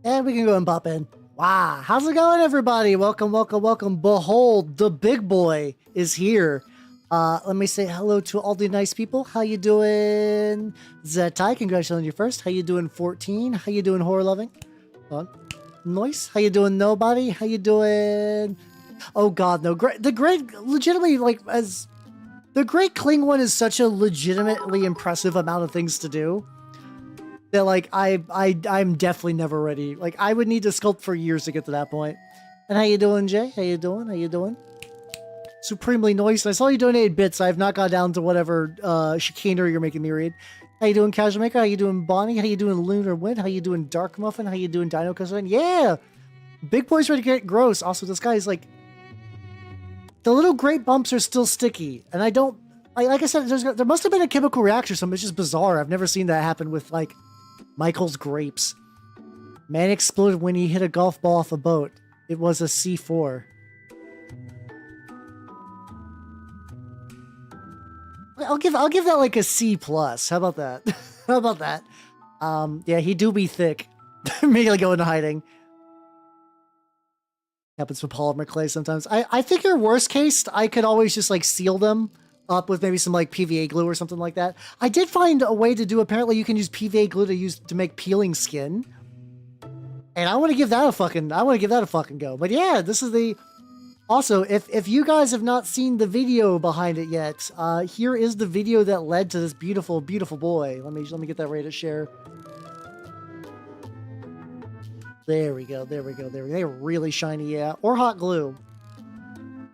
And we can go and pop in. Wow, how's it going, everybody? Welcome, welcome, welcome. Behold, the big boy is here. Let me say hello to all the nice people. How you doing? Zetai, congratulations on you first. How you doing, 14? How you doing, horror loving? Hold on. Noise. How you doing, nobody? How you doing? Oh God, no. The great, legitimately, like, as the Great Unclean One is such a legitimately impressive amount of things to do that, like, I'm definitely never ready. Like, I would need to sculpt for years to get to that point. And how you doing, Jay? How you doing? How you doing? Supremely noise. I saw you donated bits. I have not got down to whatever chicanery you're making me read. How you doing, Casual Maker? How you doing, Bonnie? How you doing, Lunar Wind? How you doing, Dark Muffin? How you doing, Dino Cousin? Yeah! Big boy's ready to get gross. Also, this guy is like... The little grape bumps are still sticky. And I don't... Like I said, there must have been a chemical reaction or something. It's just bizarre. I've never seen that happen with, like, Michael's grapes. Man exploded when he hit a golf ball off a boat. It was a C4. I'll give that like a C+. How about that? How about that? Yeah, he do be thick. Immediately go into hiding. Happens with polymer clay sometimes. I figure worst case, I could always just like seal them up with maybe some like PVA glue or something like that. I did find a way to do, apparently you can use PVA glue to make peeling skin. And I want to give that a fucking go. But yeah, this is the... Also, if you guys have not seen the video behind it yet, here is the video that led to this beautiful, beautiful boy. Let me get that ready to share. There we go. There we go. There we go. They're really shiny, yeah. Or hot glue.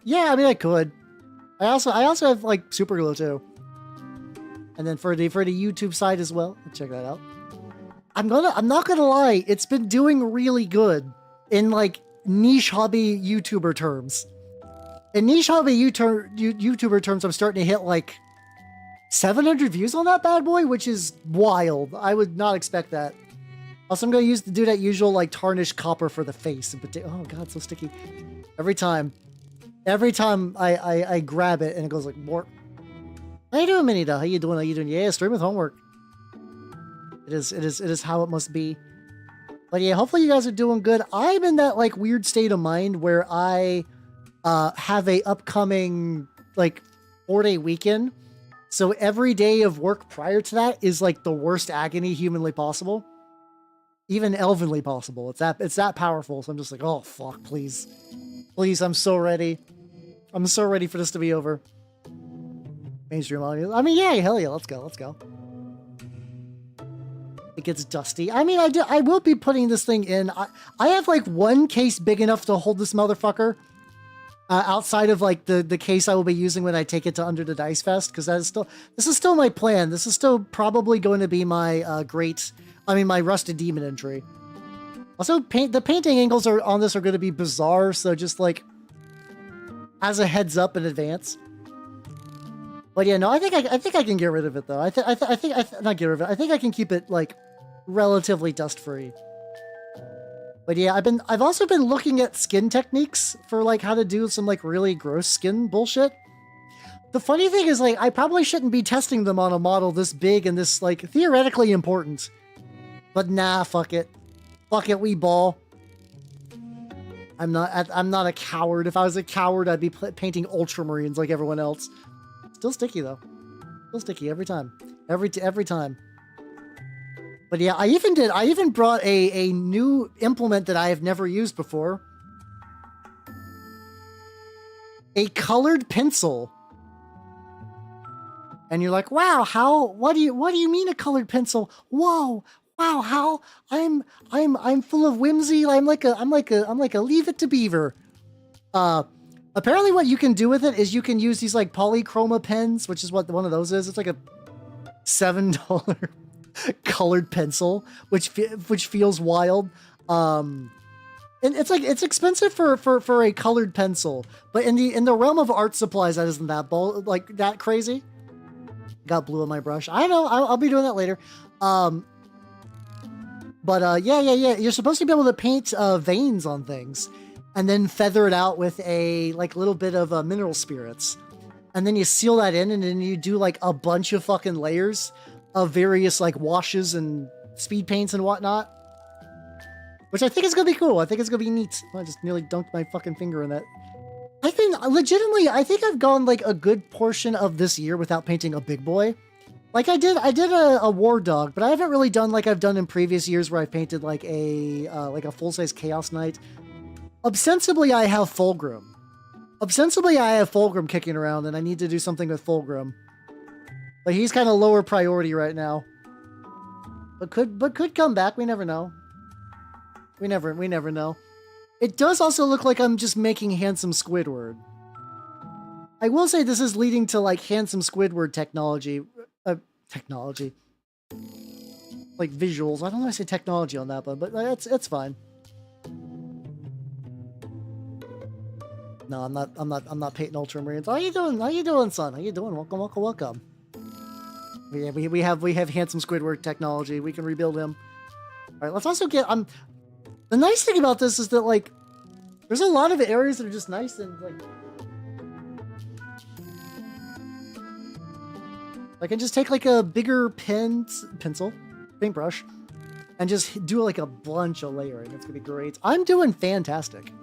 Yeah, I mean I could. I also have like super glue too. And then for the YouTube side as well. Check that out. I'm not gonna lie, it's been doing really good in like niche hobby YouTuber terms. In niche hobby YouTuber terms, I'm starting to hit like 700 views on that bad boy, which is wild. I would not expect that. Also, I'm going to do that usual like tarnished copper for the face. Oh God, it's so sticky. Every time I grab it and it goes like more. How you doing, Minita? How you doing? How you doing? Yeah, stream with homework. It is how it must be. But yeah, hopefully you guys are doing good. I'm in that like weird state of mind where I have a upcoming like 4-day weekend. So every day of work prior to that is like the worst agony humanly possible. Even elvenly possible. It's that powerful. So I'm just like, oh fuck, please. Please, I'm so ready. I'm so ready for this to be over. Mainstream audience. I mean, yeah, hell yeah, let's go, let's go. It gets dusty. I mean, I will be putting this thing in. I have like one case big enough to hold this motherfucker. Outside of like the case I will be using when I take it to Under the Dice Fest, because this is still my plan. This is still probably going to be my my Rusted Demon entry. Also, the painting angles on this are going to be bizarre, so just like as a heads up in advance. But yeah, no, I think I can get rid of it though. I think not get rid of it. I think I can keep it like relatively dust free. But yeah, I've also been looking at skin techniques for like how to do some like really gross skin bullshit. The funny thing is like I probably shouldn't be testing them on a model this big and this like theoretically important. But nah, fuck it. Fuck it, we ball. I'm not a coward. If I was a coward, I'd be painting ultramarines like everyone else. Still sticky though. Still sticky every time. Every time. But yeah, I even brought a new implement that I have never used before. A colored pencil. And you're like, wow, what do you mean a colored pencil? Whoa. Wow, how I'm full of whimsy. I'm like a Leave It to Beaver. Apparently what you can do with it is you can use these like polychroma pens, which is what one of those is. It's like a $7 colored pencil, which feels wild. And it's like it's expensive for a colored pencil, but in the realm of art supplies, that isn't that crazy. Got blue on my brush. I know. I'll be doing that later. But yeah. You're supposed to be able to paint veins on things, and then feather it out with a like little bit of mineral spirits, and then you seal that in, and then you do like a bunch of fucking layers of various like washes and speed paints and whatnot. which I think is gonna be cool. I think it's gonna be neat. I just nearly dunked my fucking finger in that. I've been legitimately, I think I've gone like a good portion of this year without painting a big boy. Like I did a war dog, but I haven't really done like I've done in previous years where I've painted like a full-size Chaos Knight. Ostensibly, I have Fulgrim. Ostensibly, I have Fulgrim kicking around, and I need to do something with Fulgrim. But he's kind of lower priority right now. But could come back. We never know. We never know. It does also look like I'm just making handsome Squidward. I will say this is leading to like handsome Squidward technology. Like visuals. I don't know if I say technology on that one, but it's fine. No, I'm not painting Ultramarines. How you doing? How you doing, son? How you doing? Welcome. We have handsome Squidward technology. We can rebuild him. All right, let's also get the nice thing about this is that like there's a lot of areas that are just nice and like I can just take like a bigger paintbrush, and just do like a bunch of layering. It's gonna be great. I'm doing fantastic.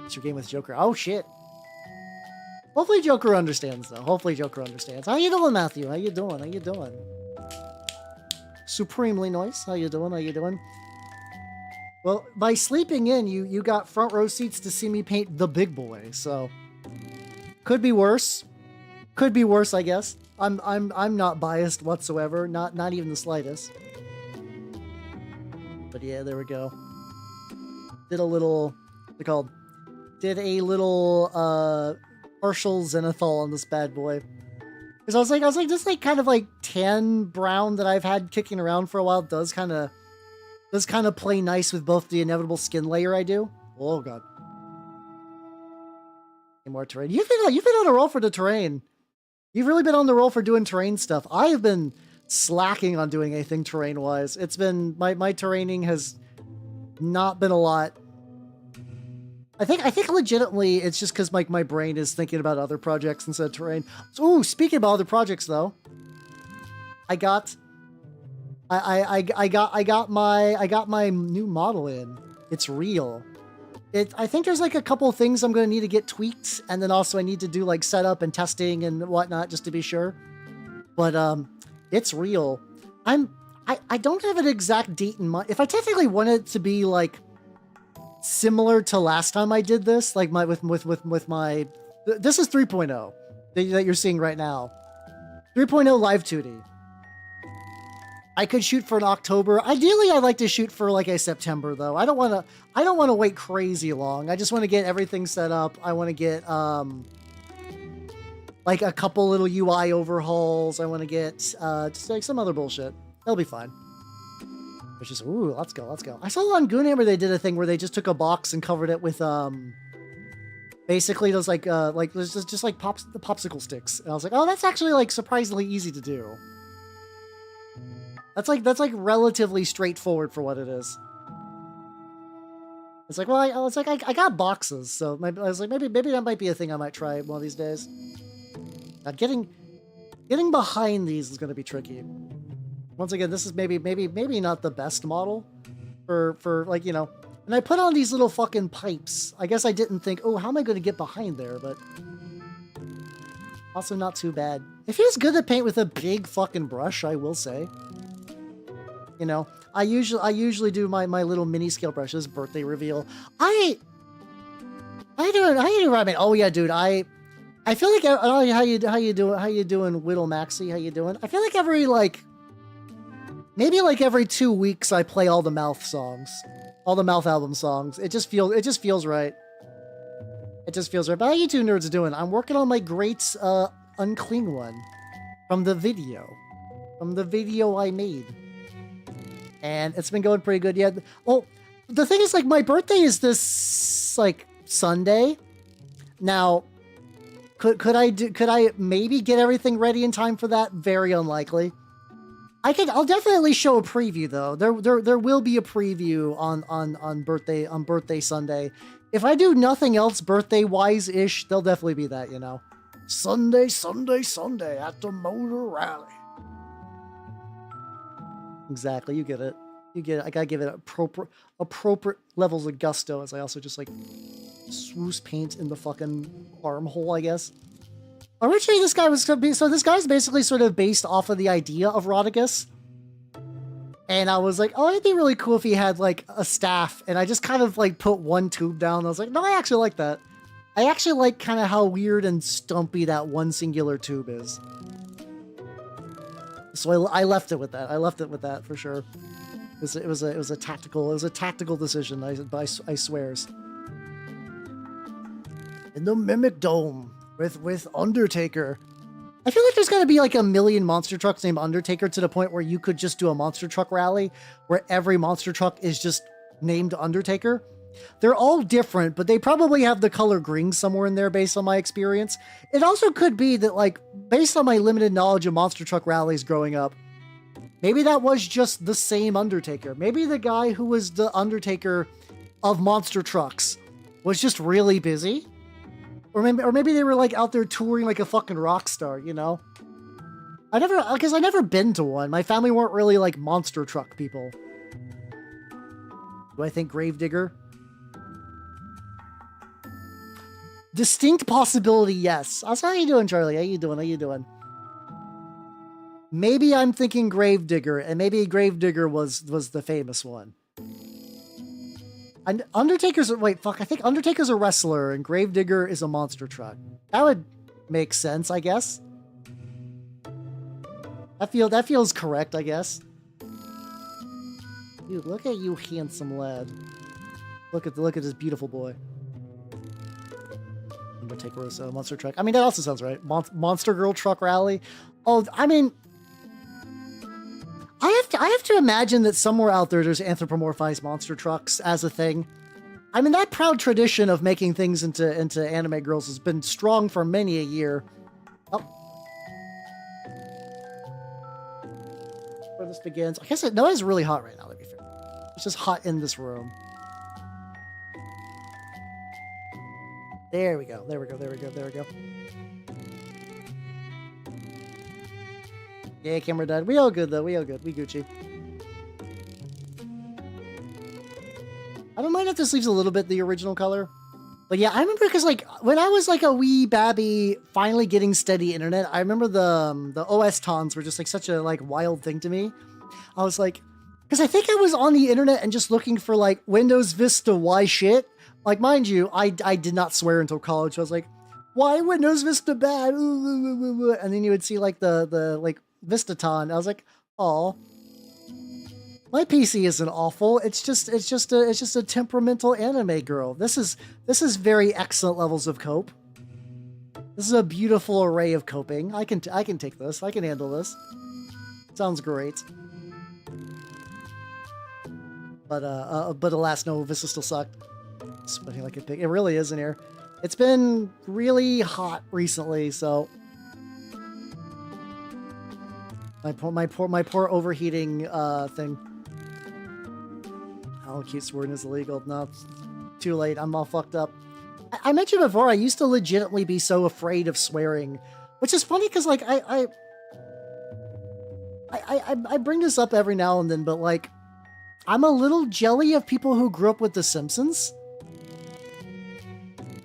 It's your game with Joker. Oh shit. Hopefully Joker understands though. Hopefully Joker understands. How you doing, Matthew? How you doing? How you doing? Supremely nice. How you doing? How you doing? Well, by sleeping in, you got front row seats to see me paint the big boy. So could be worse. Could be worse, I guess. I'm not biased whatsoever. Not even the slightest. But yeah, there we go. Did a little what's it called? Did a little partial zenithal on this bad boy. Because I was like, this like kind of like tan brown that I've had kicking around for a while does kind of play nice with both the inevitable skin layer I do. Oh god. Any more terrain. You've been on a roll for the terrain. You've really been on the roll for doing terrain stuff. I have been slacking on doing anything terrain wise. It's been my terraining has not been a lot. I think legitimately it's just because my brain is thinking about other projects instead of terrain. Ooh, speaking about other projects though, I got my new model in. It's real. I think there's like a couple of things I'm going to need to get tweaked, and then also I need to do like setup and testing and whatnot just to be sure. But it's real. I don't have an exact date in mind. If I technically want it to be like similar to last time I did this, like with my this is 3.0 that you're seeing right now. 3.0 live 2D. I could shoot for an October. Ideally, I'd like to shoot for like a September though. I don't want to wait crazy long. I just want to get everything set up. I want to get like a couple little UI overhauls. I want to get just like some other bullshit. It'll be fine. Which is ooh, let's go. I saw on Goonhammer they did a thing where they just took a box and covered it with basically those like there's just like the popsicle sticks. And I was like, oh, that's actually like surprisingly easy to do. That's like relatively straightforward for what it is. It's like, well, I got boxes, so I was like, maybe that might be a thing I might try one of these days. Getting behind these is going to be tricky. Once again, this is maybe not the best model for like, you know. And I put on these little fucking pipes. I guess I didn't think, oh, how am I going to get behind there? But also not too bad. It feels good to paint with a big fucking brush, I will say. You know, I usually do my little mini scale brushes. Birthday reveal. How you doing, Robin? Oh yeah, dude. I feel like how you doing, Whittle Maxi? How you doing? I feel like every 2 weeks I play all the Mouth songs, all the Mouth album songs. It just feels right. It just feels right. But how you two nerds doing? I'm working on my Great Unclean One from the video I made. And it's been going pretty good. Yeah. Well, the thing is, like, my birthday is this like Sunday. Now, could I maybe get everything ready in time for that? Very unlikely. I'll definitely show a preview though. There will be a preview on birthday Sunday. If I do nothing else birthday wise ish, there'll definitely be that, you know. Sunday at the motor rally. Exactly, you get it. You get it. I gotta give it appropriate levels of gusto as I also just like swoosh paint in the fucking armhole, I guess. Originally, this guy was gonna be, so this guy's basically sort of based off of the idea of Rodicus. And I was like, oh, it'd be really cool if he had like a staff. And I just kind of like put one tube down. I was like, no, I actually like that. I actually like kind of how weird and stumpy that one singular tube is. So I left it with that. I left it with that for sure. It was a tactical decision. I swears. In the Mimic Dome with Undertaker. I feel like there's got to be like a million monster trucks named Undertaker to the point where you could just do a monster truck rally where every monster truck is just named Undertaker. They're all different, but they probably have the color green somewhere in there based on my experience. It also could be that, like, based on my limited knowledge of monster truck rallies growing up, maybe that was just the same Undertaker. Maybe the guy who was the Undertaker of monster trucks was just really busy. Or maybe they were like out there touring like a fucking rock star, you know? I never been to one. My family weren't really like monster truck people. Do I think Gravedigger? Distinct possibility, yes. How you doing, Charlie? How you doing? Maybe I'm thinking Gravedigger, and maybe Gravedigger was the famous one. And I think Undertaker's a wrestler and Gravedigger is a monster truck. That would make sense, I guess. That feels correct, I guess. Dude, look at you, handsome lad. Look at this beautiful boy. Undertaker was a monster truck. I mean, that also sounds right. Monster Girl Truck Rally. Oh, I mean, I have to imagine that somewhere out there's anthropomorphized monster trucks as a thing. I mean, that proud tradition of making things into anime girls has been strong for many a year. Oh. Where this begins. I guess it's really hot right now, to be fair. It's just hot in this room. There we go. Yeah, camera died. We all good, though. We Gucci. I don't mind if this leaves a little bit the original color. But yeah, I remember because like when I was like a wee babby finally getting steady internet, I remember the OS tons were just like such a like wild thing to me. I was like, because I think I was on the internet and just looking for like Windows Vista why shit. Like, mind you, I did not swear until college. I was like, why Windows Vista bad? And then you would see like the like Vistaton. I was like, oh, my PC isn't awful. It's just a temperamental anime girl. This is very excellent levels of cope. This is a beautiful array of coping. I can take this. I can handle this. Sounds great. But alas, no, Vista still sucked. Sweating like a pig. It really is in here. It's been really hot recently, so my poor overheating thing. Oh, cute sword is illegal. No, it's too late. I'm all fucked up. I mentioned before, I used to legitimately be so afraid of swearing, which is funny because like I bring this up every now and then, but like I'm a little jelly of people who grew up with The Simpsons.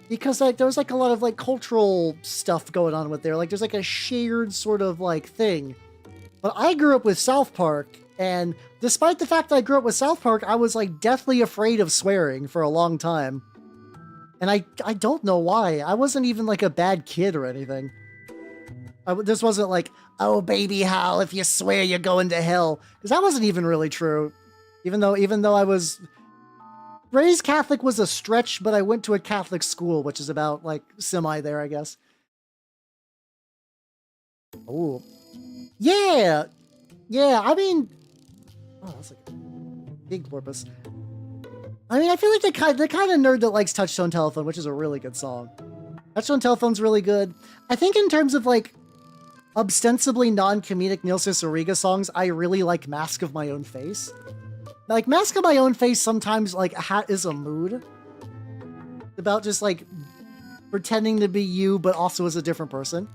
Because like there was like a lot of like cultural stuff going on with there. Like there's like a shared sort of like thing. But I grew up with South Park, and despite the fact that I grew up with South Park, I was like deathly afraid of swearing for a long time. And I don't know why. I wasn't even like a bad kid or anything. This wasn't like, oh baby Hal, if you swear you're going to hell. Because that wasn't even really true. Even though I was raised Catholic was a stretch, but I went to a Catholic school, which is about like semi there, I guess. Oh, yeah. I mean, oh, that's like a big porpoise. I mean, I feel like the kind of nerd that likes Touchtone Telephone, which is a really good song. Touchtone Telephone's really good. I think in terms of like ostensibly non-comedic Neil Cicerega songs, I really like Mask of My Own Face. Like, Mask of My Own Face sometimes, like, is a mood. About just, like, pretending to be you, but also as a different person.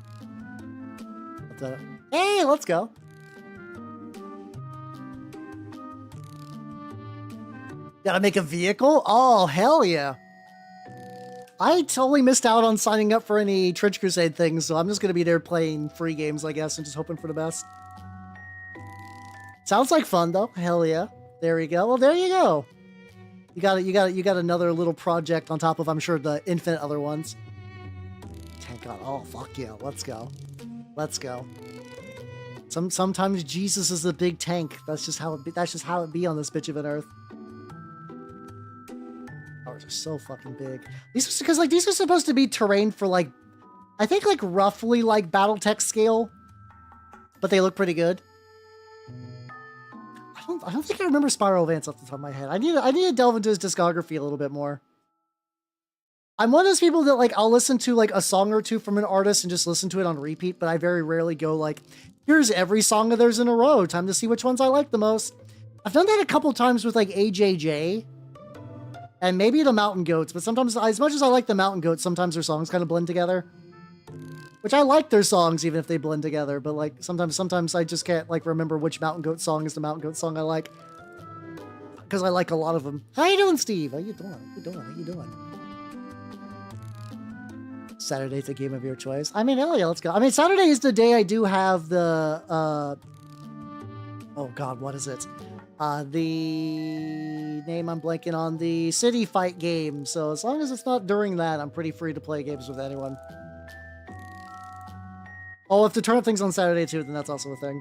Hey, let's go. Gotta make a vehicle? Oh, hell yeah. I totally missed out on signing up for any Trench Crusade things, so I'm just gonna be there playing free games, I guess, and just hoping for the best. Sounds like fun, though. Hell yeah. There we go. Well, there you go. You got another little project on top of, I'm sure, the infinite other ones. Tank on. Oh, fuck yeah. Let's go. Let's go. Sometimes Jesus is a big tank. That's just how it be on this bitch of an earth. Towers are so fucking big. These are supposed to be terrain for like, I think like roughly like BattleTech scale, but they look pretty good. I don't think I remember Spiral Vance off the top of my head. I need to delve into his discography a little bit more. I'm one of those people that like I'll listen to like a song or two from an artist and just listen to it on repeat, but I very rarely go like, here's every song of theirs in a row. Time to see which ones I like the most. I've done that a couple times with like AJJ and maybe the Mountain Goats, but sometimes, as much as I like the Mountain Goats, sometimes their songs kind of blend together. Which I like their songs even if they blend together, but like sometimes I just can't like remember which Mountain Goat song is the Mountain Goat song I like. Because I like a lot of them. How you doing, Steve? How you doing? How you doing? How you doing? Saturday's a game of your choice. I mean, hell yeah, let's go. I mean, Saturday is the day I do have the, oh god, what is it? The name I'm blanking on, the City Fight game. So as long as it's not during that, I'm pretty free to play games with anyone. Oh, if the turnip thing's on Saturday too, then that's also a thing.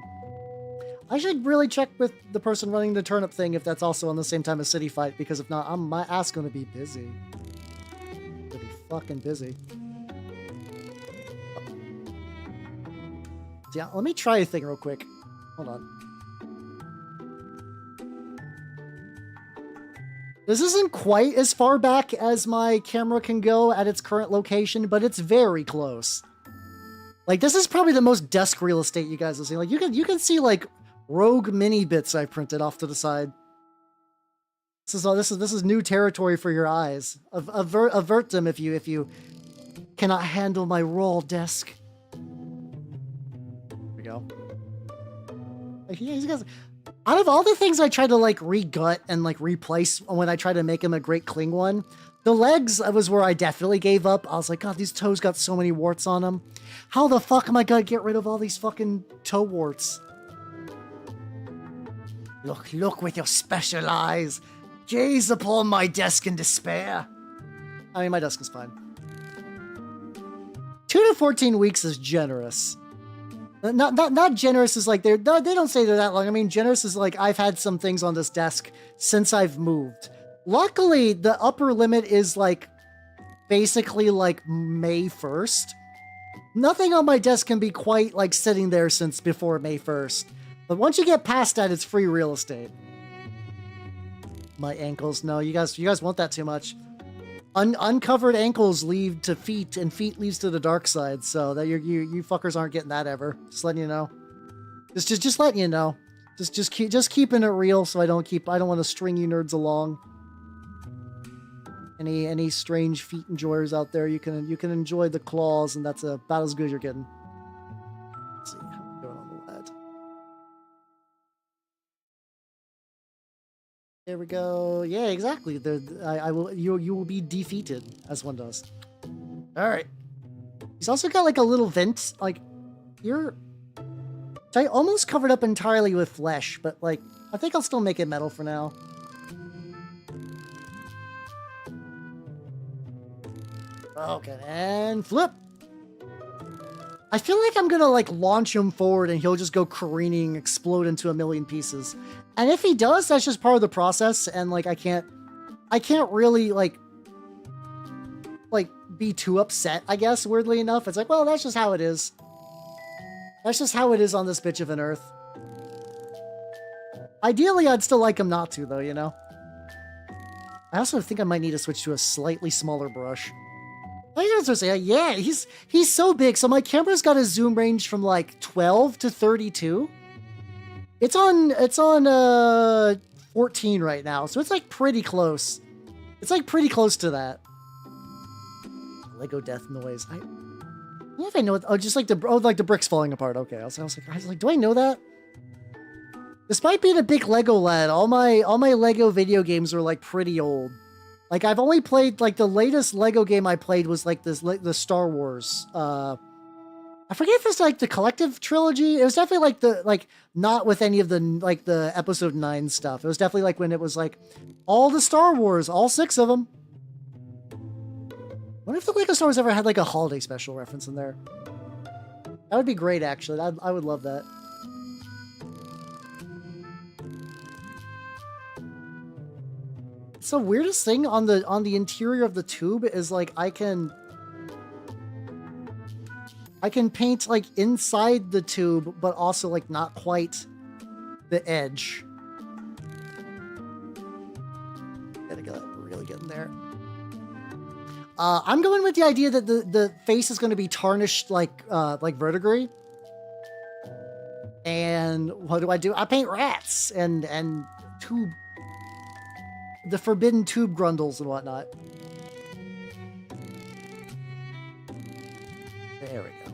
I should really check with the person running the turnip thing if that's also on the same time as City Fight, because if not, my ass gonna be busy. Gonna be fucking busy. Yeah, let me try a thing real quick. Hold on. This isn't quite as far back as my camera can go at its current location, but it's very close. Like, this is probably the most desk real estate you guys will see. Like, you can see, like, rogue mini bits I printed off to the side. This is new territory for your eyes. Avert them if you cannot handle my raw desk. There we go. Like, yeah, these guys, out of all the things I try to like re-gut and like replace when I try to make him a Great Unclean One, the legs was where I definitely gave up. I was like, God, these toes got so many warts on them. How the fuck am I gonna get rid of all these fucking toe warts? Look with your special eyes. Gaze upon my desk in despair. I mean, my desk is fine. 2 to 14 weeks is generous. Not generous is like they don't say they're that long. I mean, generous is like I've had some things on this desk since I've moved. Luckily, the upper limit is like basically like May 1st. Nothing on my desk can be quite like sitting there since before May 1st. But once you get past that, it's free real estate. My ankles, no, you guys want that too much. Uncovered ankles lead to feet, and feet leads to the dark side. So that you fuckers aren't getting that ever. Just letting you know. Just letting you know. Just keeping it real, so I don't want to string you nerds along. Any strange feet enjoyers out there, you can enjoy the claws, and that's about as good as you're getting. Let's see how we're doing on the lead. There we go. Yeah, exactly. You will be defeated, as one does. All right. He's also got like a little vent, like you're. So I almost covered up entirely with flesh, but like I think I'll still make it metal for now. Okay, and flip. I feel like I'm gonna like launch him forward and he'll just go careening, explode into a million pieces. And if he does, that's just part of the process. And like I can't really like be too upset, I guess, weirdly enough. It's like, well, that's just how it is. That's just how it is on this bitch of an earth. Ideally, I'd still like him not to, though, you know? I also think I might need to switch to a slightly smaller brush. I was gonna say, yeah, he's so big. So my camera's got a zoom range from like 12 to 32. It's on 14 right now, so it's like pretty close. It's like pretty close to that. Lego death noise. I don't know if I know it. Oh, just like the bricks falling apart. Okay, I was like, do I know that? Despite being a big Lego lad, all my Lego video games are like pretty old. Like I've only played like the latest Lego game I played was like the Star Wars. I forget if it's like the collective trilogy. It was definitely like not with any of the episode 9 stuff. It was definitely like when it was like all the Star Wars, all 6 of them. I wonder if the Lego Star Wars ever had like a holiday special reference in there. That would be great, actually. I would love that. So weirdest thing on the interior of the tube is like I can paint like inside the tube, but also like not quite the edge. Gotta get really get in there. I'm going with the idea that the face is going to be tarnished like verdigris. And what do? I paint rats and tube. The forbidden tube grundles and whatnot. There we go.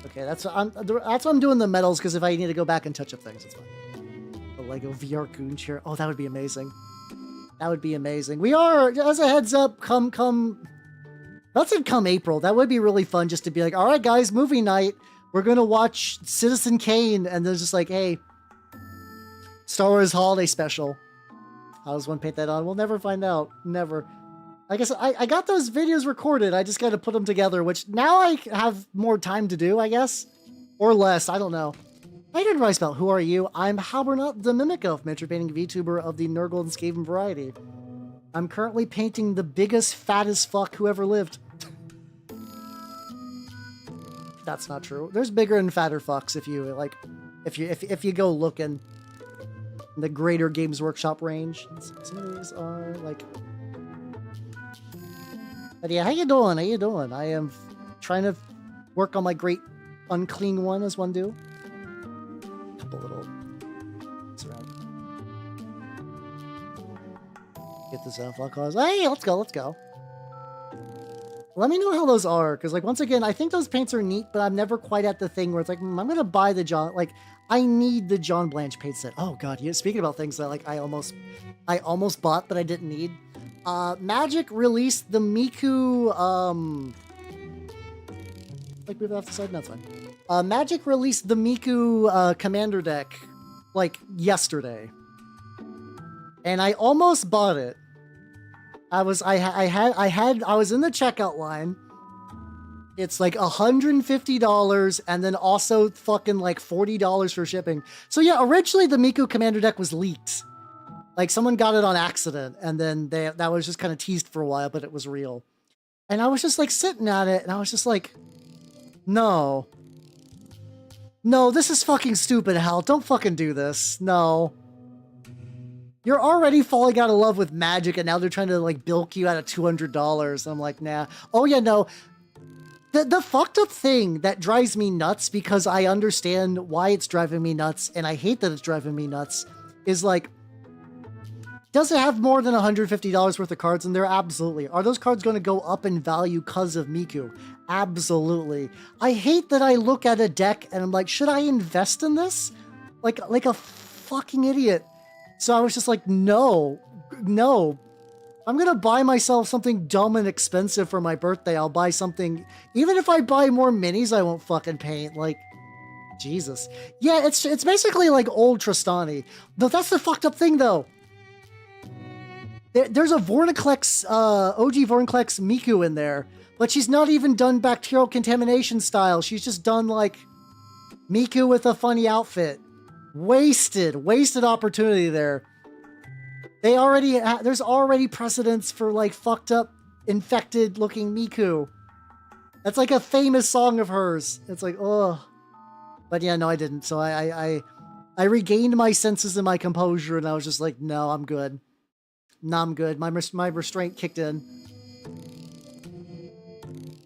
Okay, that's what I'm doing the metals, because if I need to go back and touch up things, it's fine. The Lego VR Goon chair. Oh, that would be amazing. That would be amazing. We are, as a heads up, come April. That would be really fun just to be like, all right, guys, movie night. We're going to watch Citizen Kane. And there's just like, hey, Star Wars holiday special. How does one paint that on? We'll never find out. Never. I guess I got those videos recorded. I just got to put them together, which now I have more time to do, I guess. Or less. I don't know. I didn't write about Who Are You? I'm Halbernut, the Mimic Elf, miniature painting VTuber of the Nurgle and Skaven variety. I'm currently painting the biggest, fattest fuck who ever lived. That's not true. There's bigger and fatter fucks if you go looking. The Greater Games Workshop range. Some of these are like... But yeah, how you doing? How you doing? I am trying to work on my Great Unclean One, as one do. A couple little... around. Get this out. Hey, let's go. Let me know how those are, because like once again, I think those paints are neat, but I'm never quite at the thing where it's like, I'm gonna buy the John... Like, I need the John Blanche paint set. Oh god, yeah, speaking about things that like I almost bought but I didn't need. Magic released the Miku like move it off the side? No, it's fine. Magic released the Miku commander deck like yesterday. And I almost bought it. I was in the checkout line. It's like $150 and then also fucking like $40 for shipping. So yeah, originally the Miku Commander deck was leaked. Like someone got it on accident and then that was just kind of teased for a while, but it was real. And I was just like sitting at it and I was just like, no. No, this is fucking stupid, Hal. Don't fucking do this. No. You're already falling out of love with Magic and now they're trying to like bilk you out of $200. I'm like, nah. Oh yeah, no. The fucked up thing that drives me nuts, because I understand why it's driving me nuts and I hate that it's driving me nuts, is like, does it have more than $150 worth of cards in there? Absolutely. Are those cards going to go up in value because of Miku? Absolutely. I hate that I look at a deck and I'm like, should I invest in this? Like a fucking idiot. So I was just like, no. I'm going to buy myself something dumb and expensive for my birthday. I'll buy something, even if I buy more minis, I won't fucking paint. Like, Jesus. Yeah, it's basically like old Tristani. Though that's the fucked up thing, though. There's a Vorniclex, OG Vorniclex Miku in there, but she's not even done bacterial contamination style. She's just done like Miku with a funny outfit. Wasted opportunity there. There's already precedents for like fucked up, infected looking Miku. That's like a famous song of hers. It's like, ugh. But yeah, no, I didn't. So I regained my senses and my composure, and I was just like, no, I'm good. No, I'm good. My restraint kicked in.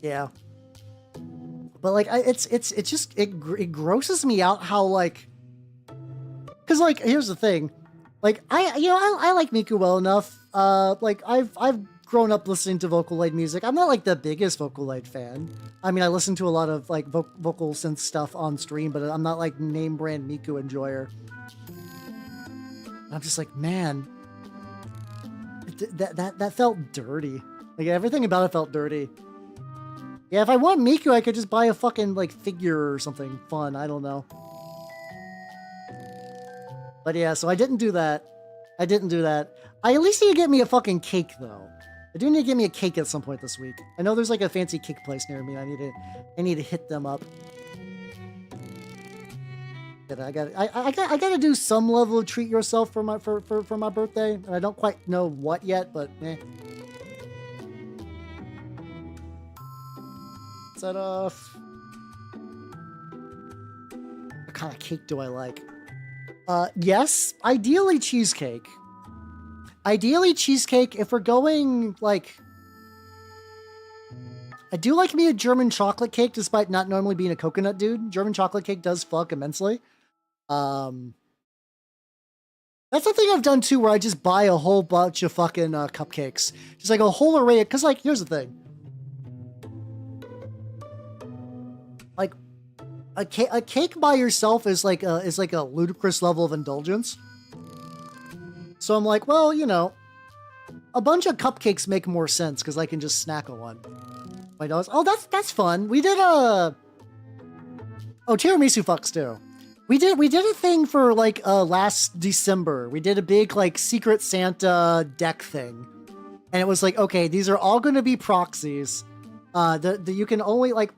Yeah. But like, it grosses me out how like, because like, here's the thing. Like I like Miku well enough. Like I've grown up listening to Vocaloid music. I'm not like the biggest Vocaloid fan. I mean, I listen to a lot of like vocal synth stuff on stream, but I'm not like name brand Miku enjoyer. I'm just like, man, that felt dirty. Like everything about it felt dirty. Yeah, if I want Miku, I could just buy a fucking like figure or something fun. I don't know. But yeah, so I didn't do that. I didn't do that. I at least need to get me a fucking cake though. I do need to get me a cake at some point this week. I know there's like a fancy cake place near me. I need to hit them up. I gotta do some level of treat yourself for my birthday, and I don't quite know what yet, but eh. Set off. What kind of cake do I like? Yes, ideally cheesecake. Ideally cheesecake. If we're going like, I do like me a German chocolate cake, despite not normally being a coconut dude. German chocolate cake does fuck immensely. That's something I've done too, where I just buy a whole bunch of fucking cupcakes, just like a whole array. Cause like, here's the thing, like a cake by yourself is like a ludicrous level of indulgence. So I'm like, well, you know, a bunch of cupcakes make more sense because I can just snack on one. Oh, that's fun. We did tiramisu fucks too. We did a thing for like last December. We did a big like Secret Santa deck thing, and it was like, okay, these are all going to be proxies. You can only like,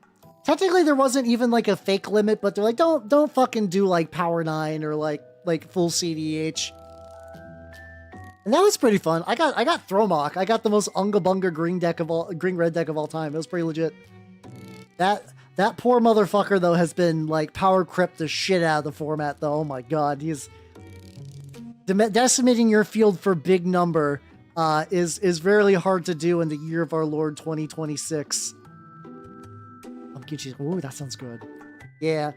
technically there wasn't even like a fake limit, but they're like, don't fucking do like Power 9 or like full CDH. And that was pretty fun. I got Thromok. I got the most unga bunga green red deck of all time. It was pretty legit. That poor motherfucker though has been like power crept the shit out of the format though. Oh my god, he's decimating your field for big number is very hard to do in the year of our Lord 2026. Pumpkin cheese. Ooh, that sounds good. Yeah.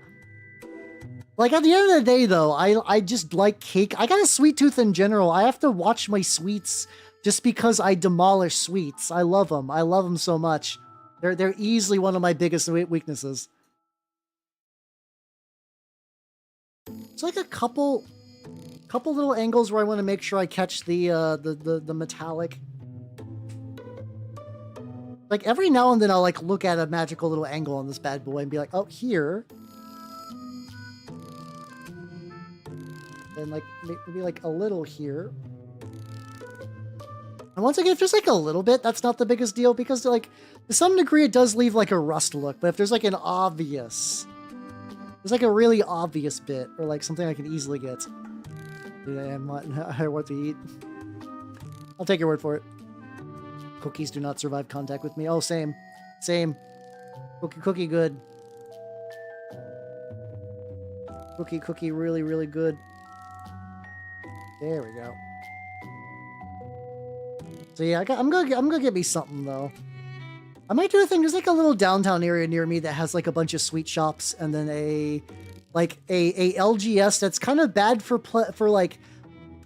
Like at the end of the day though, I just like cake. I got a sweet tooth in general. I have to watch my sweets just because I demolish sweets. I love them. I love them so much. They're easily one of my biggest weaknesses. It's like a couple little angles where I want to make sure I catch the metallic. Like every now and then I'll like look at a magical little angle on this bad boy and be like, oh, here. And like maybe like a little here. And once again, if there's like a little bit, that's not the biggest deal because like to some degree it does leave like a rust look. But if there's like there's like a really obvious bit or like something I can easily get. I want to eat. I'll take your word for it. Cookies do not survive contact with me. Oh, same. Cookie good. Cookie really, really good. There we go. So yeah, I'm gonna get me something though. I might do a thing. There's like a little downtown area near me that has like a bunch of sweet shops, and then a LGS that's kind of bad for like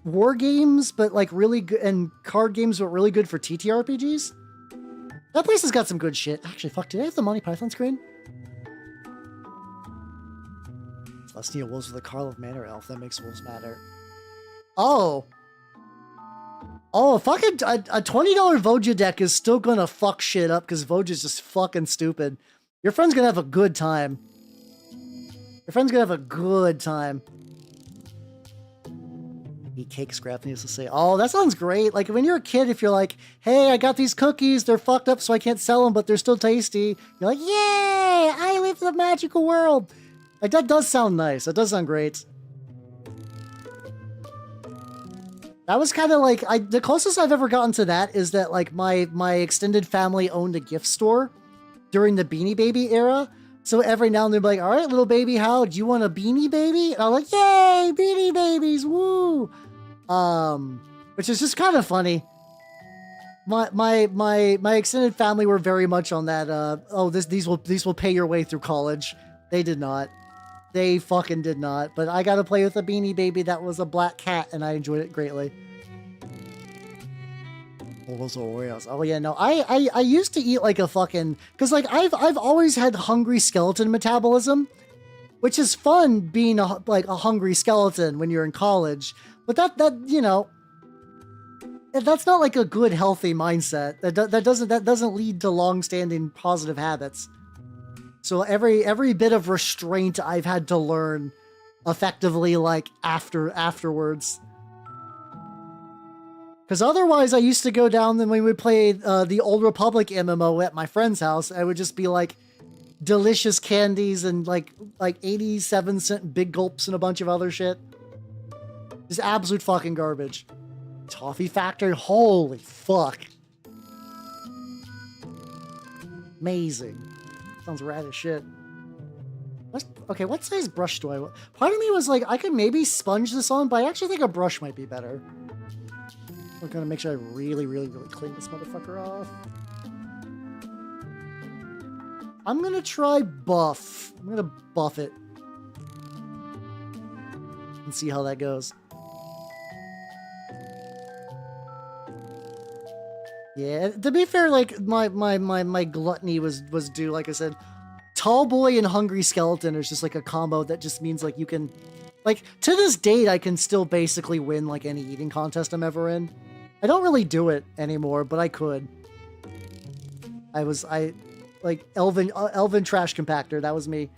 war games, but like really good, and card games, but really good for TTRPGs. That place has got some good shit. Actually, fuck, did I have the Monty Python screen? Celestial Wolves with a Carl of Manor Elf. That makes wolves matter. Oh, fucking a $20 Voja deck is still gonna fuck shit up because Voja's just fucking stupid. Your friend's gonna have a good time. Eat cake scrap needs to say, oh, that sounds great. Like when you're a kid, if you're like, hey, I got these cookies, they're fucked up so I can't sell them, but they're still tasty. You're like, yay, I live in the magical world. Like that does sound nice. That does sound great. That was kind of like, the closest I've ever gotten to that is that like my extended family owned a gift store during the Beanie Baby era. So every now and then they'd be like, all right, little baby, how do you want a Beanie Baby? And I'm like, yay, Beanie Babies, woo. Which is just kind of funny. My extended family were very much on that, oh, these will pay your way through college. They did not. They fucking did not. But I got to play with a Beanie Baby that was a black cat, and I enjoyed it greatly. Oh, those Oreos. Oh yeah, no. I used to eat like a fucking, because like I've always had hungry skeleton metabolism, which is fun being like a hungry skeleton when you're in college. But that you know, that's not like a good healthy mindset. That doesn't lead to long-standing positive habits. So every bit of restraint I've had to learn effectively like afterwards. Because otherwise, I used to go down then when we played the Old Republic MMO at my friend's house. I would just be like delicious candies and like 87-cent big gulps and a bunch of other shit. Just absolute fucking garbage. Toffee Factory, holy fuck. Amazing. Sounds rad as shit. Okay, what size brush do I want? Part of me was like, I could maybe sponge this on, but I actually think a brush might be better. We're gonna make sure I really clean this motherfucker off. I'm gonna try buff. I'm gonna buff it. And see how that goes. Yeah, to be fair, like my gluttony was due. Like I said, tall boy and hungry skeleton is just like a combo that just means like you can, like to this date, I can still basically win like any eating contest I'm ever in. I don't really do it anymore, but I could. I like Elven trash compactor. That was me.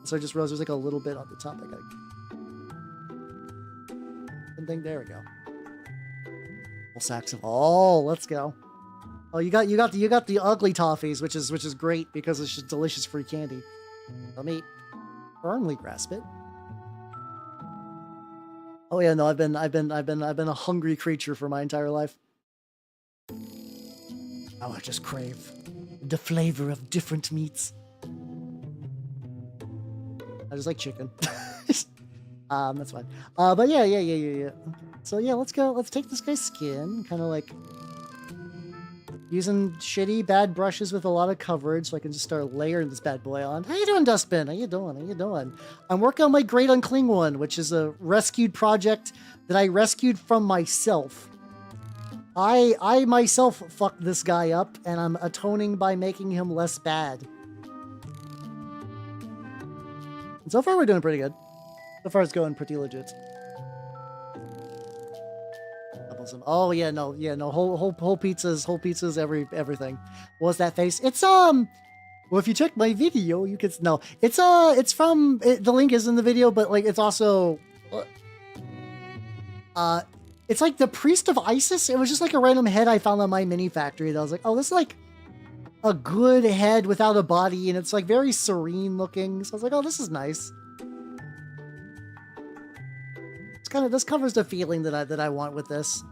So I just realized there's like a little bit on the top. I gotta. There we go. Full sacks of. Oh, let's go. Oh, you got the ugly toffees, which is great because it's just delicious free candy. Let me firmly grasp it. Oh yeah, no, I've been a hungry creature for my entire life. Oh, I just crave the flavor of different meats. I just like chicken. That's fine. But yeah. So yeah, let's go. Let's take this guy's skin, kind of like using shitty, bad brushes with a lot of coverage so I can just start layering this bad boy on. How you doing, Dustbin? How you doing? I'm working on my Great Unclean One, which is a rescued project that I rescued from myself. I myself fucked this guy up, and I'm atoning by making him less bad. And so far, we're doing pretty good. So far, it's going pretty legit. Oh yeah, no, whole pizzas, everything. What's that face? It's well, if you check my video, you can no. It's from the link is in the video, but like it's also it's like the priest of Isis. It was just like a random head I found on my mini factory that I was like, oh, this is like a good head without a body, and it's like very serene looking. So I was like, oh, this is nice. It's kind of, this covers the feeling that I want with this.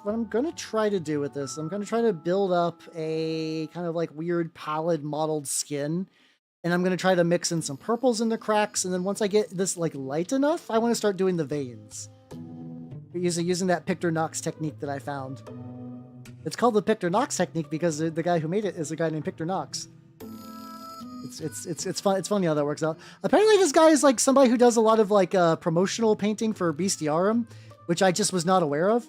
What I'm going to try to do with this, I'm going to try to build up a kind of like weird pallid modeled skin. And I'm going to try to mix in some purples in the cracks. And then once I get this like light enough, I want to start doing the veins. Using that Pictor Nox technique that I found. It's called the Pictor Nox technique because the guy who made it is a guy named Pictor Nox. It's fun. It's funny how that works out. Apparently this guy is like somebody who does a lot of like promotional painting for Bestiarum, which I just was not aware of.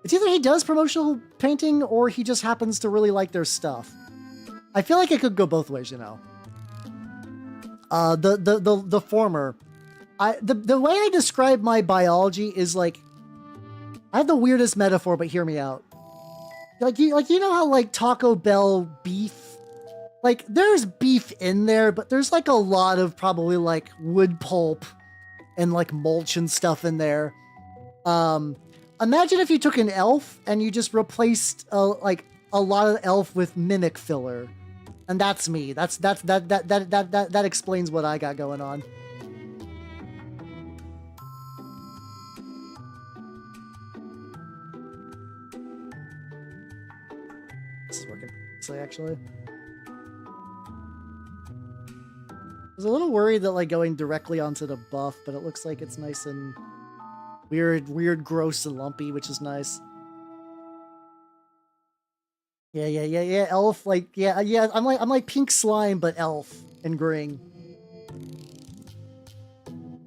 It's either he does promotional painting or he just happens to really like their stuff. I feel like it could go both ways, you know. The former. The way I describe my biology is like, I have the weirdest metaphor, but hear me out. Like you know how like Taco Bell beef, like there's beef in there, but there's like a lot of probably like wood pulp and like mulch and stuff in there. Imagine if you took an elf and you just replaced like a lot of elf with mimic filler. And that's me. That explains what I got going on. This is working nicely, actually. I was a little worried that like going directly onto the buff, but it looks like it's nice and weird, gross and lumpy, which is nice. Yeah. Elf, like, yeah. I'm like pink slime, but elf and green.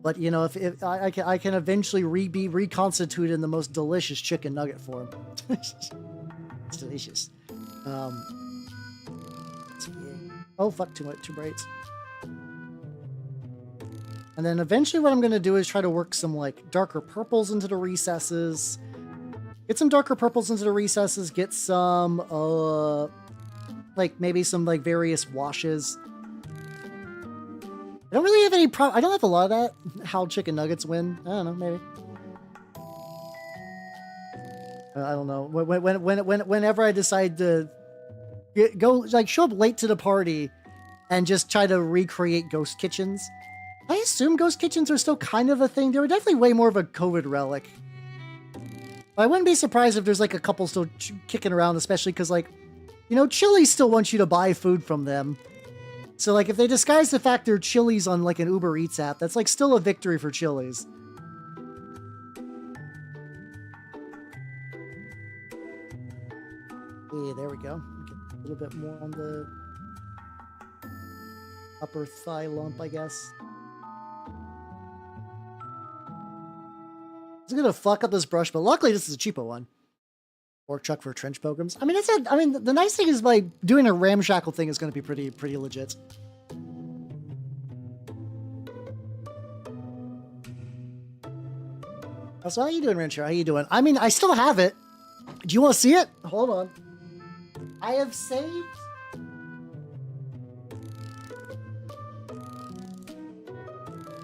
But you know, if I can eventually be reconstituted in the most delicious chicken nugget form. It's delicious. Oh fuck, two braids. And then eventually what I'm going to do is try to work some like darker purples into the recesses. Get some darker purples into the recesses. Get some, like maybe some like various washes. I don't really have any I don't have a lot of that. How chicken nuggets win. I don't know, maybe. I don't know. Whenever I decide to go, like, show up late to the party and just try to recreate ghost kitchens. I assume ghost kitchens are still kind of a thing. They were definitely way more of a COVID relic. But I wouldn't be surprised if there's like a couple still kicking around, especially because, like, you know, Chili's still wants you to buy food from them. So, like, if they disguise the fact they're Chili's on, like, an Uber Eats app, that's, like, still a victory for Chili's. Yeah, there we go. Get a little bit more on the upper thigh lump, I guess. It's gonna fuck up this brush, but luckily this is a cheapo one. Pork chuck for trench pilgrims. I mean, the nice thing is, like, doing a ramshackle thing is gonna be pretty legit. So how you doing, Rancher? How you doing? I mean, I still have it. Do you want to see it? Hold on. I have saved.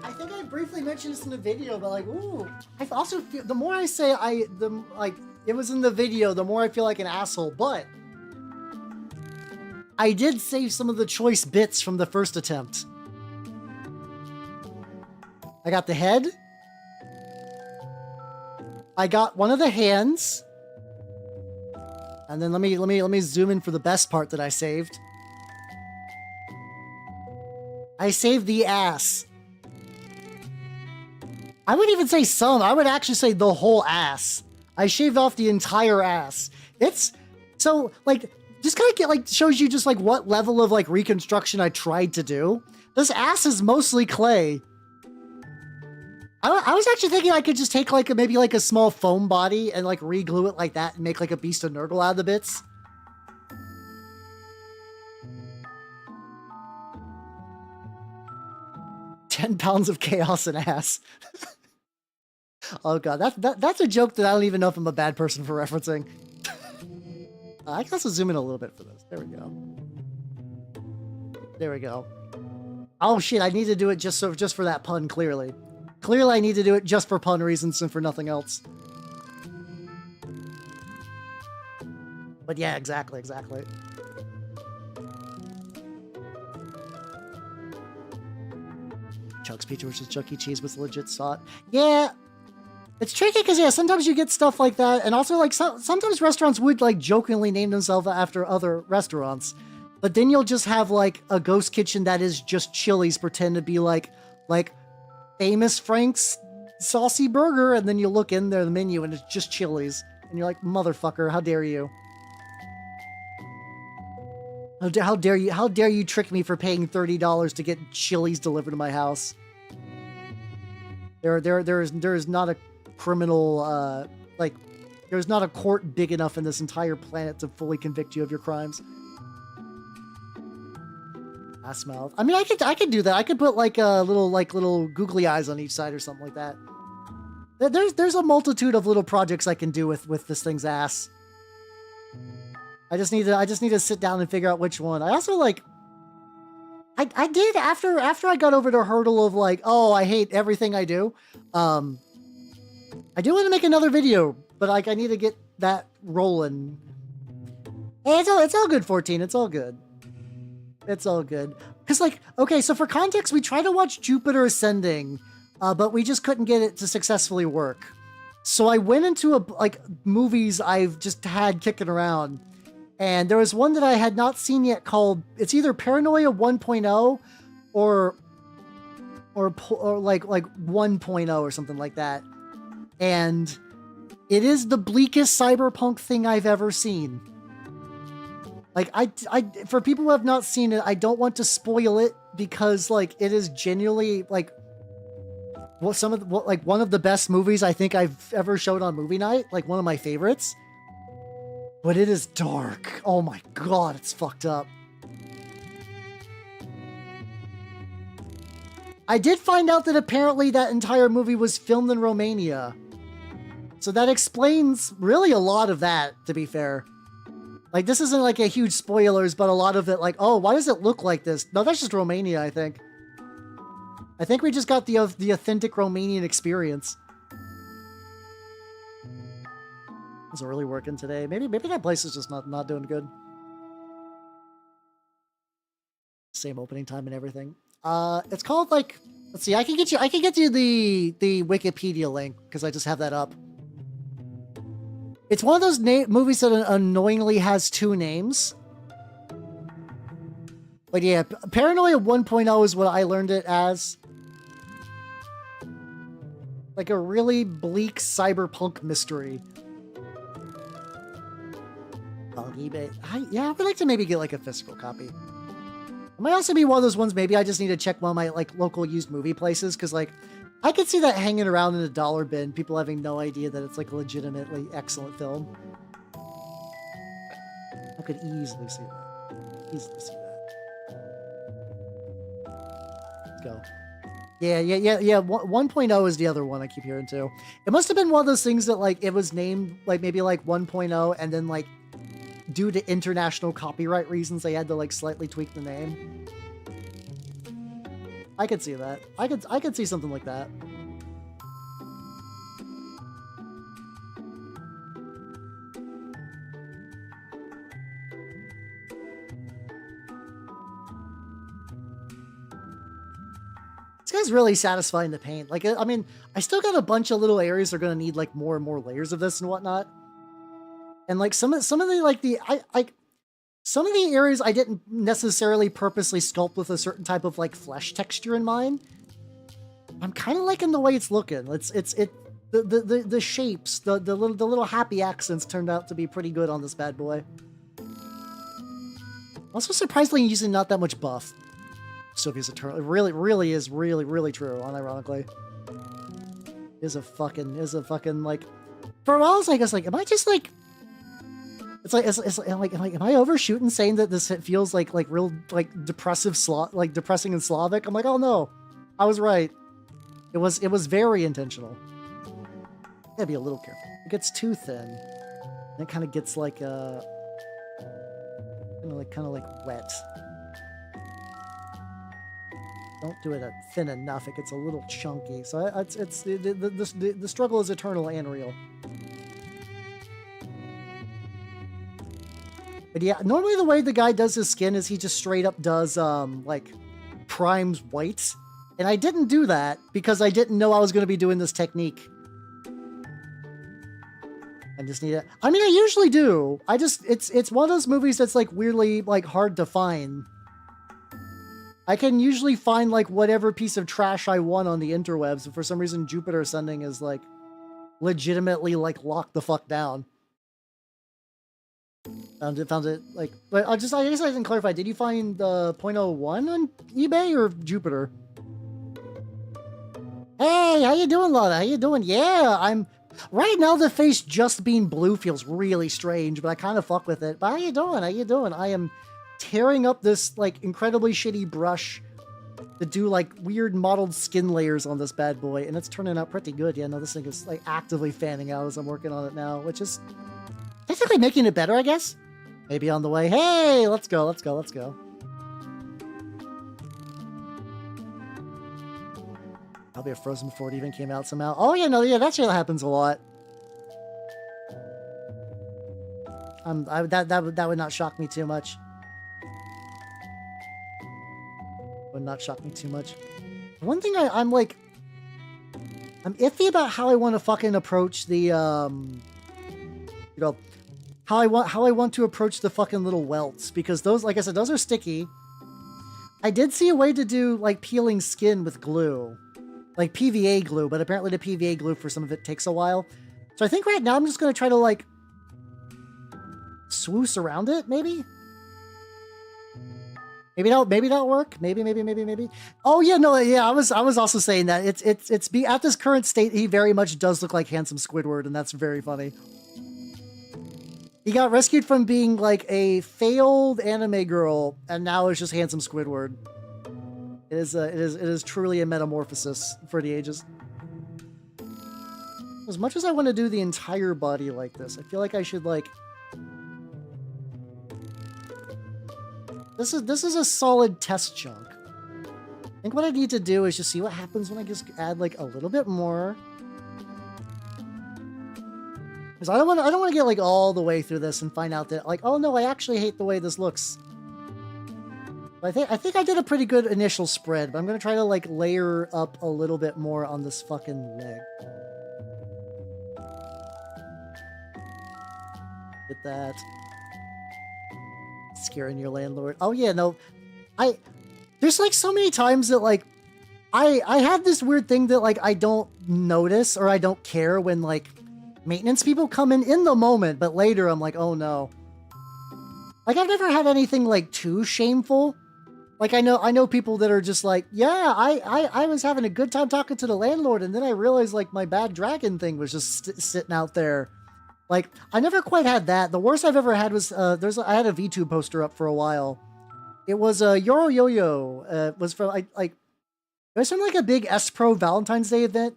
I think I briefly mentioned this in the video, but like, ooh, I also feel the more I say it was in the video, the more I feel like an asshole. But I did save some of the choice bits from the first attempt. I got the head. I got one of the hands. And then let me zoom in for the best part that I saved. I saved the ass. I wouldn't even say some. I would actually say the whole ass. I shaved off the entire ass. It's so, like, just kind of get, like, shows you just like what level of like reconstruction I tried to do. This ass is mostly clay. I was actually thinking I could just take like maybe like a small foam body and like re-glue it like that and make like a beast of Nurgle out of the bits. £10 of chaos and ass. Oh god, that's a joke that I don't even know if I'm a bad person for referencing. I can also zoom in a little bit for this. There we go. There we go. Oh shit, I need to do it just for that pun, clearly. Clearly, I need to do it just for pun reasons and for nothing else. But yeah, exactly. Chuck's Pizza versus Chuck E. Cheese was legit sought. Yeah, it's tricky because, yeah, sometimes you get stuff like that. And also, like, sometimes restaurants would, like, jokingly name themselves after other restaurants. But then you'll just have, like, a ghost kitchen that is just Chili's pretend to be, like... Famous Frank's saucy burger, and then you look in there, the menu, and it's just Chili's. And you're like, motherfucker, how dare you? How dare you trick me for paying $30 to get Chili's delivered to my house? There is not a criminal, there's not a court big enough in this entire planet to fully convict you of your crimes. Ass mouth. I mean, I could do that. I could put like a little googly eyes on each side or something like that. There's a multitude of little projects I can do with this thing's ass. I just need to sit down and figure out which one. I also like. I did after I got over the hurdle of like, oh, I hate everything I do. I do want to make another video, but like I need to get that rolling. Hey, it's all good, 14. It's all good. It's all good. Because, like, okay, so for context, we tried to watch Jupiter Ascending, but we just couldn't get it to successfully work. So I went into, movies I've just had kicking around, and there was one that I had not seen yet called, it's either Paranoia 1.0 or 1.0 or something like that. And it is the bleakest cyberpunk thing I've ever seen. Like, for people who have not seen it, I don't want to spoil it because, like, it is genuinely, like, like one of the best movies I think I've ever showed on movie night, like one of my favorites. But it is dark. Oh my god, it's fucked up. I did find out that apparently that entire movie was filmed in Romania. So that explains really a lot of that, to be fair. Like, this isn't like a huge spoilers, but a lot of it, like, oh, why does it look like this? No, that's just Romania, I think. I think we just got the authentic Romanian experience. Is it really working today? Maybe that place is just not doing good. Same opening time and everything. It's called, like, let's see, I can get you the Wikipedia link because I just have that up. It's one of those movies that annoyingly has two names. But yeah, Paranoia 1.0 is what I learned it as. Like a really bleak cyberpunk mystery. On eBay. Yeah, I would like to maybe get like a physical copy. It might also be one of those ones, maybe I just need to check one of my like local used movie places, because like I could see that hanging around in a dollar bin, people having no idea that it's like a legitimately excellent film. I could easily see that. Easily see that. Let's go. Yeah. 1.0 is the other one I keep hearing too. It must have been one of those things that like it was named like maybe like 1.0 and then like due to international copyright reasons they had to like slightly tweak the name. I could see that. I could see something like that. This guy's really satisfying to paint. Like, I mean, I still got a bunch of little areas that are going to need like more and more layers of this and whatnot. And like some of the like some of the areas I didn't necessarily purposely sculpt with a certain type of like flesh texture in mind. I'm kind of liking the way it's looking. The shapes, the little happy accents turned out to be pretty good on this bad boy. Also surprisingly using not that much buff. Sylvia's Eternal. It really is really true, unironically. Is a fucking like for a while I was like, am I just like it's like am I overshooting saying that this feels like real like depressing and Slavic? I'm like, oh no, I was right. It was very intentional. Gotta be a little careful. It gets too thin. And it kind of gets like kind of like wet. Don't do it thin enough. It gets a little chunky. So the struggle is eternal and real. But yeah, normally the way the guy does his skin is he just straight up does like primes white. And I didn't do that because I didn't know I was going to be doing this technique. I just need it. I mean, I usually do. It's one of those movies that's like weirdly like hard to find. I can usually find like whatever piece of trash I want on the interwebs. And for some reason, Jupiter Ascending is like legitimately like locked the fuck down. Found it like, but I guess I didn't clarify. Did you find the 0.01 on eBay or Jupiter? Hey, how you doing, Lotta? How you doing? Yeah, I'm right now. The face just being blue feels really strange, but I kind of fuck with it. But how you doing? How you doing? I am tearing up this like incredibly shitty brush to do like weird mottled skin layers on this bad boy, and it's turning out pretty good. Yeah, no, this thing is like actively fanning out as I'm working on it now, which is technically making it better, I guess. Maybe on the way. Hey, let's go. I'll be frozen before it even came out somehow. Oh yeah, no, yeah, that shit happens a lot. That would not shock me too much. Would not shock me too much. One thing I'm iffy about how I want to fucking approach the you know, how I want to approach the fucking little welts, because those, like I said, those are sticky. I did see a way to do like peeling skin with glue, like PVA glue, but apparently the PVA glue for some of it takes a while. So I think right now I'm just gonna try to like swoosh around it, maybe maybe that'll work. Maybe. Oh yeah, no, yeah. I was also saying that it's be at this current state, he very much does look like handsome Squidward, and that's very funny. He got rescued from being like a failed anime girl, and now is just handsome Squidward. It is truly a metamorphosis for the ages. As much as I want to do the entire body like this, I feel like I should like. This is a solid test chunk. I think what I need to do is just see what happens when I just add like a little bit more. Because I don't want to get like all the way through this and find out that like, oh no, I actually hate the way this looks. But I think I did a pretty good initial spread, but I'm gonna try to like layer up a little bit more on this fucking leg. Get that. Scaring your landlord. Oh yeah, no. There's like so many times that like I have this weird thing that like I don't notice or I don't care when like maintenance people come in the moment, but later I'm like, oh no. Like I've never had anything like too shameful. Like I know people that are just like, yeah, I was having a good time talking to the landlord, and then I realized like my bad dragon thing was just sitting out there. Like, I never quite had that. The worst I've ever had was, I had a Vtuber poster up for a while. It was Yoro Yo-Yo. Was from, it was from like a big S-Pro Valentine's Day event.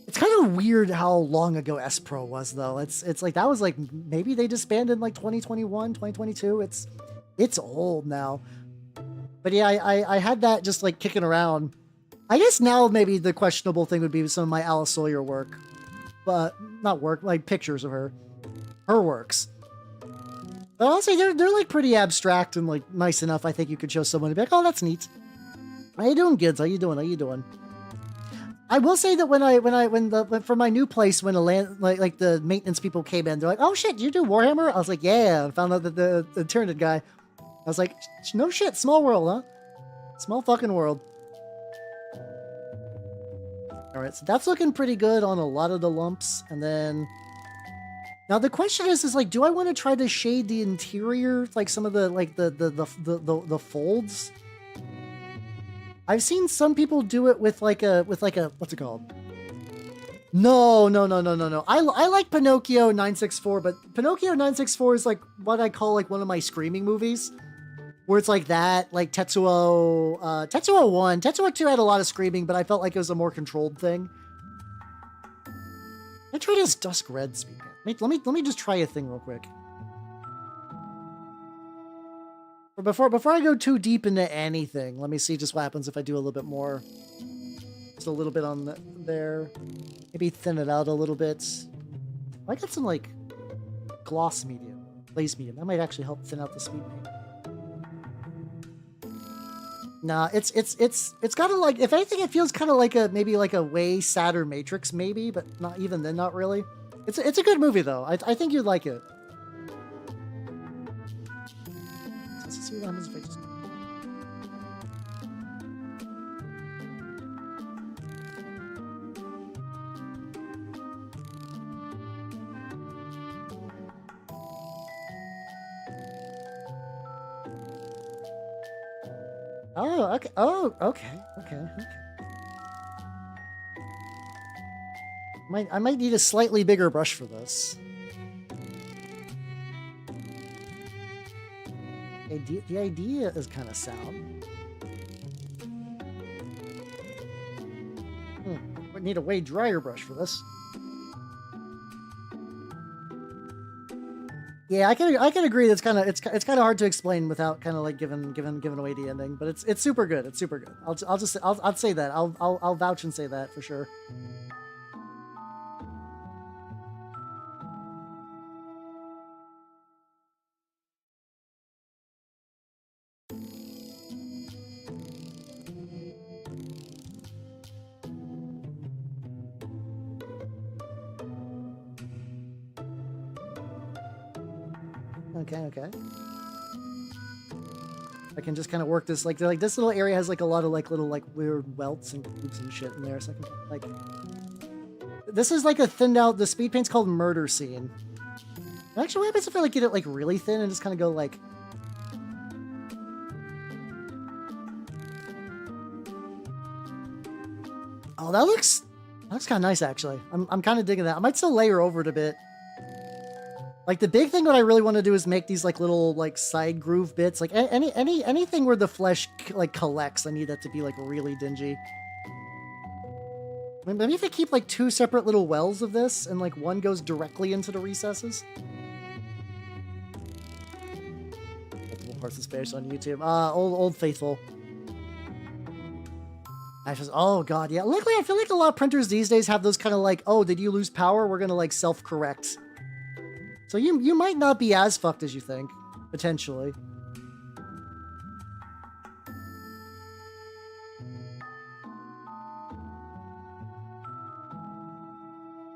It's kind of weird how long ago S-Pro was, though. It's like, that was like, maybe they disbanded in like 2021, 2022. It's old now. But yeah, I had that just like kicking around. I guess now maybe the questionable thing would be some of my Alice Sawyer work. But not work, like pictures of her works. But honestly, they're like pretty abstract and like nice enough. I think you could show someone and be like, oh, that's neat. How you doing, kids? How you doing? I will say that when for my new place, when like the maintenance people came in, they're like, oh shit, you do Warhammer? I was like, yeah. I found out that the Tyranid guy. I was like, no shit, small world, huh? Small fucking world. All right, so that's looking pretty good on a lot of the lumps. And then now the question is like, do I want to try to shade the interior, like some of the like the folds? I've seen some people do it with like a what's it called? No. I like Pinocchio 964, but Pinocchio 964 is like what I call like one of my screaming movies. Where it's like that, like Tetsuo 1. Tetsuo 2 had a lot of screaming, but I felt like it was a more controlled thing. I tried this Dusk Red speaker. Let me just try a thing real quick. Before I go too deep into anything, let me see just what happens if I do a little bit more. Just a little bit on there. Maybe thin it out a little bit. I got some like gloss medium, glaze medium. That might actually help thin out the speed paint. Nah, it's kind of like, if anything, it feels kind of like maybe like a way sadder Matrix, maybe, but not even then, not really. It's a good movie though. I think you'd like it. Let's see what happens if I just... Oh, okay. Oh, okay. I might need a slightly bigger brush for this. The idea is kind of sound. I need a way drier brush for this. Yeah, I can agree. That's kind of it's kind of hard to explain without kind of like giving away the ending. But it's super good. It's super good. I'll say that. I'll vouch and say that for sure. Okay. I can just kind of work this, like this little area has like a lot of like little like weird welts and grooves and shit in there, so I can like, this is like a thinned out, the speed paint's called Murder Scene. Actually, what happens if I like get it like really thin and just kind of go like, Oh, that looks kind of nice, actually. I'm kind of digging that. I might still layer over it a bit. Like, the big thing that I really want to do is make these, like, little, like, side groove bits. Like, anything where the flesh, like, collects, I need that to be, like, really dingy. I mean, maybe if I keep, like, 2 separate little wells of this, and, like, one goes directly into the recesses. Multiple parts of Spanish on YouTube. Old Faithful. Oh, God, yeah. Luckily, I feel like a lot of printers these days have those kind of, like, oh, did you lose power? We're gonna, like, self-correct. So you might not be as fucked as you think, potentially.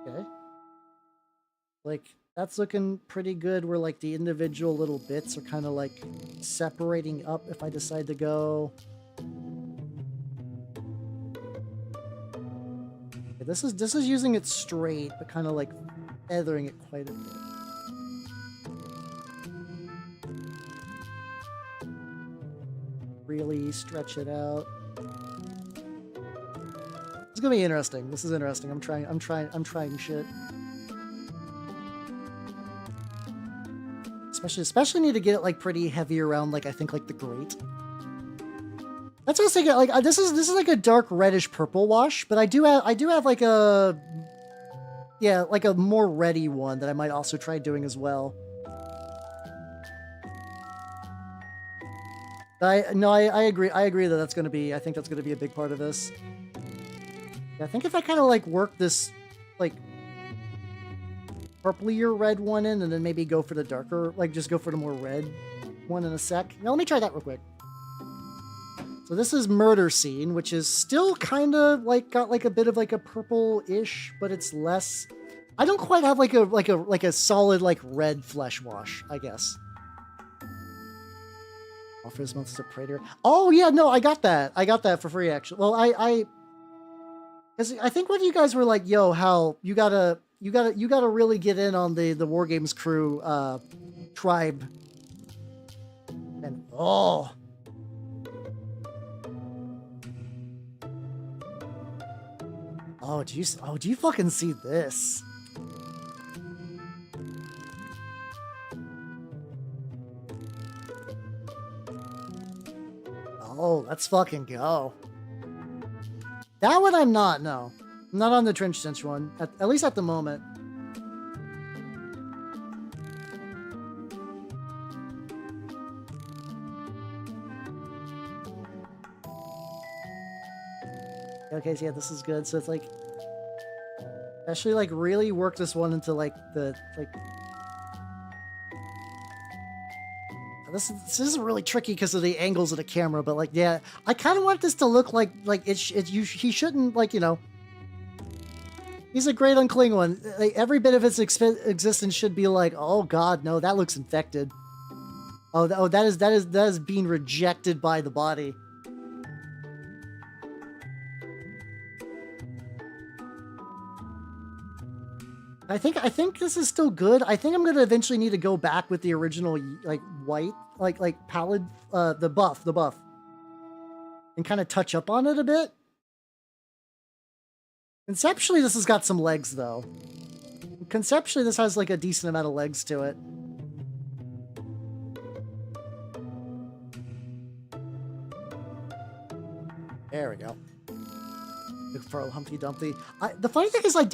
Okay. Like, that's looking pretty good where, like, the individual little bits are kind of, like, separating up if I decide to go. Okay, this is using it straight, but kind of, like, feathering it quite a bit. Really stretch it out. It's gonna be interesting. This is interesting. I'm trying shit. Especially need to get it like pretty heavy around like I think like the grate. That's what I was thinking. Like this is like a dark reddish purple wash, but I do have like a like a more reddy one that I might also try doing as well. I agree that that's gonna be, I think that's gonna be a big part of this. Yeah, I think if I kind of like work this like purplier red one in and then maybe go for the darker, like just go for the more red one in a sec. Now let me try that real quick. So this is Murder Scene, which is still kind of like got like a bit of like a purple-ish, but it's less. I don't quite have like a solid like red flesh wash, I guess. Offer this month as a Praetor. Oh yeah, no, I got that. I got that for free actually. Well, because I think when you guys were like, "Yo, Hal, you gotta really get in on the War Games crew tribe," and oh. Oh, do you fucking see this? Oh, let's fucking go. That one I'm not, no. I'm not on the Trench Cinch one, at least at the moment. Okay, so yeah, this is good. So it's like, actually like really work this one into like the, like, this is really tricky because of the angles of the camera, but like, yeah, I kind of want this to look like he shouldn't, like, you know, he's a Great Unclean One. Like, every bit of its existence should be like, oh God, no, that looks infected. Oh, that is being rejected by the body. I think this is still good. I think I'm gonna eventually need to go back with the original like white, like pallid, the buff, and kind of touch up on it a bit. Conceptually, this has got some legs though. Conceptually, this has like a decent amount of legs to it. There we go. For Humpty Dumpty. The funny thing is, I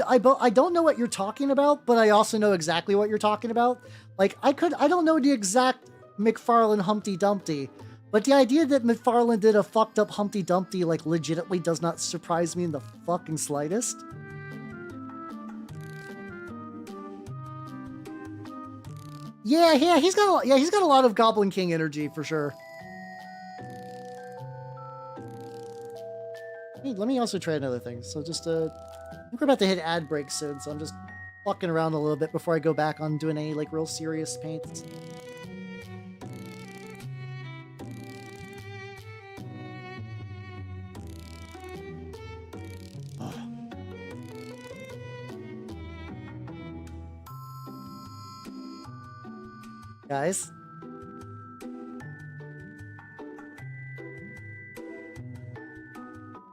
don't know what you're talking about, but I also know exactly what you're talking about. Like, I don't know the exact McFarlane Humpty Dumpty, but the idea that McFarlane did a fucked up Humpty Dumpty, like, legitimately does not surprise me in the fucking slightest. Yeah, he's got a lot of Goblin King energy for sure. Let me also try another thing. So just, I think we're about to hit ad break soon, so I'm just fucking around a little bit before I go back on doing any, like, real serious paints. Oh. Guys?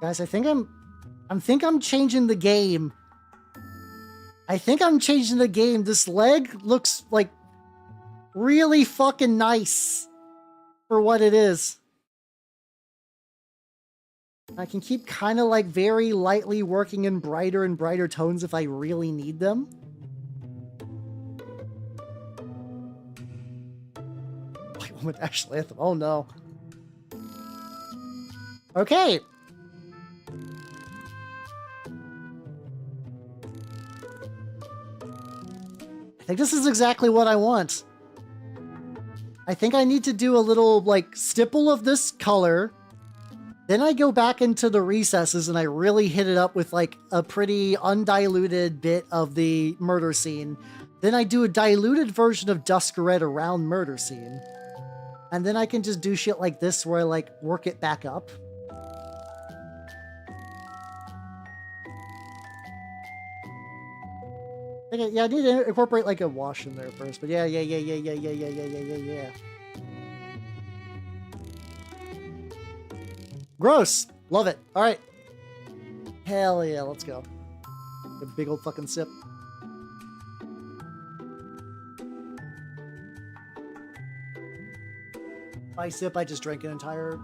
Guys, I think I'm I think I'm changing the game. This leg looks like really fucking nice for what it is. I can keep kind of like very lightly working in brighter and brighter tones if I really need them. White Woman Ashley Anthem. Oh no. Okay. I think this is exactly what I want. I think I need to do a little like stipple of this color. Then I go back into the recesses and I really hit it up with like a pretty undiluted bit of the murder scene. Then I do a diluted version of Dusk Red around murder scene. And then I can just do shit like this where I like work it back up. Okay, yeah, I need to incorporate like a wash in there first, but yeah. Gross! Love it. Alright. Hell yeah, let's go. A big old fucking sip. By sip, I just drank an entire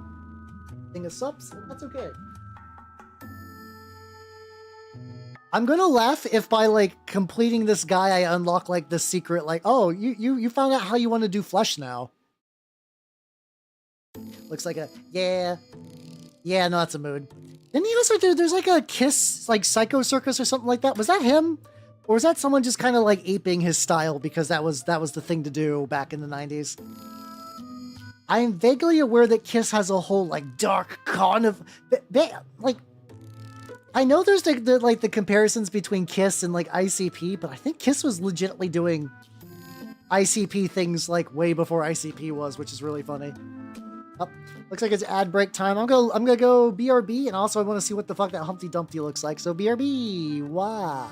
thing of sups. That's okay. I'm gonna laugh if by like completing this guy, I unlock like the secret, like, oh, you found out how you want to do flesh now. Looks like a, yeah, no, that's a mood. Didn't he also do, there's like a Kiss, like Psycho Circus or something like that? Was that him? Or was that someone just kind of like aping his style because that was the thing to do back in the 90s? I am vaguely aware that Kiss has a whole like dark like, I know there's the comparisons between Kiss and like ICP, but I think Kiss was legitimately doing ICP things like way before ICP was, which is really funny. Oh, looks like it's ad break time. I'm gonna go BRB, and also I want to see what the fuck that Humpty Dumpty looks like. So BRB, wow.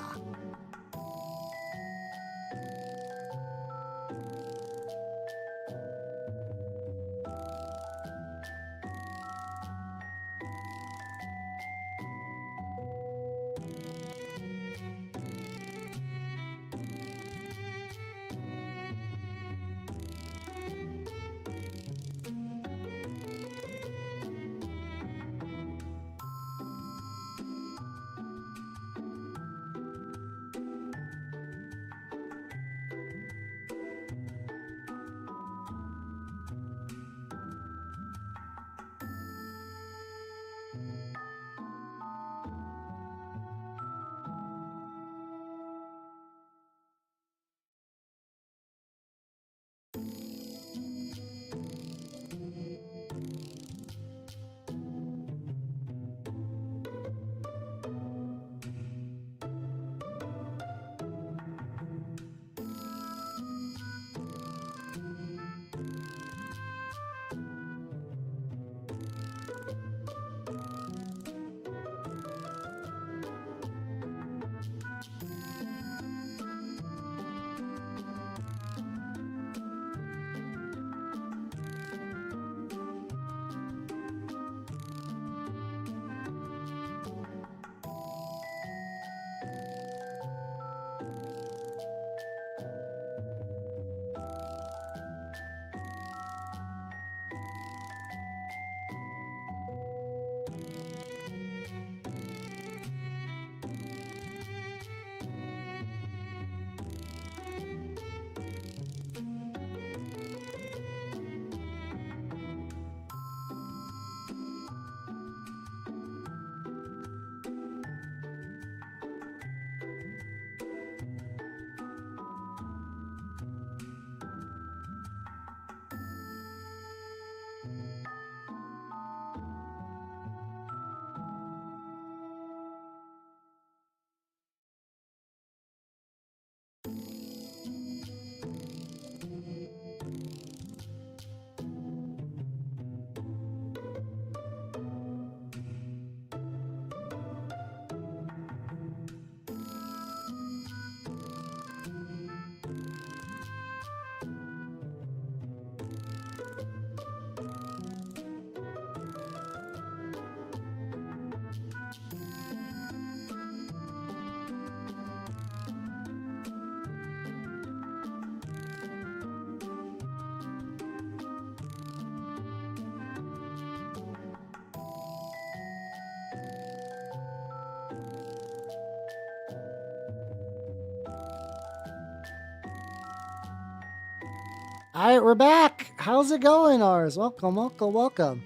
All right, we're back. How's it going, ours? Welcome, welcome, welcome.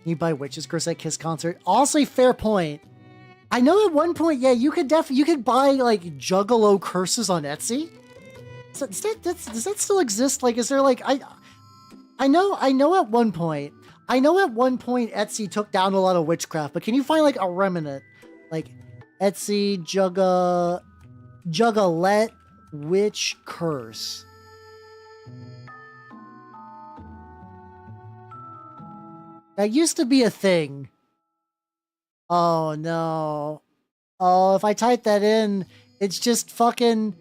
You buy Witch's Curse at Kiss concert. Also, fair point. I know at one point, yeah, you could buy like Juggalo curses on Etsy. Does that still exist? Like, is there like I know at one point Etsy took down a lot of witchcraft, but can you find like a remnant, like Etsy Juggalette Witch Curse? That used to be a thing. Oh no. Oh, if I type that in, it's just fucking...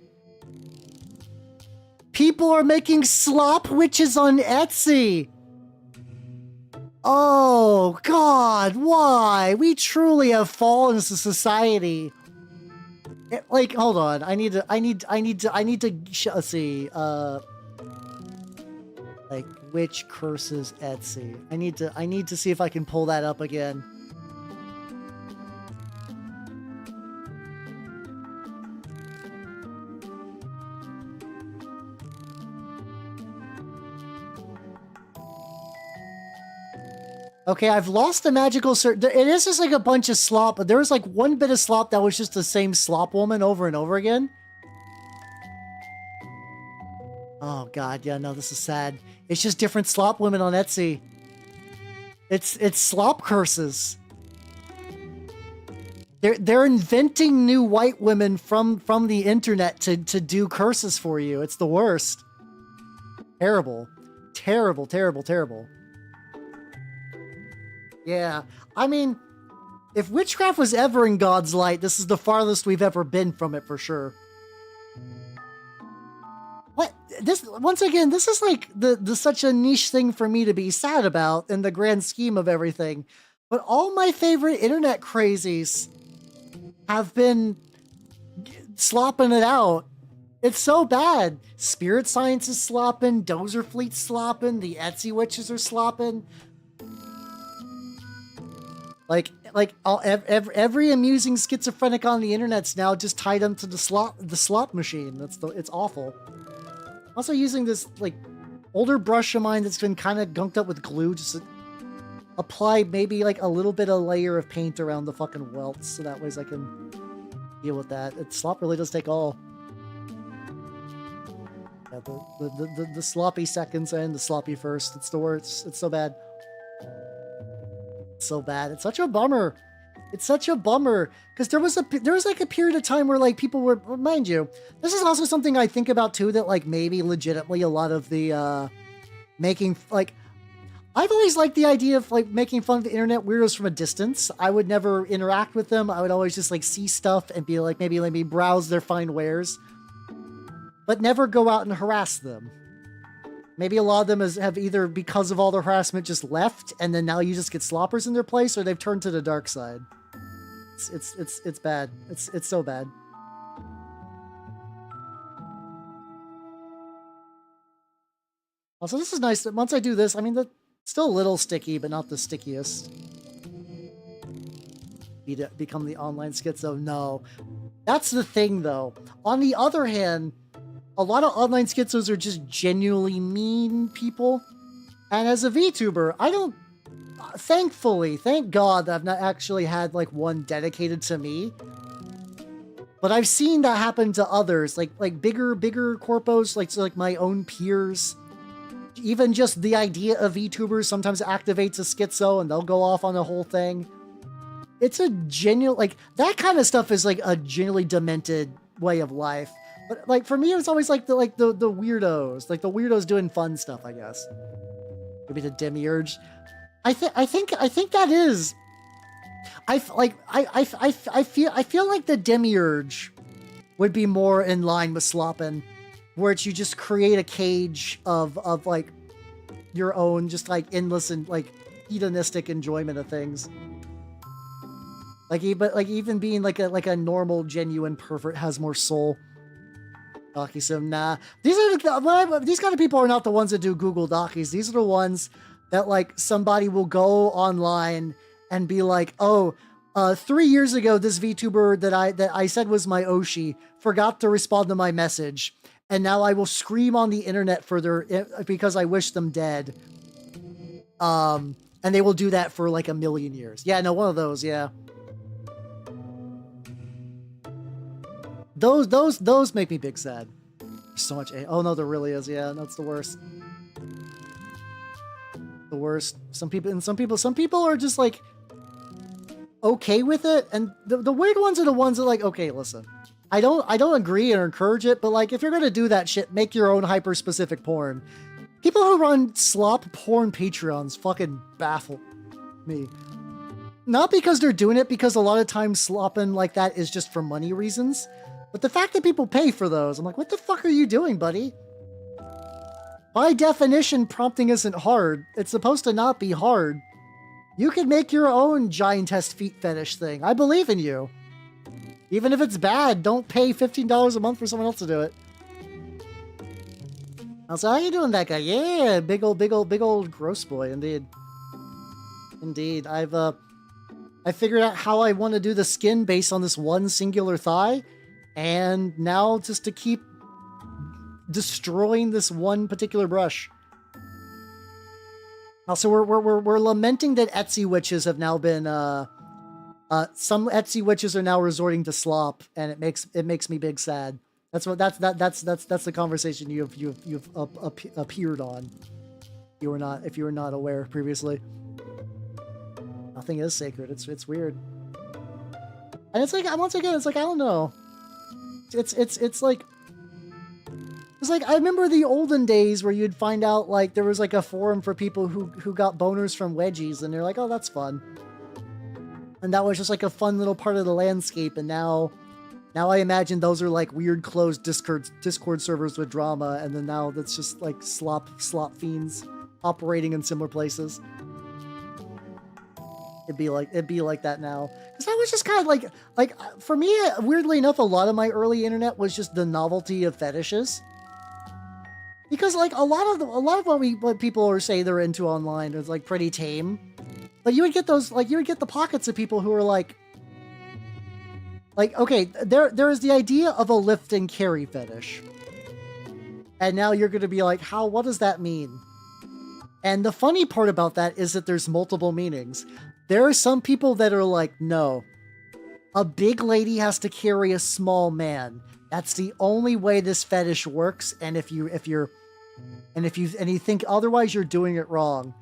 People are making slop witches on Etsy. Oh god, why? We truly have fallen as a society. Like, hold on. I need to let's see. Like, witch curses Etsy. I need to see if I can pull that up again. Okay, I've lost the magical it is just like a bunch of slop, but there was like one bit of slop that was just the same slop woman over and over again. Oh god, yeah, no, this is sad. It's just different slop women on Etsy. It's slop curses. They're inventing new white women from the internet to do curses for you. It's the worst. Terrible. Terrible, terrible, terrible. Yeah, I mean, if witchcraft was ever in God's light, this is the farthest we've ever been from it for sure. What this once again, this is like the such a niche thing for me to be sad about in the grand scheme of everything. But all my favorite internet crazies have been slopping it out. It's so bad. Spirit Science is slopping, Dozer Fleet's slopping, the Etsy witches are slopping. Like every amusing schizophrenic on the internet's now just tied into the slop machine. It's awful. Also using this like older brush of mine that's been kind of gunked up with glue, just to apply maybe like a little bit of layer of paint around the fucking welts, so that way I can deal with that. Slop really does take all. Yeah, the sloppy seconds and the sloppy first. It's the worst. It's so bad. So bad. It's such a bummer. It's such a bummer because there was like a period of time where like people were, mind you, this is also something I think about too, that like maybe legitimately a lot of the making, like, I've always liked the idea of like making fun of the internet weirdos from a distance. I would never interact with them. I would always just like see stuff and be like, maybe let me browse their fine wares, but never go out and harass them. Maybe a lot of them have either, because of all the harassment, just left, and then now you just get sloppers in their place, or they've turned to the dark side. It's bad. It's so bad. Also, this is nice that once I do this, I mean, it's still a little sticky, but not the stickiest. Become the online schizo? No. That's the thing, though. On the other hand, a lot of online schizos are just genuinely mean people. And as a VTuber, I don't... Thankfully, thank God that I've not actually had, like, one dedicated to me. But I've seen that happen to others. Like bigger corpos, like my own peers. Even just the idea of VTubers sometimes activates a schizo and they'll go off on the whole thing. It's a genuine... Like, that kind of stuff is, like, a genuinely demented way of life. But like for me, it was always like the weirdos, like the weirdos doing fun stuff, I guess. Maybe the demiurge. I think that is. I feel like the demiurge would be more in line with sloppin', where it's you just create a cage of like your own, just like endless and like hedonistic enjoyment of things. Like even being like a normal, genuine pervert has more soul. Docky, so nah. These kind of people are not the ones that do Google Dockies. These are the ones that like somebody will go online and be like, oh, 3 years ago, this VTuber that I said was my Oshi forgot to respond to my message. and now I will scream on the internet for because I wish them dead. And they will do that for like 1,000,000 years. Yeah, no, one of those, yeah. Those make me big sad. There's so much. Oh no, there really is. Yeah, that's the worst. The worst. Some people are just like okay with it, and the weird ones are the ones that like, okay, listen, I don't agree or encourage it, but like if you're gonna do that shit, make your own hyper specific porn. People who run slop porn Patreons fucking baffle me. Not because they're doing it, because a lot of times slopping like that is just for money reasons. But the fact that people pay for those, I'm like, what the fuck are you doing, buddy? By definition, prompting isn't hard. It's supposed to not be hard. You can make your own giantess feet fetish thing. I believe in you. Even if it's bad, don't pay $15 a month for someone else to do it. Also, how you doing, that guy? Yeah, big old gross boy, indeed. Indeed, I figured out how I want to do the skin based on this one singular thigh, and now just to keep destroying this one particular brush. Also, we're lamenting that Etsy witches have now been some Etsy witches are now resorting to slop, and it makes me big sad. That's the conversation you've appeared on. If you were not aware previously. Nothing is sacred. It's weird. And it's like, once again, it's like, I don't know. It's like I remember the olden days where you'd find out like there was like a forum for people who got boners from wedgies, and they're like, oh, that's fun. And that was just like a fun little part of the landscape. And now I imagine those are like weird closed Discord servers with drama, and then now that's just like slop fiends operating in similar places. It'd be like that now. Because I was just kind of like for me, weirdly enough, a lot of my early internet was just the novelty of fetishes. Because like a lot of what people are say they're into online is like pretty tame. But you would get the pockets of people who are like okay, there is the idea of a lift and carry fetish. And now you're gonna be like, what does that mean? And the funny part about that is that there's multiple meanings. There are some people that are like, no, a big lady has to carry a small man. That's the only way this fetish works. And if you think otherwise, you're doing it wrong.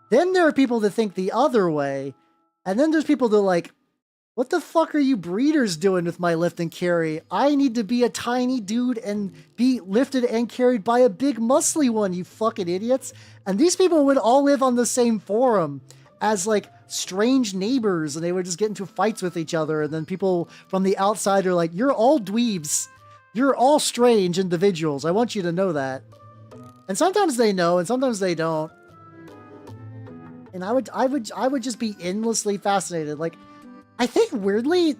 Then there are people that think the other way. And then there's people that are like, what the fuck are you breeders doing with my lift and carry? I need to be a tiny dude and be lifted and carried by a big muscly one, you fucking idiots. And these people would all live on the same forum as like strange neighbors, and they would just get into fights with each other. And then people from the outside are like, you're all dweebs. You're all strange individuals. I want you to know that. And sometimes they know, and sometimes they don't. And I would just be endlessly fascinated. Like, I think weirdly,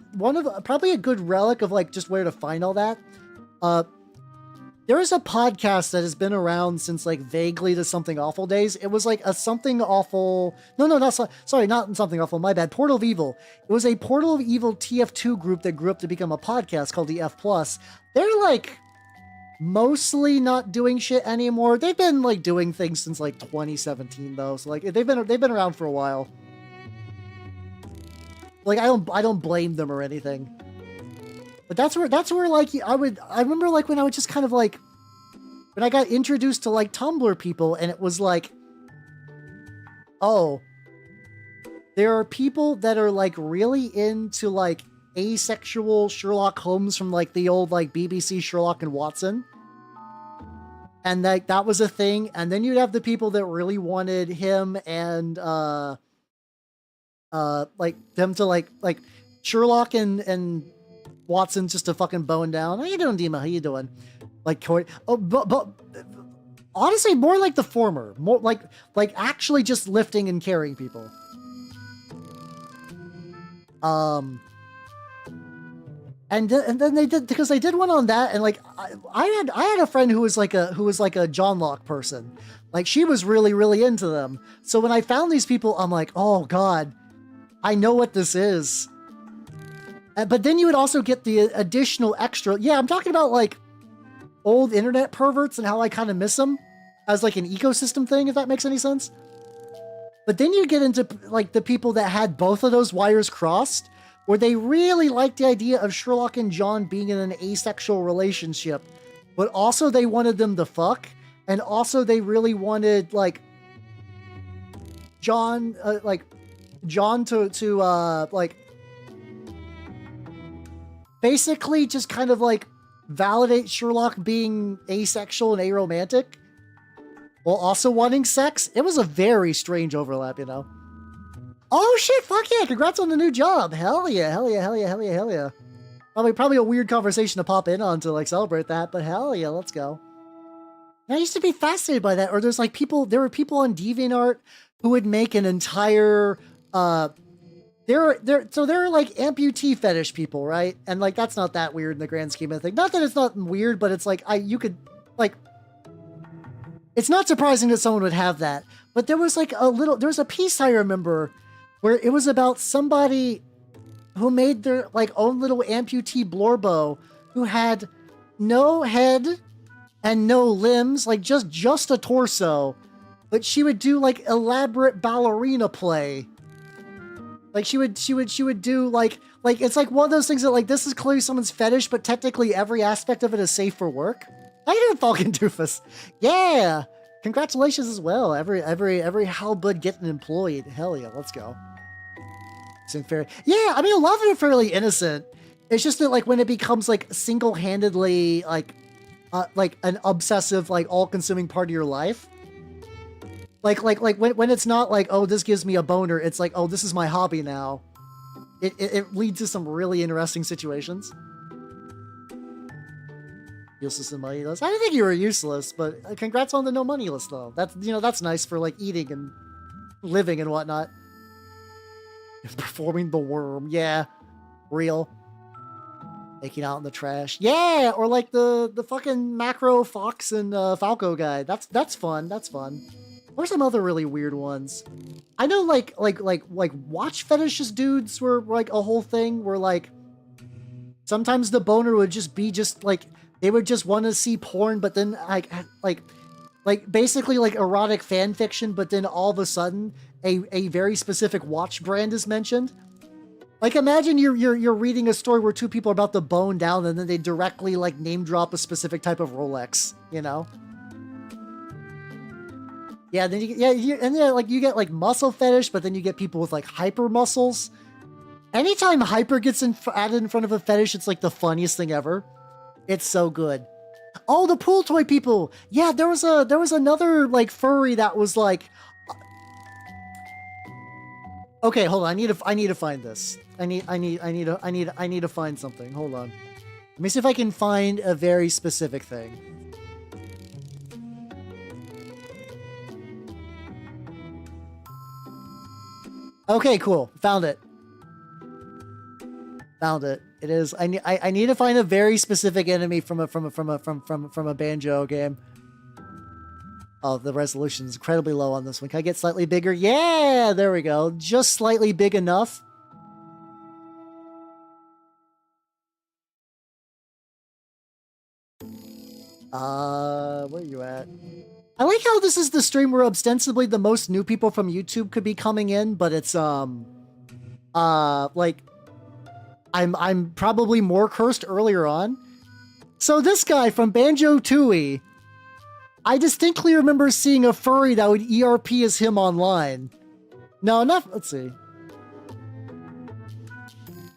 probably a good relic of like just where to find all that. There is a podcast that has been around since like vaguely the Something Awful days. It was like a Something Awful. No, not Something Awful. My bad. Portal of Evil. It was a Portal of Evil TF2 group that grew up to become a podcast called the F+. They're like mostly not doing shit anymore. They've been like doing things since like 2017 though. So like they've been around for a while. Like I don't blame them or anything. But that's where like I remember like when I was just kind of like when I got introduced to like Tumblr people, and it was like, oh, there are people that are like really into like asexual Sherlock Holmes from like the old like BBC Sherlock and Watson. And like that was a thing. And then you'd have the people that really wanted him and like them to like Sherlock and Watson just to fucking bone down. How you doing, Dima? How you doing? Like Corey. Oh, but honestly, more like the former. More like actually just lifting and carrying people. And then they did, because they did one on that, and like I had a friend who was like a John Locke person. Like she was really into them. So when I found these people, I'm like, oh god, I know what this is. But then you would also get the additional extra. Yeah, I'm talking about like old internet perverts and how I kind of miss them as like an ecosystem thing, if that makes any sense. But then you get into like the people that had both of those wires crossed, where they really liked the idea of Sherlock and John being in an asexual relationship, but also they wanted them to fuck, and also they really wanted like John to like basically just kind of like validate Sherlock being asexual and aromantic while also wanting sex. It was a very strange overlap, you know. Oh shit, fuck yeah, congrats on the new job. Hell yeah, hell yeah, hell yeah, hell yeah, hell yeah. Probably a weird conversation to pop in on to like celebrate that, but hell yeah, let's go. And I used to be fascinated by that, or there were people on DeviantArt who would make an entire, so there are like amputee fetish people, right? And like, that's not that weird in the grand scheme of things. Not that it's not weird, but it's like, it's not surprising that someone would have that. But there was like there was a piece I remember where it was about somebody who made their like own little amputee blorbo who had no head and no limbs, like just a torso, but she would do like elaborate ballerina play. Like she would do like it's like one of those things that like this is clearly someone's fetish, but technically every aspect of it is safe for work. How you doing, Falcon Doofus? Yeah, congratulations as well. Every halberd getting employed. Hell yeah, let's go. Fair. Yeah, I mean, a lot of it are fairly innocent. It's just that like when it becomes like single-handedly like an obsessive, like all-consuming part of your life. Like when it's not like, oh, this gives me a boner. It's like, oh, this is my hobby now. It leads to some really interesting situations. Useless and money list. I didn't think you were useless, but congrats on the no money list though. That's nice for like eating and living and whatnot. Performing the worm, yeah, real. Making out in the trash, yeah, or like the fucking macro fox and Falco guy. That's fun. That's fun. What are some other really weird ones? I know like watch fetishes dudes were like a whole thing where like sometimes the boner would just be like they would just want to see porn, but then like basically like erotic fan fiction, but then all of a sudden a very specific watch brand is mentioned. Like imagine you're reading a story where two people are about to bone down and then they directly like name drop a specific type of Rolex, you know? Yeah, then you get like muscle fetish, but then you get people with like hyper muscles. Anytime hyper gets added in front of a fetish, it's like the funniest thing ever. It's so good. Oh, the pool toy people. Yeah, there was another like furry that was like. Okay, hold on. I need to find this. I need to find something. Hold on. Let me see if I can find a very specific thing. Okay, cool. Found it. Found it. It is. I need to find a very specific enemy from a banjo game. Oh, the resolution is incredibly low on this one. Can I get slightly bigger? Yeah, there we go. Just slightly big enough. Where are you at? I like how this is the stream where ostensibly the most new people from YouTube could be coming in, but it's like I'm probably more cursed earlier on. So this guy from Banjo-Tooie, I distinctly remember seeing a furry that would ERP as him online. No, not. Let's see.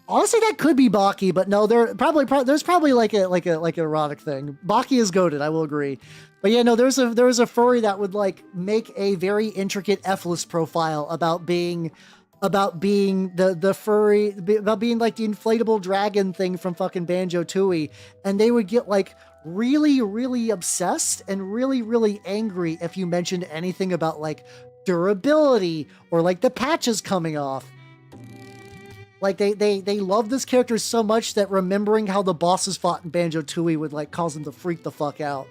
Honestly, that could be Baki, but no, there's probably like an erotic thing. Baki is goated, I will agree. But yeah, no, there's a furry that would like make a very intricate F-list profile about being the furry, about being like the inflatable dragon thing from fucking Banjo-Tooie, and they would get like really, really obsessed and really, really angry if you mentioned anything about like durability or like the patches coming off. Like they love this character so much that remembering how the bosses fought in Banjo-Tooie would like cause them to freak the fuck out.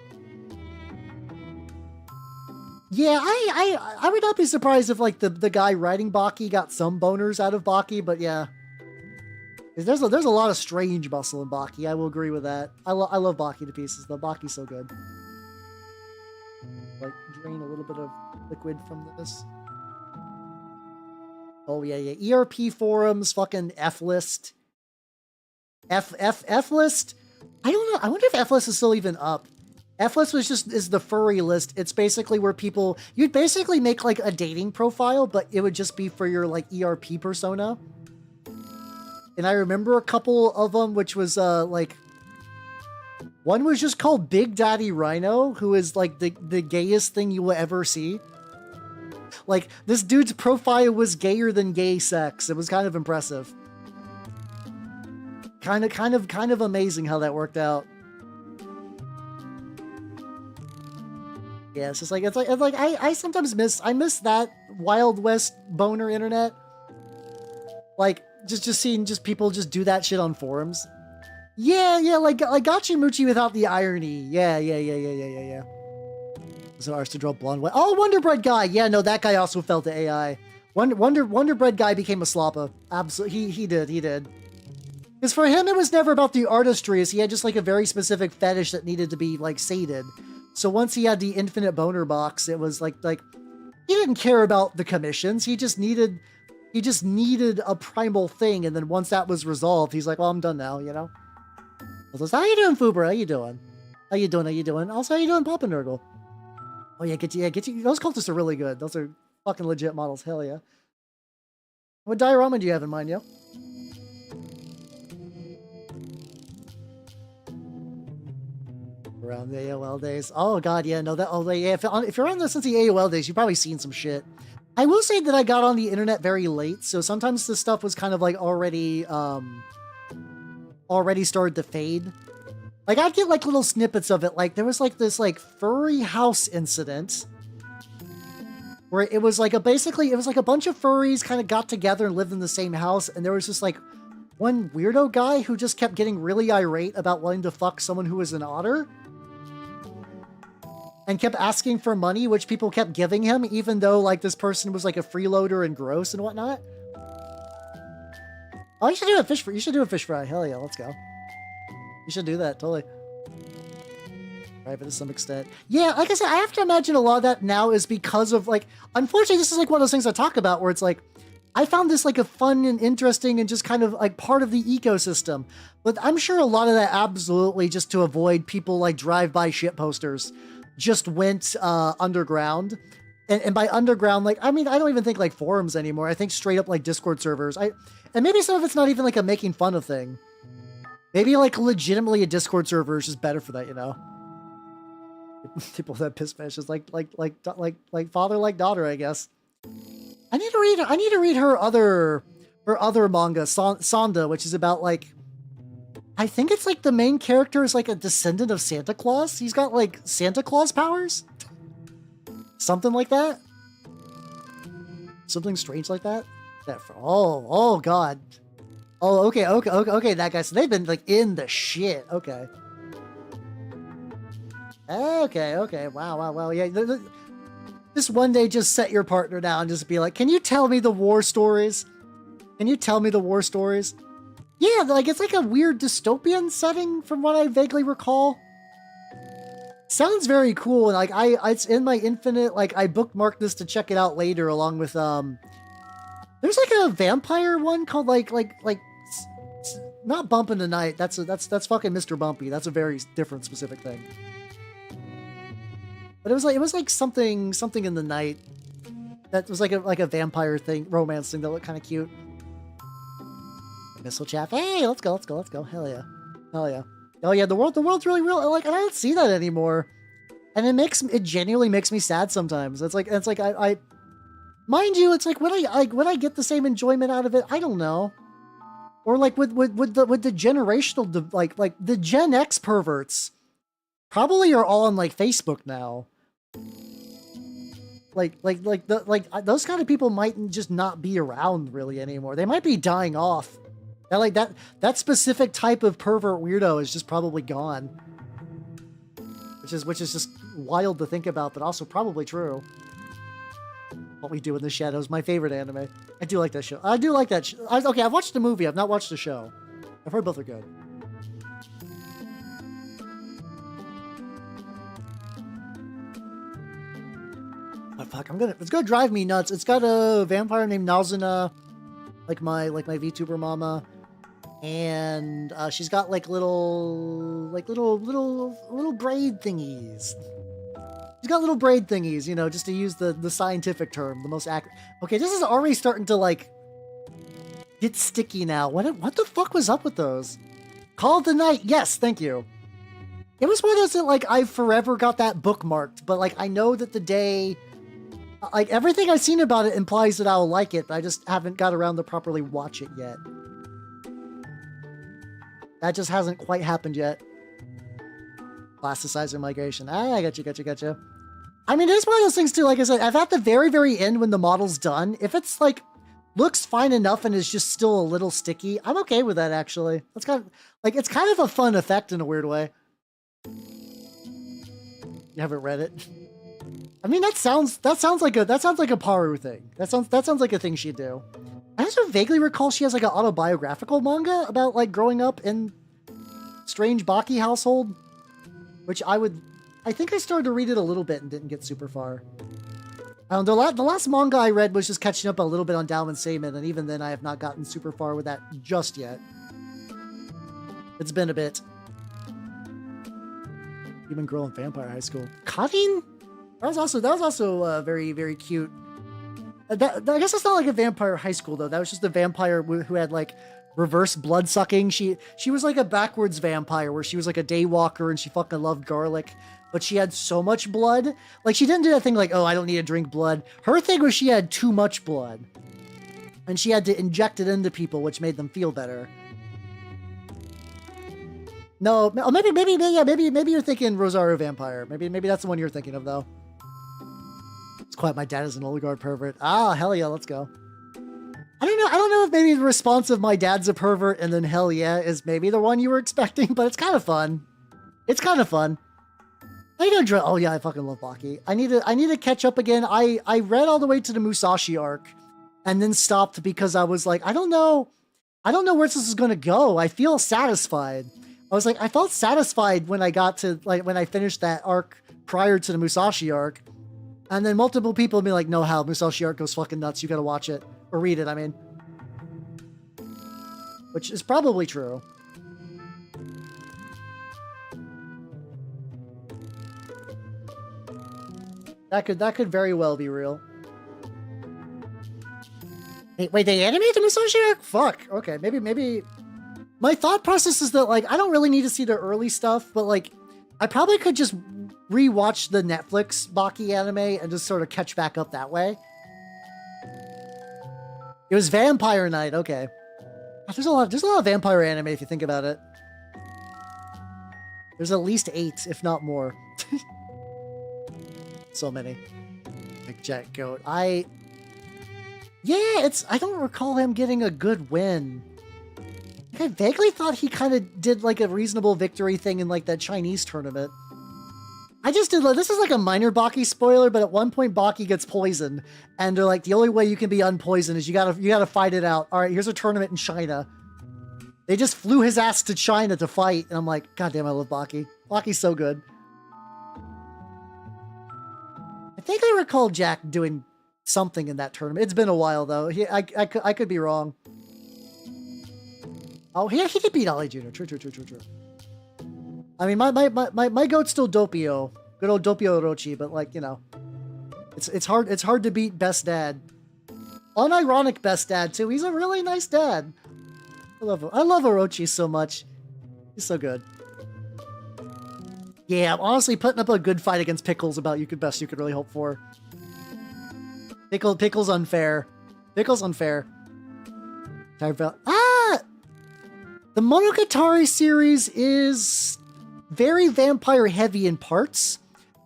Yeah, I would not be surprised if like the guy writing Baki got some boners out of Baki, but yeah. There's a lot of strange muscle in Baki. I will agree with that. I love Baki to pieces. The Baki's so good. Like drain a little bit of liquid from this. Oh yeah. ERP forums, fucking F list. F list. I don't know. I wonder if F list is still even up. F list is the furry list. It's basically where you'd basically make like a dating profile, but it would just be for your like ERP persona. And I remember a couple of them, which was like one was just called Big Daddy Rhino, who is like the gayest thing you will ever see. Like this dude's profile was gayer than gay sex. It was kind of impressive. Kind of amazing how that worked out. Yeah, it's just like it's like I sometimes miss that Wild West boner internet. Like just seeing people just do that shit on forums. Yeah, like Gachimuchi without the irony. Yeah. So ours to draw blonde. Oh, Wonder Bread guy. Yeah, no, that guy also felt the AI. Wonder Bread guy became a sloppa. Absolutely, he did. Because for him, it was never about the artistry. He had just like a very specific fetish that needed to be like sated. So once he had the infinite boner box, it was like he didn't care about the commissions. He just needed a primal thing. And then once that was resolved, he's like, well, I'm done now, you know? How you doing, Fuber? How you doing? How you doing? Also, how you doing, Papa Nurgle? Oh yeah, get you. Those cultists are really good. Those are fucking legit models. Hell yeah. What diorama do you have in mind, yo? Around the AOL days. Oh god, yeah, no, that. Oh yeah, if you're on since the AOL days, you've probably seen some shit. I will say that I got on the internet very late, so sometimes this stuff was kind of like already started to fade. Like I'd get like little snippets of it. Like there was like this like furry house incident where it was like a bunch of furries kind of got together and lived in the same house, and there was just like one weirdo guy who just kept getting really irate about wanting to fuck someone who was an otter. And kept asking for money, which people kept giving him, even though like this person was like a freeloader and gross and whatnot. Oh, you should do a fish fry. Hell yeah, let's go. You should do that, totally. Private to some extent. Yeah, like I said, I have to imagine a lot of that now is because of like, unfortunately, this is like one of those things I talk about where it's like, I found this like a fun and interesting and just kind of like part of the ecosystem. But I'm sure a lot of that absolutely just to avoid people like drive-by shit posters just went underground. And by underground, like, I mean, I don't even think like forums anymore. I think straight up like Discord servers. And maybe some of it's not even like a making fun of thing. Maybe like legitimately a Discord server is just better for that, you know? People that piss fashions like father like daughter, I guess. I need to read her other manga, Sonda, which is about like, I think it's like the main character is like a descendant of Santa Claus. He's got like Santa Claus powers. Something like that. Something strange like that. Oh god. Oh, okay, that guy. So they've been like in the shit. Okay. Wow. Yeah. Just one day, just set your partner down and just be like, can you tell me the war stories? Yeah, like it's like a weird dystopian setting from what I vaguely recall. Sounds very cool, and like it's in my infinite, like I bookmarked this to check it out later along with there's like a vampire one called like not Bump in the Night. That's fucking Mr. Bumpy. That's a very different specific thing. But it was like something in the night that was like a vampire thing, romance thing that looked kind of cute. Missile chaff. Hey, let's go. Hell yeah. Oh yeah, the world's really real. Like, I don't see that anymore, and it genuinely makes me sad sometimes. It's like I mind you, it's like would I get the same enjoyment out of it? I don't know. Or like with the generational like the Gen X perverts probably are all on like Facebook now. Like those kind of people might just not be around really anymore. They might be dying off. That specific type of pervert weirdo is just probably gone. Which is just wild to think about, but also probably true. What We Do in the Shadows, my favorite anime. I do like that show. I do like that show. Okay, I've watched the movie. I've not watched the show. I've heard both are good. Oh, fuck, it's gonna drive me nuts. It's got a vampire named Nalzina, like my VTuber mama. And she's got like little braid thingies. She's got little braid thingies, you know, just to use the scientific term, the most accurate. Okay, this is already starting to like get sticky now. What the fuck was up with those? Call of the Night. Yes, thank you. It was one of those that like I've forever got that bookmarked, but like I know that the day, like everything I've seen about it implies that I'll like it, but I just haven't got around to properly watch it yet. That just hasn't quite happened yet. Plasticizer migration. I gotcha. I mean, it's one of those things too, like I said, at the very, very end when the model's done, if it's like, looks fine enough and is just still a little sticky, I'm okay with that actually. That's kind of, like, it's kind of a fun effect in a weird way. You haven't read it? I mean, that sounds like a Paru thing. That sounds like a thing she'd do. I also vaguely recall she has like an autobiographical manga about like growing up in strange Baki household, which I think I started to read it a little bit and didn't get super far. The last manga I read was just catching up a little bit on Dalman Seiman, and even then I have not gotten super far with that just yet. It's been a bit. Human Girl in Vampire High School. Cutting? That was also very, very cute. I guess it's not like a vampire high school though. That was just a vampire who had like reverse blood sucking. She was like a backwards vampire where she was like a day walker and she fucking loved garlic, but she had so much blood. Like she didn't do that thing like, oh, I don't need to drink blood. Her thing was she had too much blood and she had to inject it into people, which made them feel better. No, maybe you're thinking Rosario Vampire. Maybe that's the one you're thinking of though. It's quite my dad is an Oligard pervert. Ah, hell yeah, let's go. I don't know if maybe the response of my dad's a pervert and then hell yeah is maybe the one you were expecting, but it's kind of fun. It's kind of fun. Oh yeah, I fucking love Baki. I need to catch up again. I read all the way to the Musashi arc and then stopped because I was like, I don't know where this is going to go. I feel satisfied. I felt satisfied when I got to when I finished that arc prior to the Musashi arc. And then multiple people be like, no, Hal, Musashi arc goes fucking nuts. You gotta watch it. Or read it, I mean. Which is probably true. That could very well be real. Wait, they animated the Musashi arc? Fuck. Okay, maybe... My thought process is that, like, I don't really need to see the early stuff, but, like, I probably could just rewatch the Netflix Baki anime and just sort of catch back up that way. It was Vampire Night, okay. There's a lot of vampire anime if you think about it. There's at least 8, if not more. So many. Big Jet Goat. I don't recall him getting a good win. I vaguely thought he kind of did like a reasonable victory thing in like that Chinese tournament. I just did, this is like a minor Baki spoiler, but at one point Baki gets poisoned, and they're like, the only way you can be unpoisoned is you gotta fight it out. All right, here's a tournament in China. They just flew his ass to China to fight, and I'm like, God damn, I love Baki. Baki's so good. I think I recall Jack doing something in that tournament. It's been a while though. I could be wrong. Oh, he did beat Ali Jr. True. I mean, my goat's still Doppio. Good old Doppio Orochi, but like, you know, it's hard to beat Best Dad. Unironic Best Dad too. He's a really nice dad. I love him. I love Orochi so much. He's so good. Yeah, I'm honestly putting up a good fight against Pickles about best you could really hope for. Pickles unfair. Pickles unfair. The Monogatari series is very vampire heavy in parts.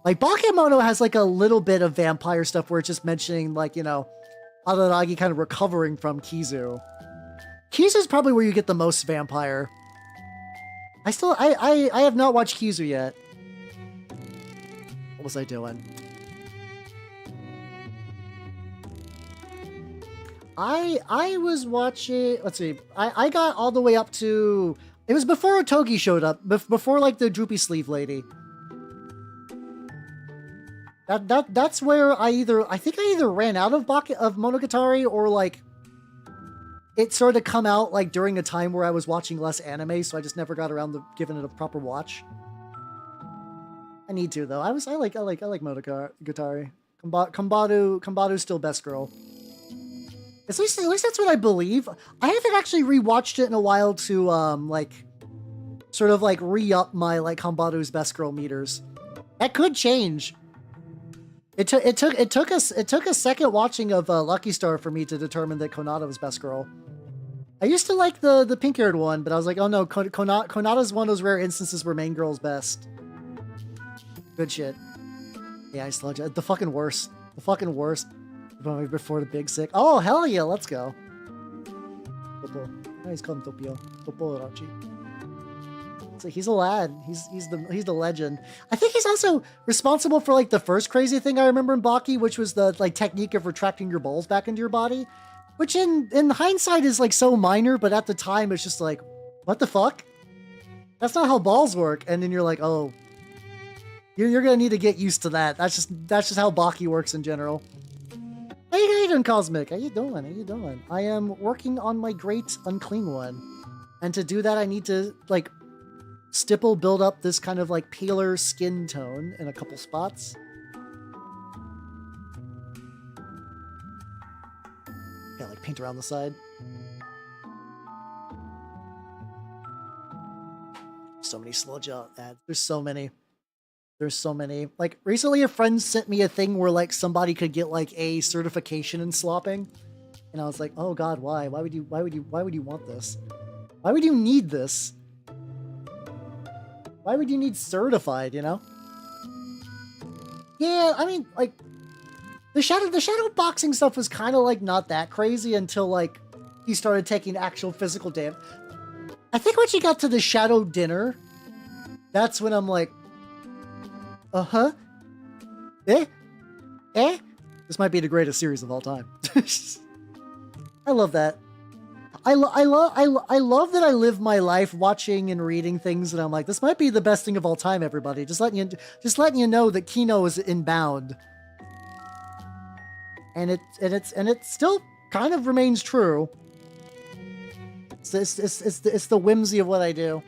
Like, Bakemono has like a little bit of vampire stuff where it's just mentioning like, you know, Araragi kind of recovering from Kizu. Kizu's probably where you get the most vampire. I have not watched Kizu yet. What was I doing? I was watching. Let's see. I got all the way up to. It was before Otogi showed up. Before like the droopy sleeve lady. That's where I think I either ran out of Monogatari or like it started to come out like during a time where I was watching less anime, so I just never got around to giving it a proper watch. I need to though. I like Monogatari. Kombatu's still best girl. At least that's what I believe. I haven't actually rewatched it in a while to like sort of like re-up my like Kombatu's best girl meters. That could change. It took a second watching of Lucky Star for me to determine that Konata was best girl. I used to like the pink-haired one, but I was like, oh no, Konata's one of those rare instances where main girl's best. Good shit. Yeah, I sludge it. The fucking worst. The fucking worst. Before the big sick. Oh hell yeah, let's go. Topo. He's called him Topio. Topo Rachi. So he's a lad. He's the legend. I think he's also responsible for like the first crazy thing I remember in Baki, which was the like technique of retracting your balls back into your body, which in hindsight is like so minor, but at the time it's just like, what the fuck? That's not how balls work. And then you're like, oh, you're gonna need to get used to that. That's just how Baki works in general. How you doing, Cosmic? How you doing? How you doing? I am working on my Great Unclean One, and to do that I need to like stipple build up this kind of like paler skin tone in a couple spots. Yeah, like paint around the side. So many sludge ads. There's so many. There's so many. Like recently a friend sent me a thing where like somebody could get like a certification in slopping. And I was like, oh god, why? Why would you want this? Why would you need this? Why would you need certified, you know? Yeah, I mean, like, the shadow boxing stuff was kind of, like, not that crazy until, like, he started taking actual physical damage. I think once you got to the shadow dinner, that's when I'm like, uh-huh. Eh? This might be the greatest series of all time. I love that. I love that I live my life watching and reading things that I'm like, this might be the best thing of all time, everybody. Just letting you know that Kino is inbound. And it still kind of remains true. It's the whimsy of what I do.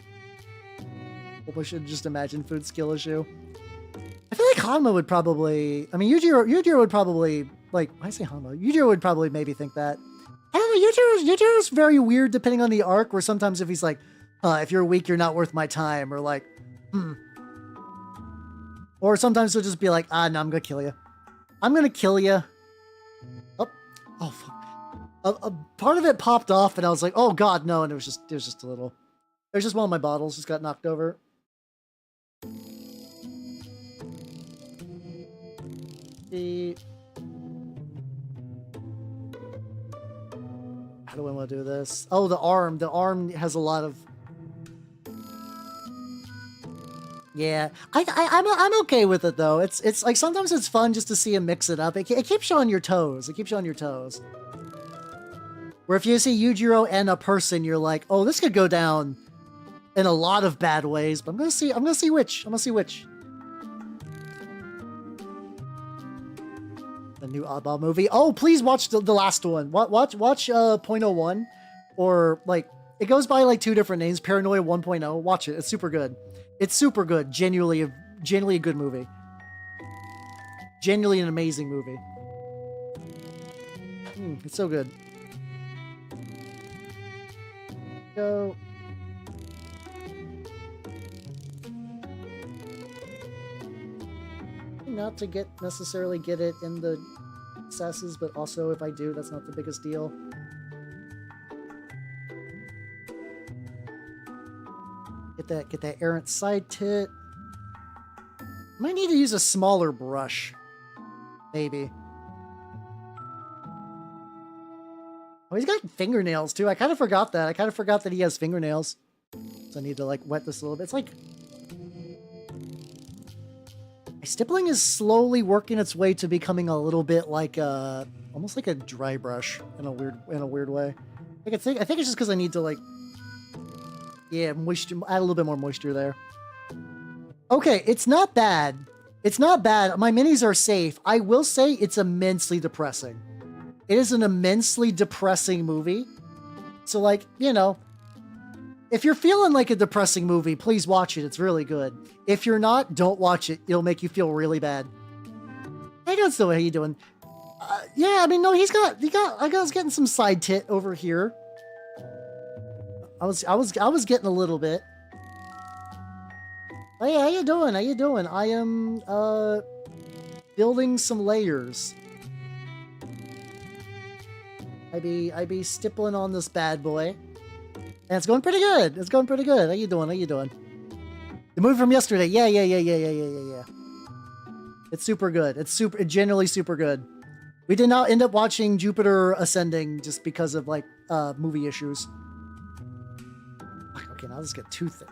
Hope I should just imagine food skill issue. I feel like Hanma would probably, I mean, Yujiro would probably, like, I say Hanma, Yujiro would probably maybe think that. I don't know, Yujiro's very weird depending on the arc, where sometimes if he's like, if you're weak, you're not worth my time, or like, Or sometimes he'll just be like, no, I'm gonna kill you. I'm gonna kill you. Oh, fuck. A part of it popped off, and I was like, oh god, no, and it was just a little. There's just one of my bottles just got knocked over. How do I want to do this? Oh, the arm. The arm has a lot of. Yeah, I'm okay with it though. It's like sometimes it's fun just to see him mix it up. It keeps you on your toes. It keeps you on your toes. Where if you see Yujiro and a person, you're like, oh, this could go down in a lot of bad ways. But I'm gonna see which. The new Oddball movie. Oh, please watch the last one. Watch .01, or like it goes by like 2 different names. Paranoia 1.0. Watch it. It's super good. It's super good. Genuinely a good movie. Genuinely an amazing movie. It's so good. Go. Not to necessarily get it in the successes, but also if I do, that's not the biggest deal. Get that errant side tit. Might need to use a smaller brush. Maybe. Oh, he's got fingernails too. I kind of forgot that. I kind of forgot that he has fingernails. So I need to like wet this a little bit. It's like, My stippling is slowly working its way to becoming a little bit like almost like a dry brush in a weird way. I think it's just because I need to like, yeah, moisture, add a little bit more moisture there. Okay, it's not bad. It's not bad. My minis are safe. I will say it's immensely depressing. It is an immensely depressing movie. So like, you know, if you're feeling like a depressing movie, please watch it. It's really good. If you're not, don't watch it. It'll make you feel really bad. Hey, doing still? How you doing? Yeah, I mean, no, he was getting some side tit over here. I was getting a little bit. Hey, how you doing? How you doing? I am, building some layers. I be stippling on this bad boy. And it's going pretty good. It's going pretty good. How you doing? How you doing? The movie from yesterday. Yeah. It's super good. It's generally super good. We did not end up watching Jupiter Ascending just because of like movie issues. Okay, now let's get too thick.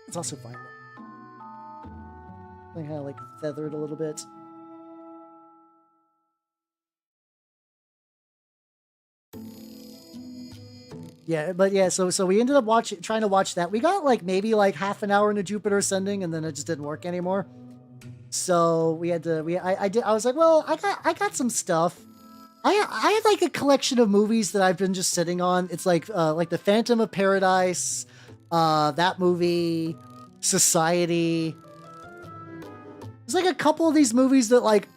It's also fine though. I kind of like feathered a little bit. Yeah, but yeah, so we ended up trying to watch that. We got like maybe like half an hour into Jupiter Ascending, and then it just didn't work anymore. So we had to. I was like, well, I got some stuff. I had like a collection of movies that I've been just sitting on. It's like The Phantom of Paradise, that movie, Society. There's like a couple of these movies that like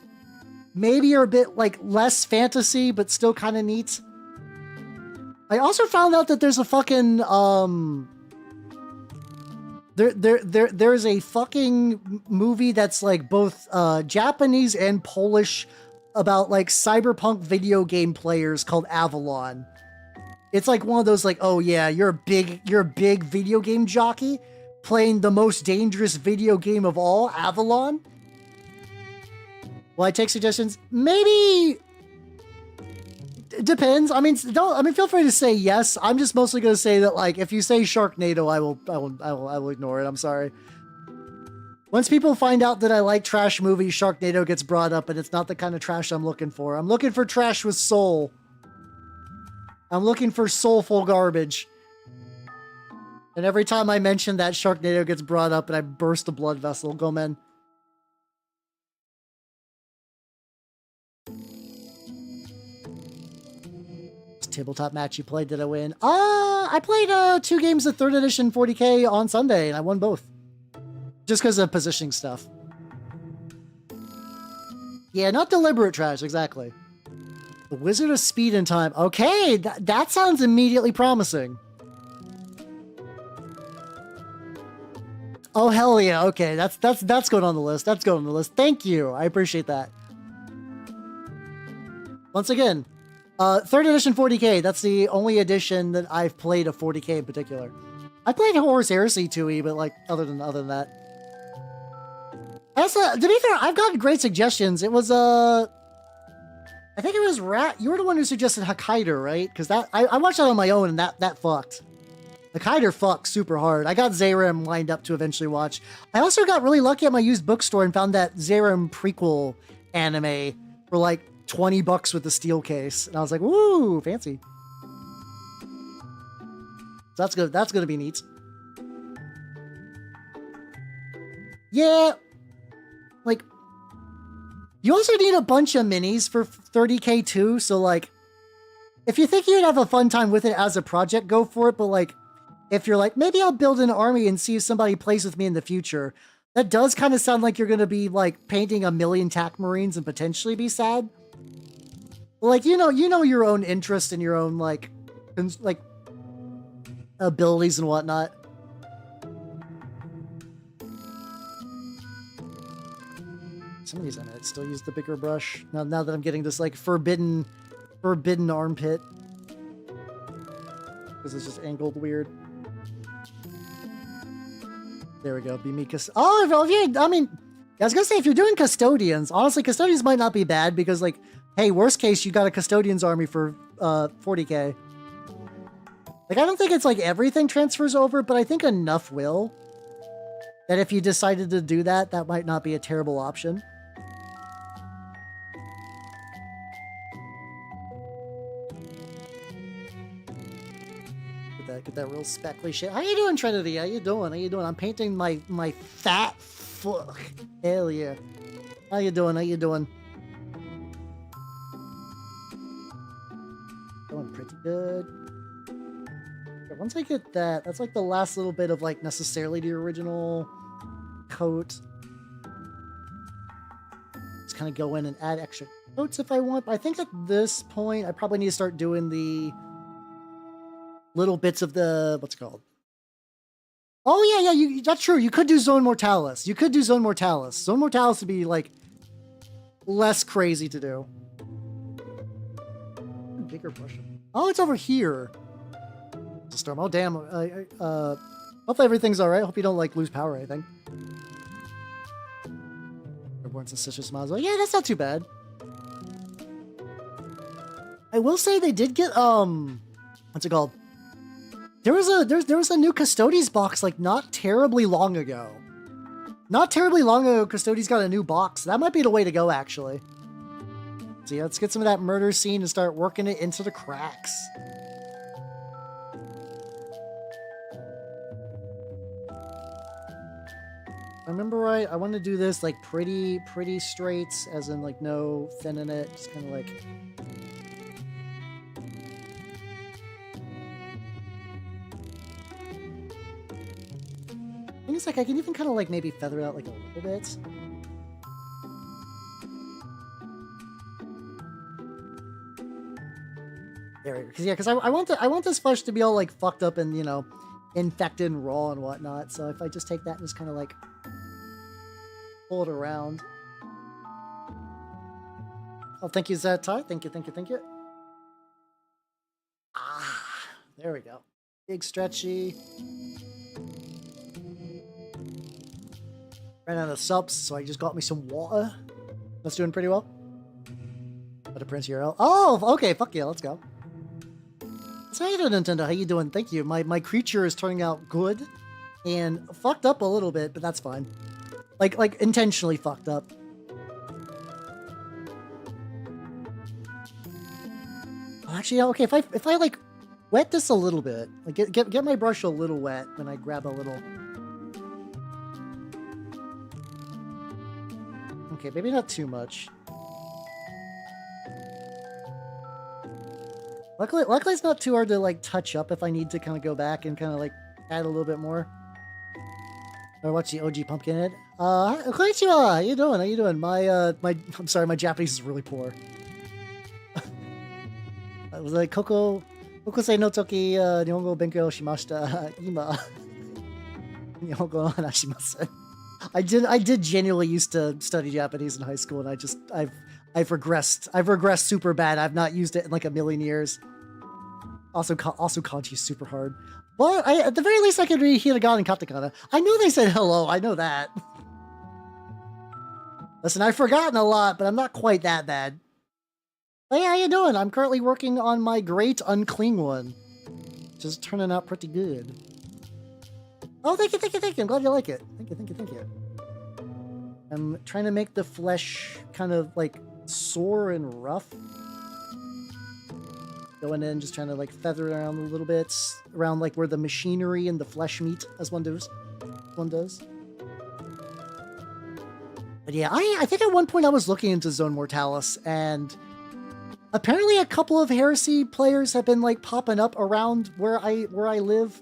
maybe are a bit like less fantasy, but still kind of neat. I also found out that there's a fucking there's a fucking movie that's like both Japanese and Polish about like cyberpunk video game players called Avalon. It's like one of those like, oh yeah, you're a big video game jockey playing the most dangerous video game of all, Avalon. Will I take suggestions? Maybe. Depends. I mean, feel free to say yes. I'm just mostly going to say that, like, if you say Sharknado, I will ignore it. I'm sorry. Once people find out that I like trash movies, Sharknado gets brought up, and it's not the kind of trash I'm looking for. I'm looking for trash with soul. I'm looking for soulful garbage. And every time I mention that, Sharknado gets brought up, and I burst a blood vessel. Go, man. Tabletop match you played, did I win? I played 2 games of 3rd edition 40k on Sunday, and I won both. Just because of positioning stuff. Yeah, not deliberate trash, exactly. The Wizard of Speed and Time. Okay, that sounds immediately promising. Oh, hell yeah, okay, that's going on the list. That's going on the list. Thank you, I appreciate that. Once again, 3rd edition 40k, that's the only edition that I've played of 40k in particular. I played Horus Heresy 2e, but like, other than that. To be fair, I've gotten great suggestions. It was, I think it was Rat. You were the one who suggested Hokkaido, right? Because I watched that on my own, and that fucked. Hokkaido fucked super hard. I got Zayram lined up to eventually watch. I also got really lucky at my used bookstore and found that Zayram prequel anime for like $20 with the steel case, and I was like, "Woo, fancy!" So that's good. That's gonna be neat. Yeah, like you also need a bunch of minis for 30k too. So like, if you think you'd have a fun time with it as a project, go for it. But like, if you're like, maybe I'll build an army and see if somebody plays with me in the future. That does kind of sound like you're gonna be like painting a million TAC Marines and potentially be sad. Like, you know your own interest and your own, like abilities and whatnot. Some of these I might still use the bigger brush. Now that I'm getting this, like, forbidden armpit. Because it's just angled weird. There we go, be me. I mean, I was gonna say, if you're doing custodians, honestly, custodians might not be bad because, like, hey, worst case, you got a custodians army for 40k. Like, I don't think it's like everything transfers over, but I think enough will. that if you decided to do that, that might not be a terrible option. Get that real speckly shit. How you doing, Trinity? How you doing? How you doing? I'm painting my fat foot. Hell yeah. How you doing? How you doing? Going pretty good. Once I get that, that's like the last little bit of like necessarily the original coat. Just kind of go in and add extra coats if I want. But I think at this point, I probably need to start doing the little bits of the, what's it called? Oh yeah, that's true. You could do Zone Mortalis. You could do Zone Mortalis. Zone Mortalis would be like less crazy to do. Bigger brush. Oh, it's over here. It's a storm. Oh damn. Hopefully everything's all right. Hope you don't like lose power or anything. Reborn suspicious Mazo. Yeah, that's not too bad. I will say they did get what's it called? There was a new Custodes box like not terribly long ago. Not terribly long ago, Custodes got a new box. That might be the way to go, actually. So yeah, let's get some of that murder scene and start working it into the cracks. If I remember right, I want to do this like pretty straight, as in like no thin in it, just kind of like. I think it's like I can even kind of like maybe feather it out like a little bit. There, because I want this flesh to be all like fucked up and, you know, infected and raw and whatnot. So if I just take that and just kind of like pull it around. Oh, thank you, Zatai. Thank you. Ah, there we go. Big stretchy. Ran out of subs, so I just got me some water. That's doing pretty well. Got a Prince URL. Oh, okay. Fuck yeah, let's go. So how you doing, Nintendo? How you doing? Thank you. My creature is turning out good and fucked up a little bit, but that's fine. Like intentionally fucked up. Actually, okay. If I like wet this a little bit, like get my brush a little wet when I grab a little. Okay, maybe not too much. Luckily it's not too hard to like touch up if I need to kind of go back and kind of like add a little bit more. Or watch the OG Pumpkinhead. Konnichiwa! How you doing? How you doing? I'm sorry, my Japanese is really poor. I was like, Kokosei no toki, Nihongo benkyou shimashita. Ima. Nihongo no hanashimasen. I did genuinely used to study Japanese in high school, and I've regressed. I've regressed super bad. I've not used it in like a million years. Also kanji is super hard. But at the very least I could read hiragana and katakana. I know they said hello. I know that. Listen, I've forgotten a lot, but I'm not quite that bad. Hey, how you doing? I'm currently working on my Great Unclean One. Just turning out pretty good. Oh, thank you. I'm glad you like it. Thank you. I'm trying to make the flesh kind of like sore and rough. Going in, just trying to like feather it around a little bit, around like where the machinery and the flesh meet, as one does. But yeah, I think at one point I was looking into Zone Mortalis, and apparently a couple of Heresy players have been like popping up around where I live.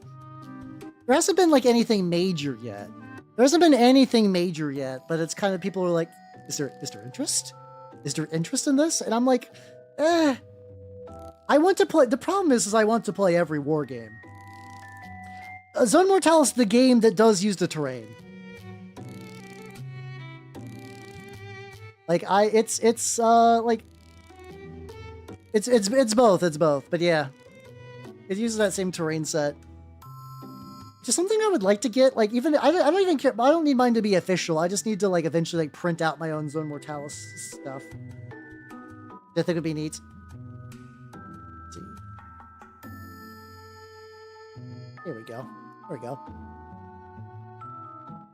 There hasn't been like anything major yet. There hasn't been anything major yet, but it's kind of people are like, is there interest? Is there interest in this? And I'm like, I want to play. The problem is I want to play every war game. Zone Mortalis is the game that does use the terrain. Like it's both. But yeah, it uses that same terrain set. Just something I would like to get, like, even, I don't even care, I don't need mine to be official, I just need to, like, eventually, like, print out my own Zone Mortalis stuff. I think would be neat. Let's see. Here we go.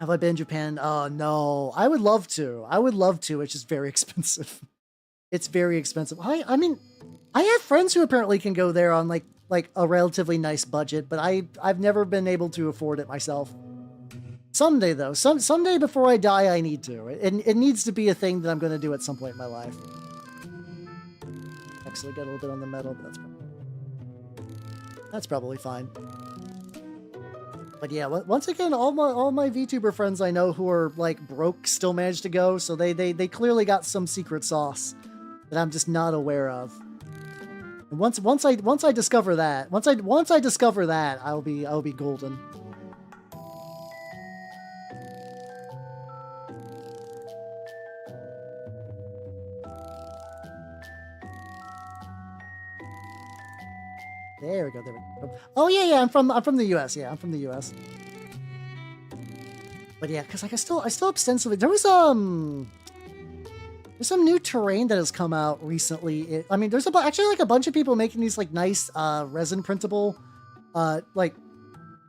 Have I been to Japan? Oh, no. I would love to. I would love to. It's just very expensive. It's very expensive. I mean, I have friends who apparently can go there on like a relatively nice budget, but I've never been able to afford it myself. Someday though, someday before I die, I need to. It needs to be a thing that I'm going to do at some point in my life. Actually, got a little bit on the metal, but that's probably fine. But yeah, once again, all my VTuber friends I know who are like broke still managed to go, so they clearly got some secret sauce that I'm just not aware of. And once I discover that, once I discover that, I'll be golden. There we go. There we go. Oh yeah. I'm from the U.S. Yeah, I'm from the U.S. But yeah, because like I still ostensibly there's some new terrain that has come out recently. I mean, there's actually like a bunch of people making these like nice resin printable, like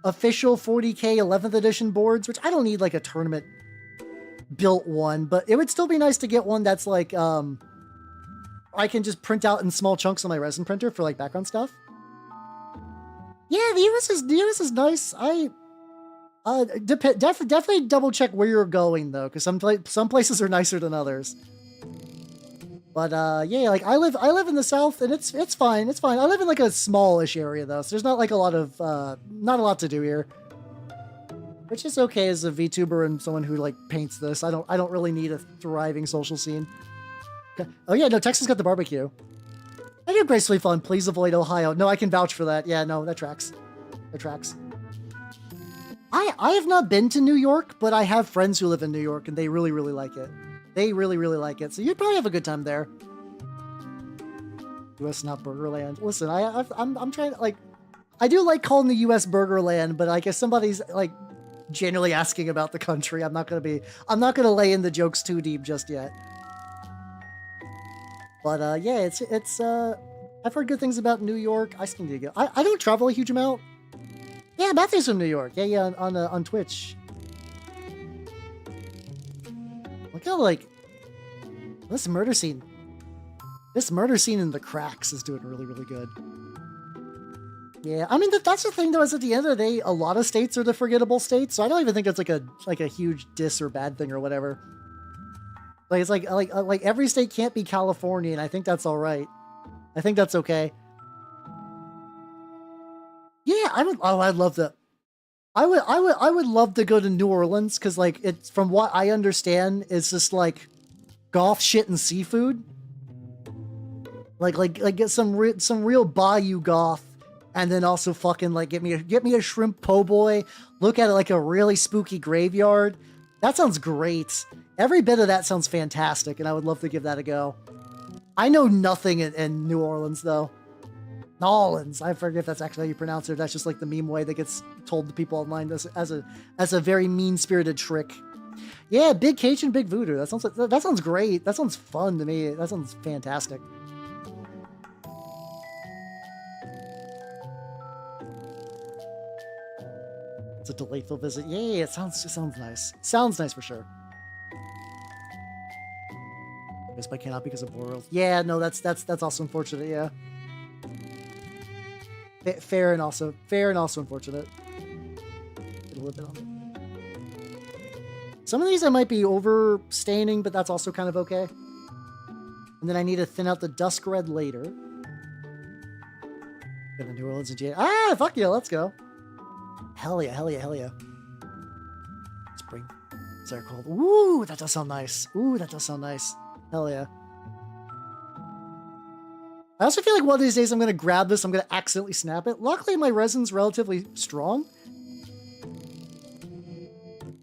official 40K 11th edition boards, which I don't need like a tournament built one, but it would still be nice to get one that's like I can just print out in small chunks on my resin printer for like background stuff. Yeah, the US is nice. I definitely double check where you're going though, because some places are nicer than others. But yeah, like I live in the South, and it's fine. It's fine. I live in like a smallish area though, so there's not like a lot of not a lot to do here, which is okay as a VTuber and someone who like paints this. I don't really need a thriving social scene. Okay. Oh yeah, no, Texas got the barbecue. I do gracefully fun. Please avoid Ohio. No, I can vouch for that. Yeah, no, that tracks. That tracks. I have not been to New York, but I have friends who live in New York, and they really, really like it. They really, really like it. So you'd probably have a good time there. U.S. not Burgerland. Listen, I'm trying to, like, I do like calling the U.S. Burgerland, but I guess somebody's like genuinely asking about the country. I'm not gonna lay in the jokes too deep just yet. But yeah, it's I've heard good things about New York. I just need to go. I don't travel a huge amount. Yeah, Matthew's from New York. Yeah, on Twitch. Look how like this murder scene in the cracks is doing really, really good. Yeah, I mean that's the thing though. Is at the end of the day, a lot of states are the forgettable states, so I don't even think it's like a huge diss or bad thing or whatever. Like it's like every state can't be California, and I think that's all right. I think that's okay. Yeah, I'd love to. I would love to go to New Orleans because like it's from what I understand, it's just like goth shit and seafood. Like get some real bayou goth, and then also fucking like get me a shrimp po' boy. Look at it like a really spooky graveyard. That sounds great. Every bit of that sounds fantastic, and I would love to give that a go. I know nothing in New Orleans, though. New Orleans. I forget if that's actually how you pronounce it. That's just like the meme way that gets told to people online as a very mean-spirited trick. Yeah, big Cajun, big voodoo. That sounds great. That sounds fun to me. That sounds fantastic. It's a delightful visit. Yeah, it sounds nice. Sounds nice for sure. I guess I cannot because of world. Yeah, no, that's also unfortunate. Yeah, fair and also unfortunate. A little bit on it. Some of these I might be overstaining, but that's also kind of okay. And then I need to thin out the dusk red later. Go to New Orleans and Jade. Ah, fuck yeah, let's go. Hell yeah, hell yeah, hell yeah. Spring. Sorry, cold. Ooh, that does sound nice. Ooh, that does sound nice. Hell yeah. I also feel like one of these days I'm going to grab this, I'm going to accidentally snap it. Luckily, my resin's relatively strong.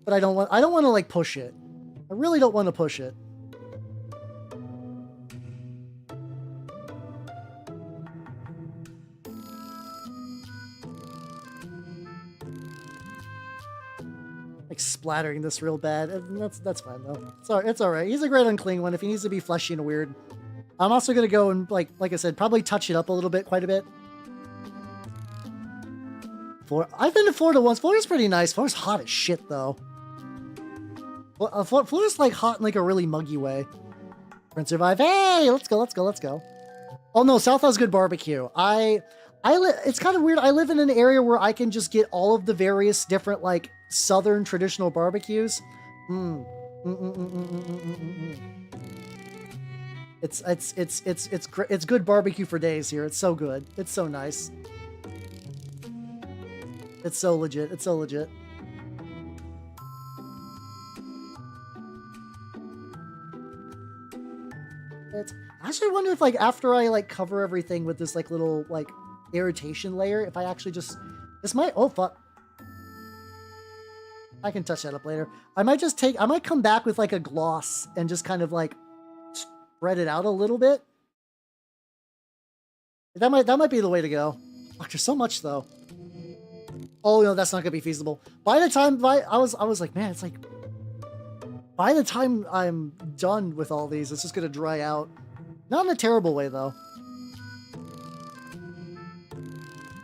But I don't want to like push it. I really don't want to push it. Like splattering this real bad. That's fine though. It's all right. He's a great unclean one if he needs to be fleshy and weird. I'm also gonna go and like I said, probably touch it up a little bit, quite a bit. I've been to Florida once. Florida's pretty nice. Florida's hot as shit though. Well, Florida's like hot in like a really muggy way. Prince survive. Hey, let's go, let's go, let's go. Oh no, South has good barbecue. It's kind of weird. I live in an area where I can just get all of the various different like Southern traditional barbecues. It's good barbecue for days here. It's so good. It's so nice. It's so legit. It's so legit. I actually wonder if like after I like cover everything with this like little like irritation layer, if I actually just oh fuck. I can touch that up later. I might come back with like a gloss and just kind of like spread it out a little bit. That might be the way to go. Fuck, there's so much though. Oh no, that's not gonna be feasible. By the time I was like, man, it's like by the time I'm done with all these, it's just gonna dry out. Not in a terrible way though.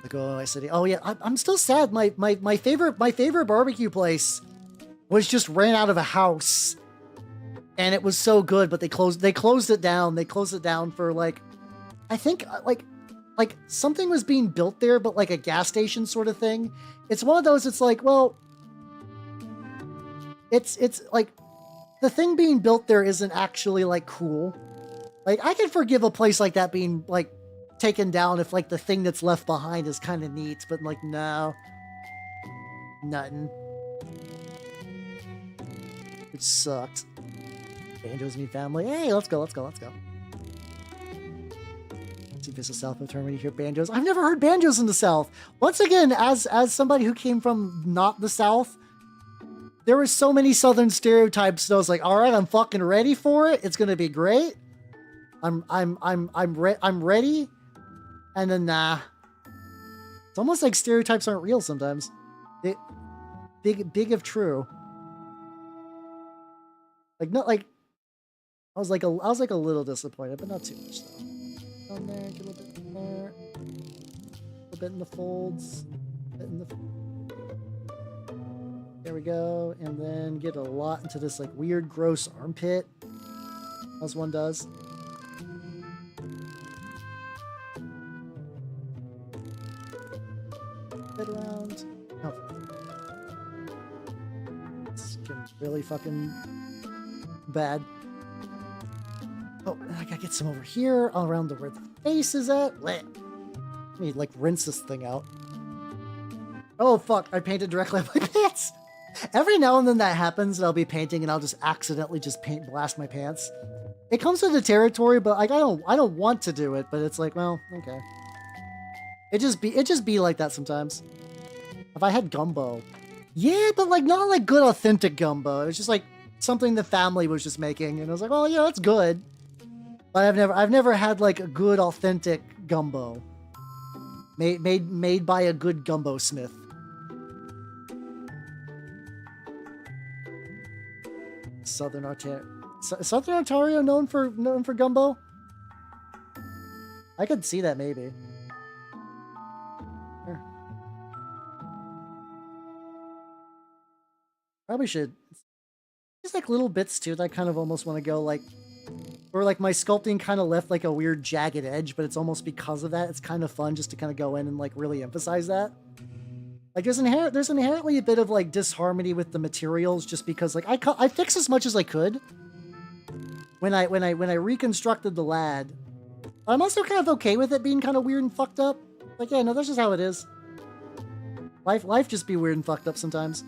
Like, oh, my city. Oh yeah, I'm still sad. My favorite barbecue place was just ran out of a house, and it was so good, but they closed it down. They closed it down for like, I think like something was being built there, but like a gas station sort of thing. It's one of those. It's like, well, it's like the thing being built there isn't actually like cool. Like I can forgive a place like that being like taken down if like the thing that's left behind is kind of neat, but like no, nothing. It sucked. Banjo's new family. Hey, let's go, let's go, let's go. See if this is South of Term when you hear banjos. I've never heard banjos in the South. Once again, as somebody who came from not the South, there were so many Southern stereotypes. So I was like, all right, I'm fucking ready for it. It's gonna be great. I'm ready. And then nah. It's almost like stereotypes aren't real sometimes. Big if true. Like not like I was like a little disappointed, but not too much though. Down there, get a little bit in there. A little bit in the folds. A bit in the there we go. And then get a lot into this like weird gross armpit. As one does. Bit around. Oh. It's getting really fucking bad. Oh, I gotta get some over here, all around where the face is at. Let me like rinse this thing out. Oh fuck, I painted directly on my pants. Every now and then that happens, and I'll be painting and I'll just accidentally just paint blast my pants. It comes with the territory, but like I don't want to do it, but it's like, well, okay. It just be like that sometimes. If I had gumbo. Yeah, but like not like good authentic gumbo. It was just like something the family was just making, and I was like, oh yeah, that's good. But I've never had like a good authentic gumbo. Made by a good gumbo smith. Southern Ontario known for gumbo? I could see that maybe. Here. Probably should. There's like little bits too that I kind of almost want to go like, or like my sculpting kind of left like a weird jagged edge, but it's almost because of that. It's kind of fun just to kind of go in and like really emphasize that. Like there's inherently a bit of like disharmony with the materials just because like I fixed as much as I could when I reconstructed the lad. I'm also kind of okay with it being kind of weird and fucked up. Like yeah, no, that's just how it is. Life just be weird and fucked up sometimes.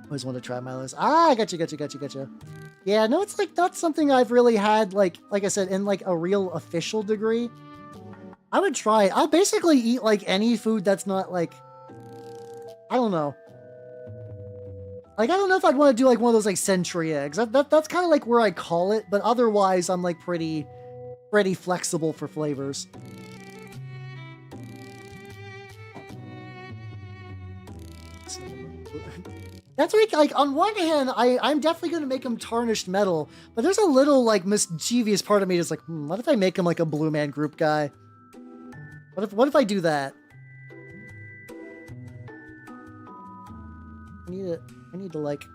Always want to try my list. Ah, gotcha. Yeah, no, it's like not something I've really had like I said in like a real official degree. I would try it. I'll basically eat like any food that's not like, I don't know. Like I don't know if I'd want to do like one of those like century eggs. That's kind of like where I call it, but otherwise I'm like pretty flexible for flavors. That's like on one hand, I'm definitely gonna make him tarnished metal, but there's a little like mischievous part of me that's like, what if I make him like a Blue Man Group guy? What if I do that? I need it. I need to like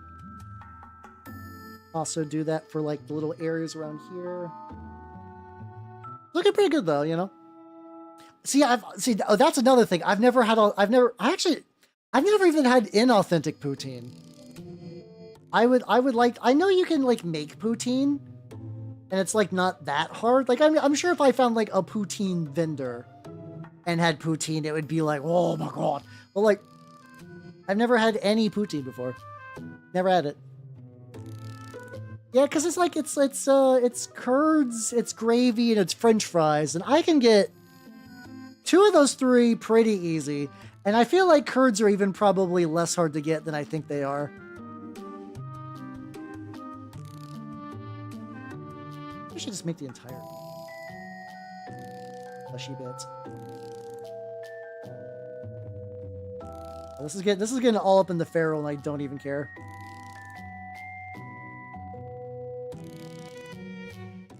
also do that for like the little areas around here. Looking pretty good though, you know. See, that's another thing. I've never even had inauthentic poutine. I know you can like make poutine, and it's like not that hard. Like I'm sure if I found like a poutine vendor and had poutine, it would be like, oh my god. But like, I've never had any poutine before. Never had it. Yeah, because it's like it's curds, it's gravy, and it's French fries, and I can get 2 of those 3 pretty easy. And I feel like curds are even probably less hard to get than I think they are. I should just make the entire fleshy bits. This is getting all up in the feral, and I don't even care.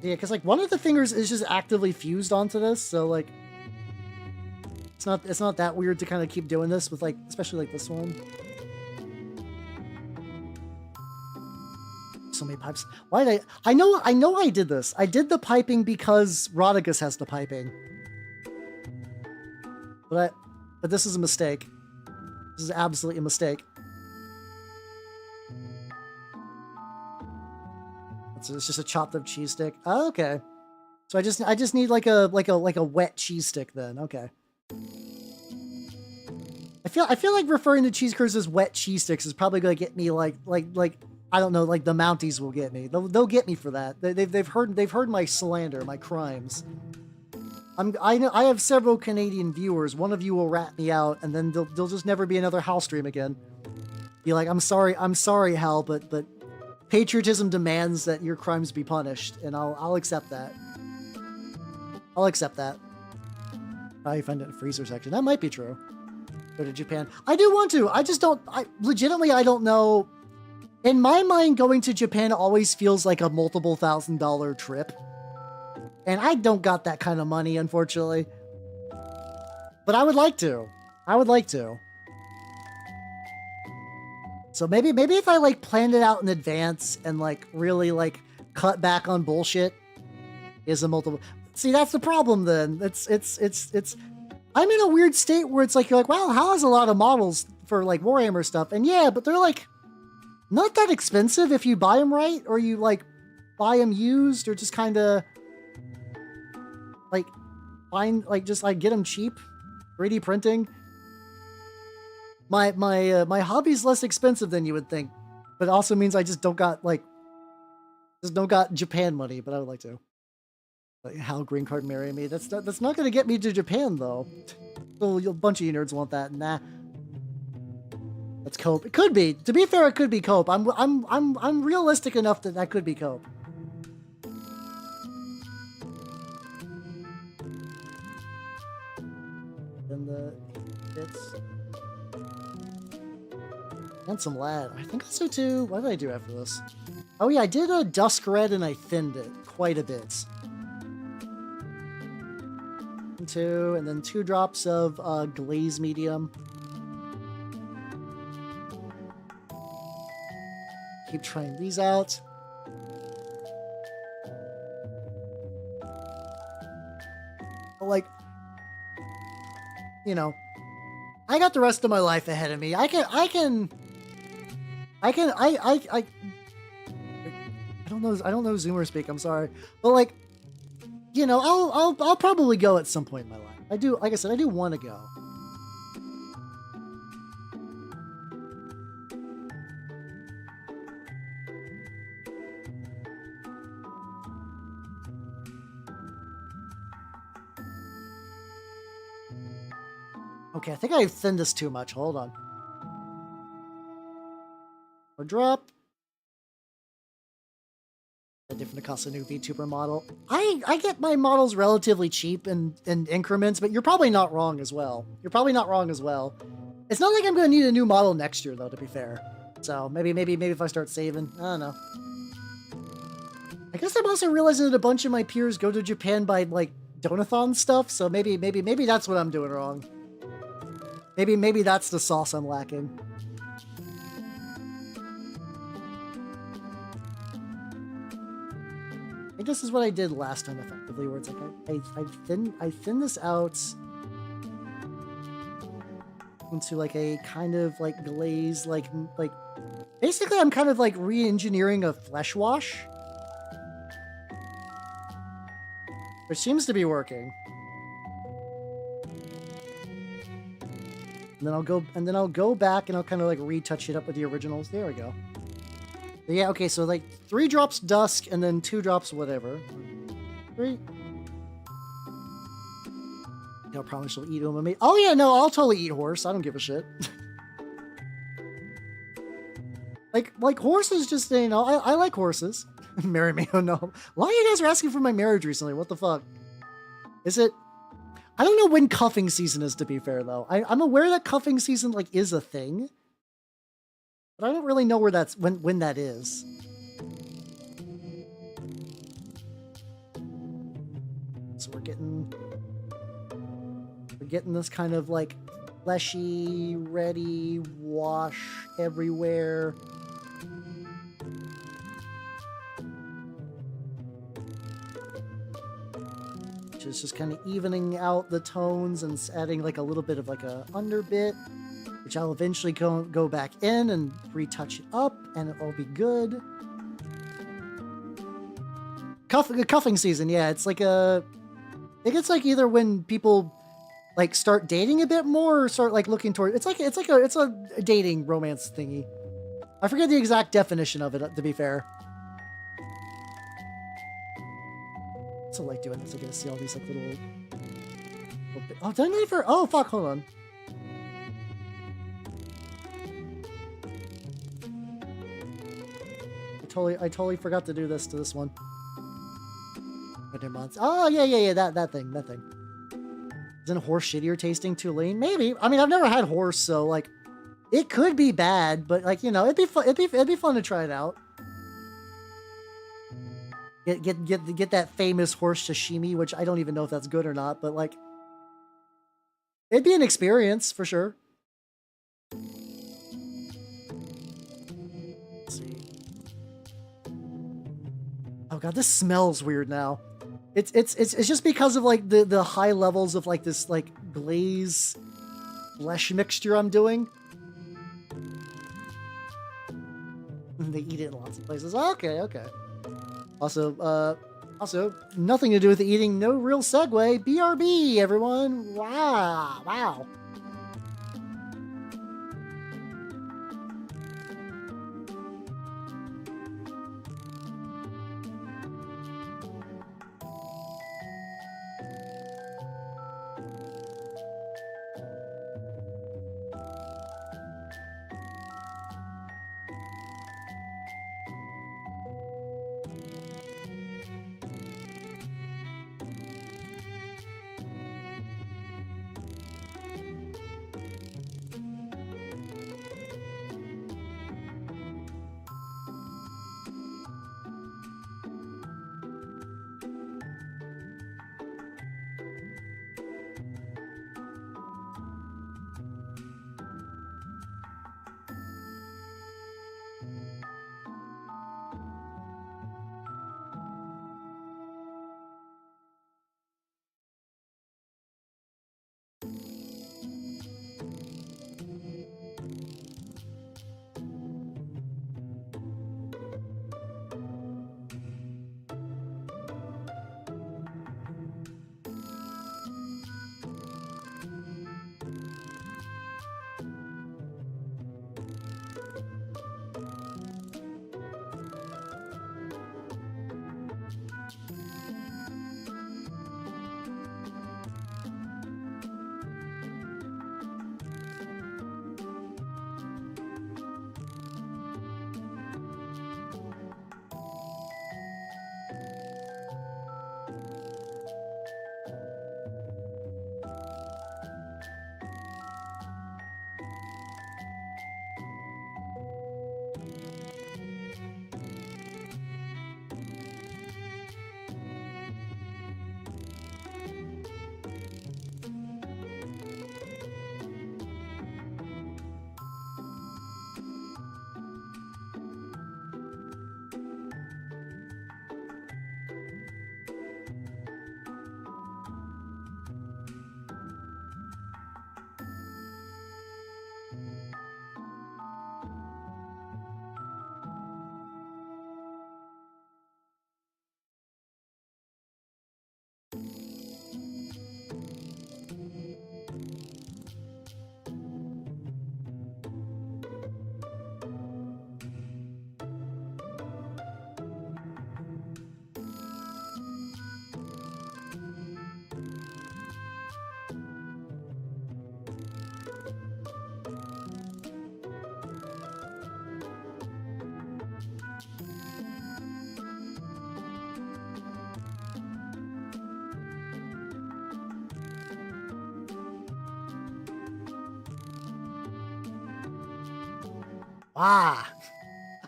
Yeah, because like one of the fingers is just actively fused onto this, so like it's not that weird to kind of keep doing this with like, especially like this one. So many pipes. Why did I know I did this. I did the piping because Rodigus has the piping. But this is a mistake. This is absolutely a mistake. It's just a chopped up cheese stick. Oh, okay. So I just need like a wet cheese stick then. Okay. I feel like referring to cheese curds as wet cheese sticks is probably gonna get me like I don't know, like the Mounties will get me. They'll get me for that. They've heard my slander, my crimes. I know I have several Canadian viewers. One of you will rat me out, and then there'll just never be another Hal stream again. Be like, I'm sorry, Hal, but patriotism demands that your crimes be punished, and I'll accept that. I'll accept that. Probably find it in the freezer section. That might be true. Go to Japan. I do want to. I just don't. Legitimately, I don't know. In my mind, going to Japan always feels like a multiple $1,000 trip. And I don't got that kind of money, unfortunately. But I would like to. I would like to. So maybe if I like planned it out in advance and like really like cut back on bullshit is a multiple. See, that's the problem then. It's I'm in a weird state where it's like you're like, wow, Hal has a lot of models for like Warhammer stuff. And yeah, but they're like not that expensive if you buy them right, or you like buy them used, or just kind of like find like just like get them cheap. 3D printing. My hobby's less expensive than you would think, but it also means I just don't got Japan money, but I would like to. Like, Hal green card marry me. That's not gonna get me to Japan though. So a bunch of you nerds want that. Nah. That's cope. It could be. To be fair, it could be cope. I'm realistic enough that could be cope. Then the bits. And some lad. I think also too. What did I do after this? Oh yeah, I did a dusk red and I thinned it quite a bit. 2, and then 2 drops of glaze medium. Keep trying these out. But like, you know, I got the rest of my life ahead of me. I don't know Zoomer speak. I'm sorry, but like, you know, I'll probably go at some point in my life. I do, like I said, I do want to go. Okay, I think I thinned this too much. Hold on. Or drop. A different cost a new VTuber model. I get my models relatively cheap in increments, but you're probably not wrong as well. You're probably not wrong as well. It's not like I'm going to need a new model next year, though, to be fair. So maybe if I start saving, I don't know. I guess I'm also realizing that a bunch of my peers go to Japan by like donathon stuff. So maybe that's what I'm doing wrong. Maybe that's the sauce I'm lacking. think this is what I did last time effectively, where it's like I thin this out into like a kind of like glaze, like basically I'm kind of like re-engineering a flesh wash, which seems to be working. And then I'll go back and I'll kind of like retouch it up with the originals. There we go. But yeah, okay, so like 3 drops dusk and then 2 drops whatever. 3. I'll probably she'll eat them. Oh yeah, no, I'll totally eat horse. I don't give a shit. like horses, just, you know, I like horses. Marry me, oh no. A lot of you guys are asking for my marriage recently. What the fuck? Is it? I don't know when cuffing season is, to be fair, though. I'm aware that cuffing season, like, is a thing. But I don't really know where that's, when that is. So we're getting this kind of, like, fleshy, ready, wash everywhere. It's just kind of evening out the tones and adding like a little bit of like a underbit, which I'll eventually go back in and retouch it up, and it'll be good. Cuffing season, yeah, it's like I think it's like either when people like start dating a bit more or start like looking toward. It's a dating romance thingy. I forget the exact definition of it, to be fair. I like doing this. I get to see all these like little oh, did I never? Oh fuck! Hold on. I totally forgot to do this to this one. Oh yeah. That thing. Isn't horse shittier tasting too lean? Maybe. I mean, I've never had horse, so like, it could be bad, but like, you know, it'd be fun. It'd be fun to try it out. Get that famous horse sashimi, which I don't even know if that's good or not, but like, it'd be an experience for sure. Let's see. Oh god, this smells weird now. It's just because of like the high levels of like this like glaze flesh mixture I'm doing. They eat it in lots of places. Okay. Also, nothing to do with the eating. No real segue. BRB, everyone. Wow. Ah.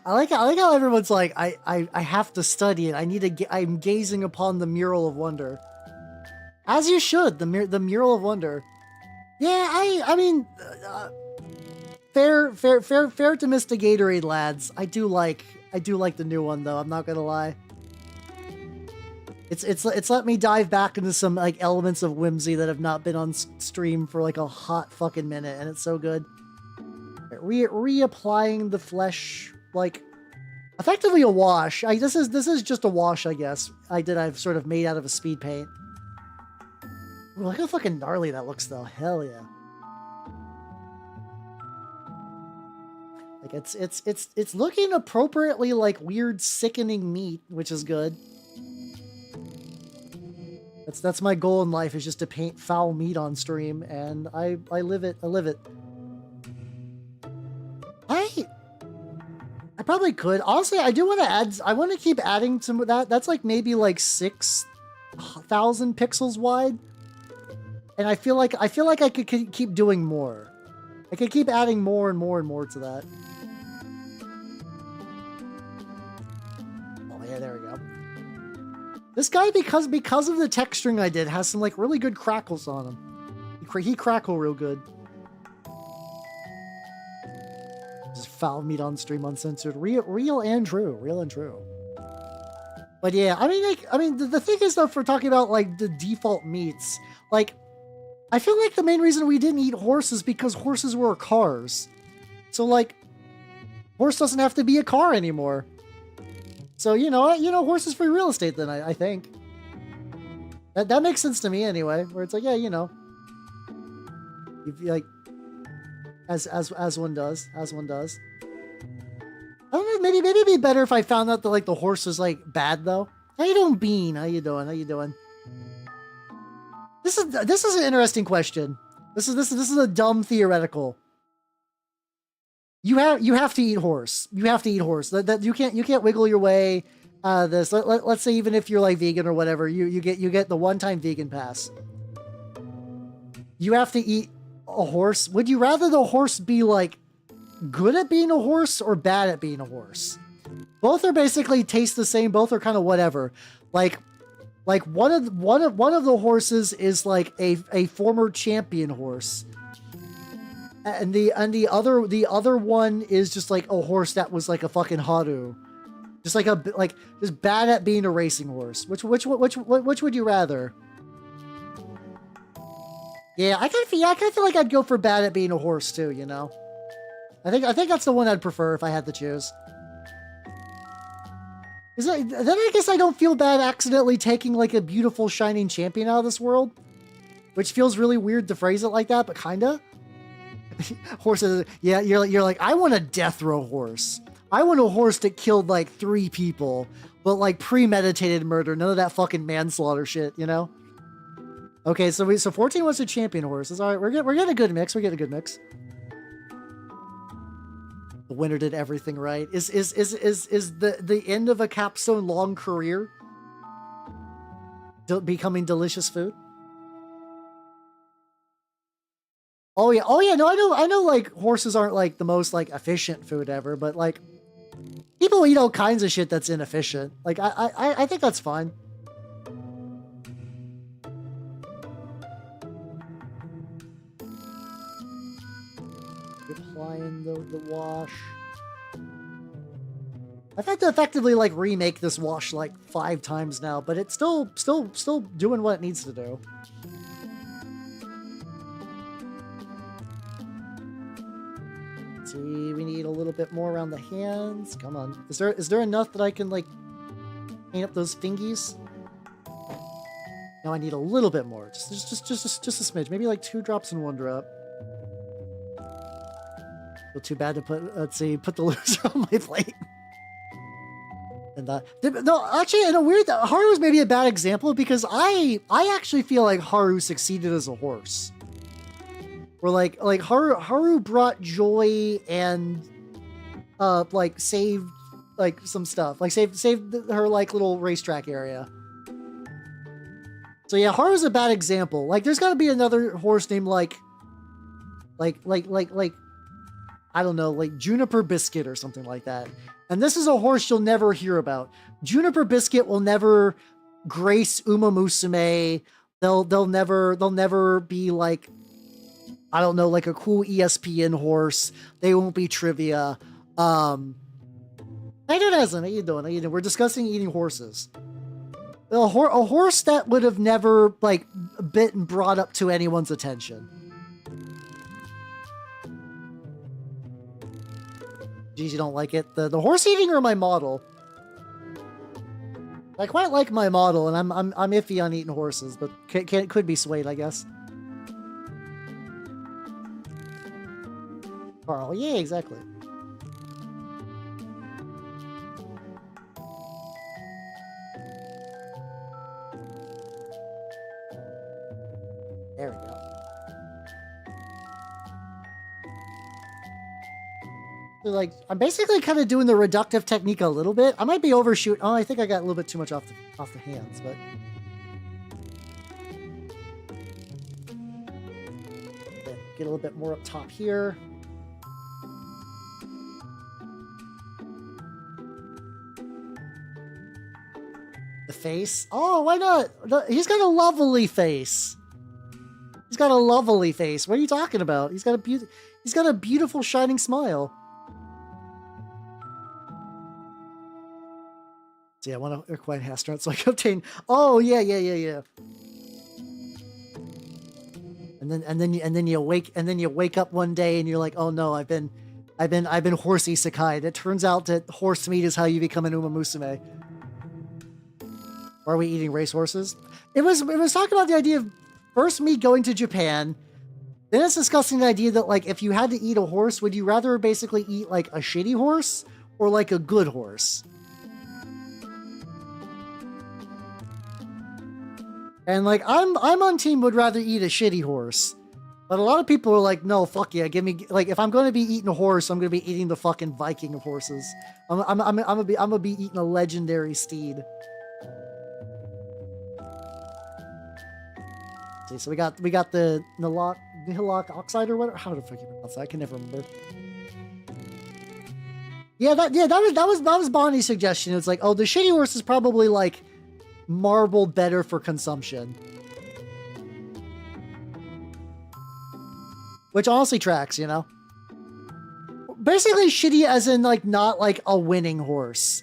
I like how everyone's like, I have to study it. I'm gazing upon the mural of wonder. As you should, the mural of wonder. Yeah, I mean, fair to Mr. Gatorade, lads. I do like the new one though. I'm not gonna lie. It's let me dive back into some like elements of whimsy that have not been on stream for like a hot fucking minute, and it's so good. Reapplying the flesh, like effectively a wash. This is just a wash, I guess. I've sort of made out of a speed paint. Ooh, look how fucking gnarly that looks though. Hell yeah. Like it's looking appropriately like weird sickening meat, which is good. That's my goal in life, is just to paint foul meat on stream, and I live it. I live it. I probably could. Honestly, I do want to add. I want to keep adding some of that. That's like maybe like 6,000 pixels wide, and I feel like I could keep doing more. I could keep adding more and more and more to that. Oh yeah, there we go. This guy, because of the texturing I did, has some like really good crackles on him. He crackle real good. Just foul meat on stream, uncensored, real and true. But yeah, I mean, the thing is though, if we're talking about like the default meats, like I feel like the main reason we didn't eat horse is because horses were cars. So like, horse doesn't have to be a car anymore. So you know, horse is free real estate. Then I think that makes sense to me anyway. Where it's like, yeah, you know, if you like. As one does. I don't know, maybe it'd be better if I found out that like the horse was like bad though. How you doing, Bean? How you doing? This is an interesting question. This is a dumb theoretical. You have to eat horse. You have to eat horse. That you can't wiggle your way. Let's say even if you're like vegan or whatever, you get the one-time vegan pass. You have to eat a horse. Would you rather the horse be like good at being a horse or bad at being a horse? Both are basically taste the same. Both are kind of whatever. Like one of the horses is like a former champion horse, and the other one is just like a horse that was like a fucking haru, just just bad at being a racing horse. Which would you rather? Yeah, I kind of feel like I'd go for bad at being a horse too, you know? I think that's the one I'd prefer if I had to choose. Then I guess I don't feel bad accidentally taking like a beautiful shining champion out of this world. Which feels really weird to phrase it like that, but kinda. Horses, yeah, you're like, I want a death row horse. I want a horse that killed like 3 people, but like premeditated murder, none of that fucking manslaughter shit, you know? Okay, so 14 was a champion horses. All right, we're getting a good mix. The winner did everything right. Is the end of a capstone long career becoming delicious food? Oh yeah. No, I know. Like horses aren't like the most like efficient food ever, but like people eat all kinds of shit that's inefficient. Like I think that's fine. Applying the wash. I've had to effectively like remake this wash like 5 times now, but it's still doing what it needs to do. Let's see, we need a little bit more around the hands. Come on. Is there enough that I can like paint up those fingies? No, I need a little bit more. Just a smidge. Maybe like 2 drops and 1 drop. Feel too bad to put the loser on my plate. And no, actually, in a weird, Haru was maybe a bad example because I actually feel like Haru succeeded as a horse. Where like Haru brought joy and like saved like some stuff, like saved her like little racetrack area. So yeah, Haru's a bad example. Like there's got to be another horse named like I don't know, like Juniper Biscuit or something like that. And this is a horse you'll never hear about. Juniper Biscuit will never grace Uma Musume. They'll never be like, I don't know, like a cool ESPN horse. They won't be trivia. How you doing, Eslin? How you doing? We're discussing eating horses. A horse that would have never like been brought up to anyone's attention. Geez, you don't like it? The horse eating or my model? I quite like my model, and I'm iffy on eating horses, but could be swayed, I guess. Carl, yeah, exactly. There we go. So, like, I'm basically kind of doing the reductive technique a little bit. I might be overshooting. Oh, I think I got a little bit too much off the hands, but get a little bit more up top here. The face. Oh, why not? He's got a lovely face. He's got a lovely face. What are you talking about? He's got a beautiful shining smile. So yeah, I want to acquire Hastrant so I can obtain. Oh yeah. And then you wake up one day and you're like, oh no, I've been horse isekai. It turns out that horse meat is how you become an Uma Musume. Or are we eating racehorses? It was talking about the idea of first me going to Japan. Then it's discussing the idea that like if you had to eat a horse, would you rather basically eat like a shitty horse or like a good horse? And like I'm on team would rather eat a shitty horse. But a lot of people are like, no, fuck yeah, give me like if I'm gonna be eating a horse, I'm gonna be eating the fucking Viking of horses. I'm gonna be eating a legendary steed. See, so we got the Nihilok Oxide or whatever. How the fuck you pronounce that? I can never remember. Yeah, that was Bonnie's suggestion. It's like, oh, the shitty horse is probably like marble better for consumption. Which honestly tracks, you know? Basically shitty as in like not like a winning horse.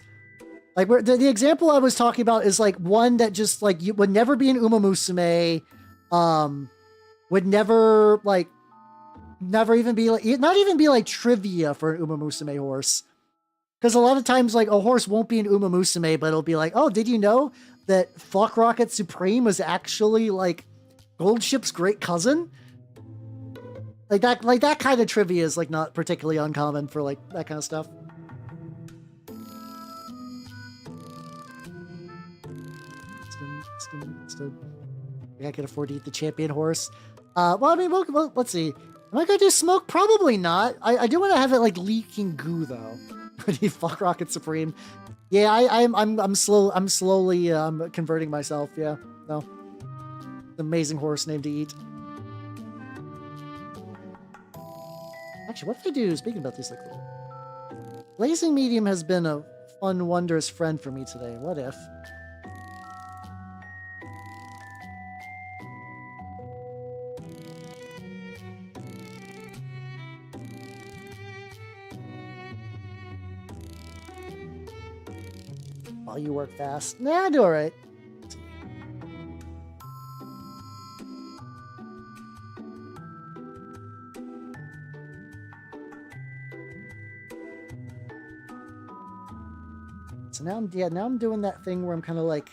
Like the example I was talking about is like one that just like you would never be an Uma Musume, would never even be like, not even be like trivia for an Uma Musume horse. Because a lot of times like a horse won't be an Uma Musume, but it'll be like, oh, did you know that Flock Rocket Supreme was actually like Goldship's great cousin? Like that kind of trivia is like not particularly uncommon for like that kind of stuff. I can afford to eat the champion horse. Well, I mean, well, let's see. Am I gonna do smoke? Probably not. I do want to have it like leaking goo though. Fuck Rocket Supreme. Yeah, I'm slowly converting myself. Yeah, no. Amazing horse name to eat. Actually, what if I do? Speaking about these, like, Blazing Medium has been a fun, wondrous friend for me today. What if? While you work fast. Nah, I do all right. So now I'm doing that thing where I'm kind of like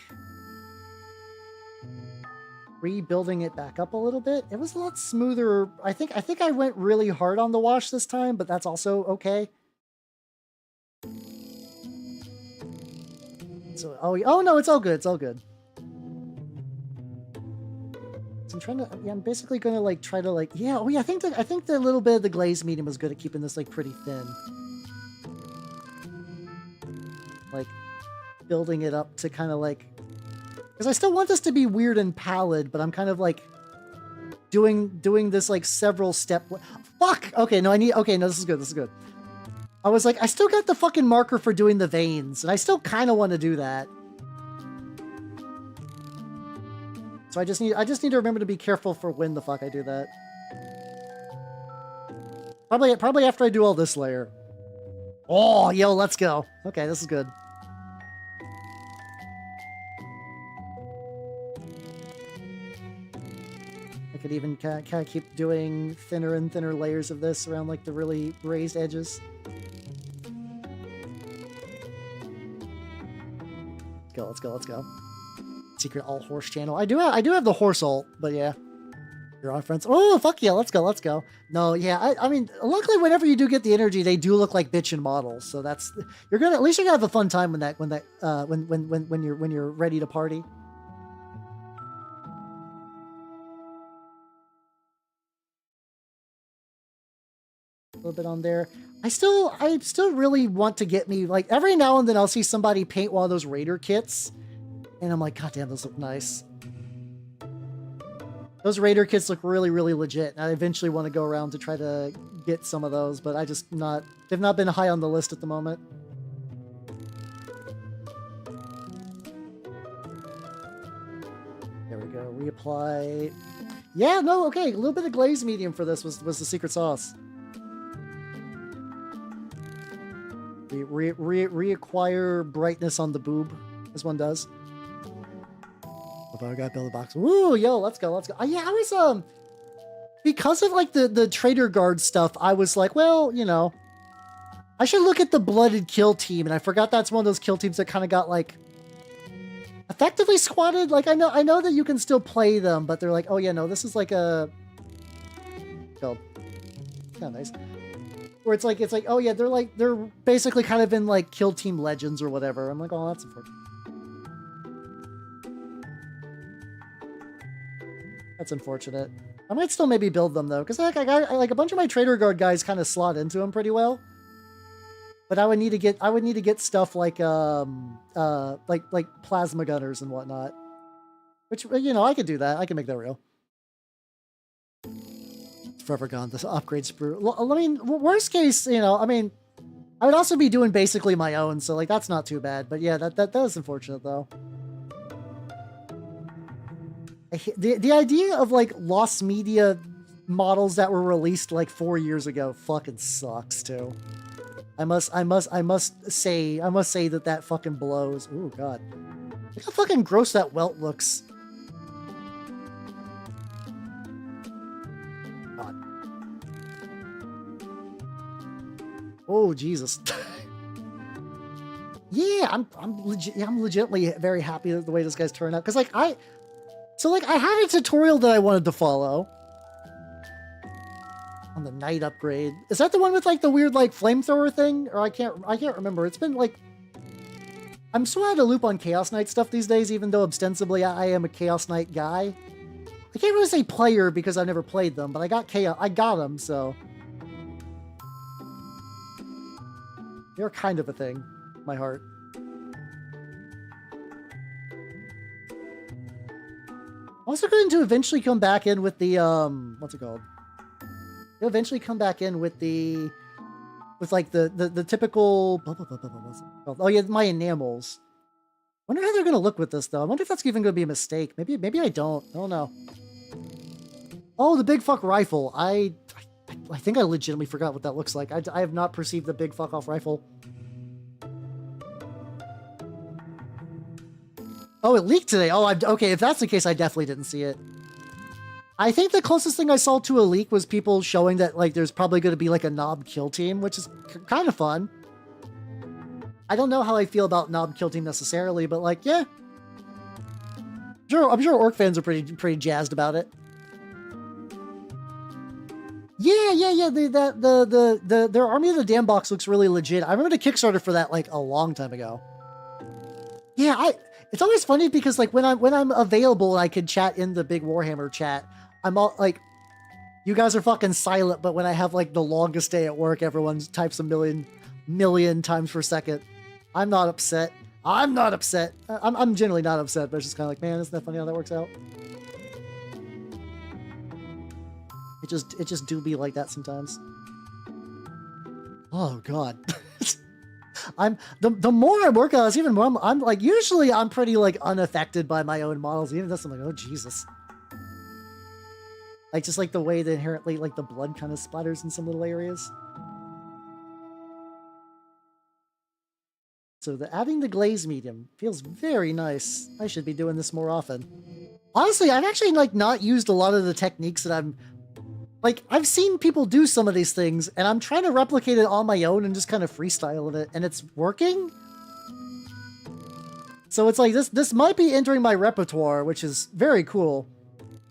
rebuilding it back up a little bit. It was a lot smoother. I think I went really hard on the wash this time, but that's also okay. So oh no, it's all good. It's all good. So I'm trying to I'm basically gonna like try to like I think the little bit of the glaze medium was good at keeping this like pretty thin. Like building it up to kind of like, because I still want this to be weird and pallid, but I'm kind of like doing this like several step. Fuck. Okay, no, okay, no, this is good. This is good. I was like, I still got the fucking marker for doing the veins, and I still kind of want to do that. So I just need to remember to be careful for when the fuck I do that. Probably after I do all this layer. Oh, yo, let's go. Okay, this is good. I could even kind of keep doing thinner and thinner layers of this around like the really raised edges. Let's go, let's go. Secret alt horse channel. I do have the horse alt, but yeah. You're on, friends. Oh, fuck yeah, let's go. No, yeah, I mean, luckily whenever you do get the energy, they do look like bitchin' models. So that's, at least you're gonna have a fun time when you're ready to party. A little bit on there. I still really want to get me, like, every now and then I'll see somebody paint one of those Raider kits, and I'm like, god damn, those look nice. Those Raider kits look really, really legit, and I eventually want to go around to try to get some of those, but they've not been high on the list at the moment. There we go, reapply. Yeah, no, okay, a little bit of glaze medium for this was the secret sauce. Reacquire brightness on the boob, as one does. I gotta build a box. Woo, yo, let's go. Yeah, I was because of like the Trader Guard stuff, I was like, well, you know, I should look at the Blooded Kill team, and I forgot that's one of those kill teams that kind of got like effectively squatted. Like I know that you can still play them, but they're like, oh yeah, no, this is like a kind of nice. Where it's like, oh yeah, they're basically kind of in like Kill Team Legends or whatever. I'm like, oh, that's unfortunate. That's unfortunate. I might still maybe build them though, because like I a bunch of my Trader Guard guys kind of slot into them pretty well. But I would need to get stuff like like plasma gunners and whatnot. Which, you know, I could do that. I can make that real. Forever gone. This upgrade sprue. I mean, worst case, you know, I mean, I would also be doing basically my own, so like that's not too bad. But yeah, that is unfortunate though. The idea of like lost media models that were released like 4 years ago fucking sucks too. I must say that fucking blows. Oh god, look how fucking gross that welt looks. Oh Jesus. Yeah, I'm legitimately very happy with the way this guy's turned out, because like I had a tutorial that I wanted to follow on the knight upgrade. Is that the one with like the weird like flamethrower thing? Or I can't remember. It's been like, I'm so out of loop on Chaos Knight stuff these days, even though ostensibly I am a Chaos Knight guy. I can't really say player because I never played them, but I got them, so they're kind of a thing, my heart. I'm also going to eventually come back in with the, what's it called? You'll eventually come back in with like the typical, what's it called? Oh yeah, my enamels. I wonder how they're going to look with this though. I wonder if that's even going to be a mistake. Maybe I don't know. Oh, the big fuck rifle. I think I legitimately forgot what that looks like. I have not perceived the big fuck off rifle. Oh, it leaked today. Oh, okay. If that's the case, I definitely didn't see it. I think the closest thing I saw to a leak was people showing that like there's probably going to be like a Knob kill team, which is kind of fun. I don't know how I feel about Knob kill team necessarily, but like, yeah. I'm sure Orc fans are pretty jazzed about it. Yeah. Their Army of the Damned box looks really legit. I remember the Kickstarter for that like a long time ago. Yeah, it's always funny because like when I'm available and I can chat in the big Warhammer chat, I'm all like, you guys are fucking silent, but when I have like the longest day at work, everyone types a million times per second. I'm not upset. I'm generally not upset, but it's just kind of like, man, isn't that funny how that works out? It just do be like that sometimes. Oh god. I'm the more I work on this, even more I'm like, usually I'm pretty like unaffected by my own models. Even this, I'm like, oh Jesus. Like just like the way that inherently like the blood kind of splatters in some little areas. So adding the glaze medium feels very nice. I should be doing this more often. Honestly, I've actually like not used a lot of the techniques that I'm like, I've seen people do some of these things, and I'm trying to replicate it on my own and just kind of freestyle it, and it's working. So it's like, this might be entering my repertoire, which is very cool.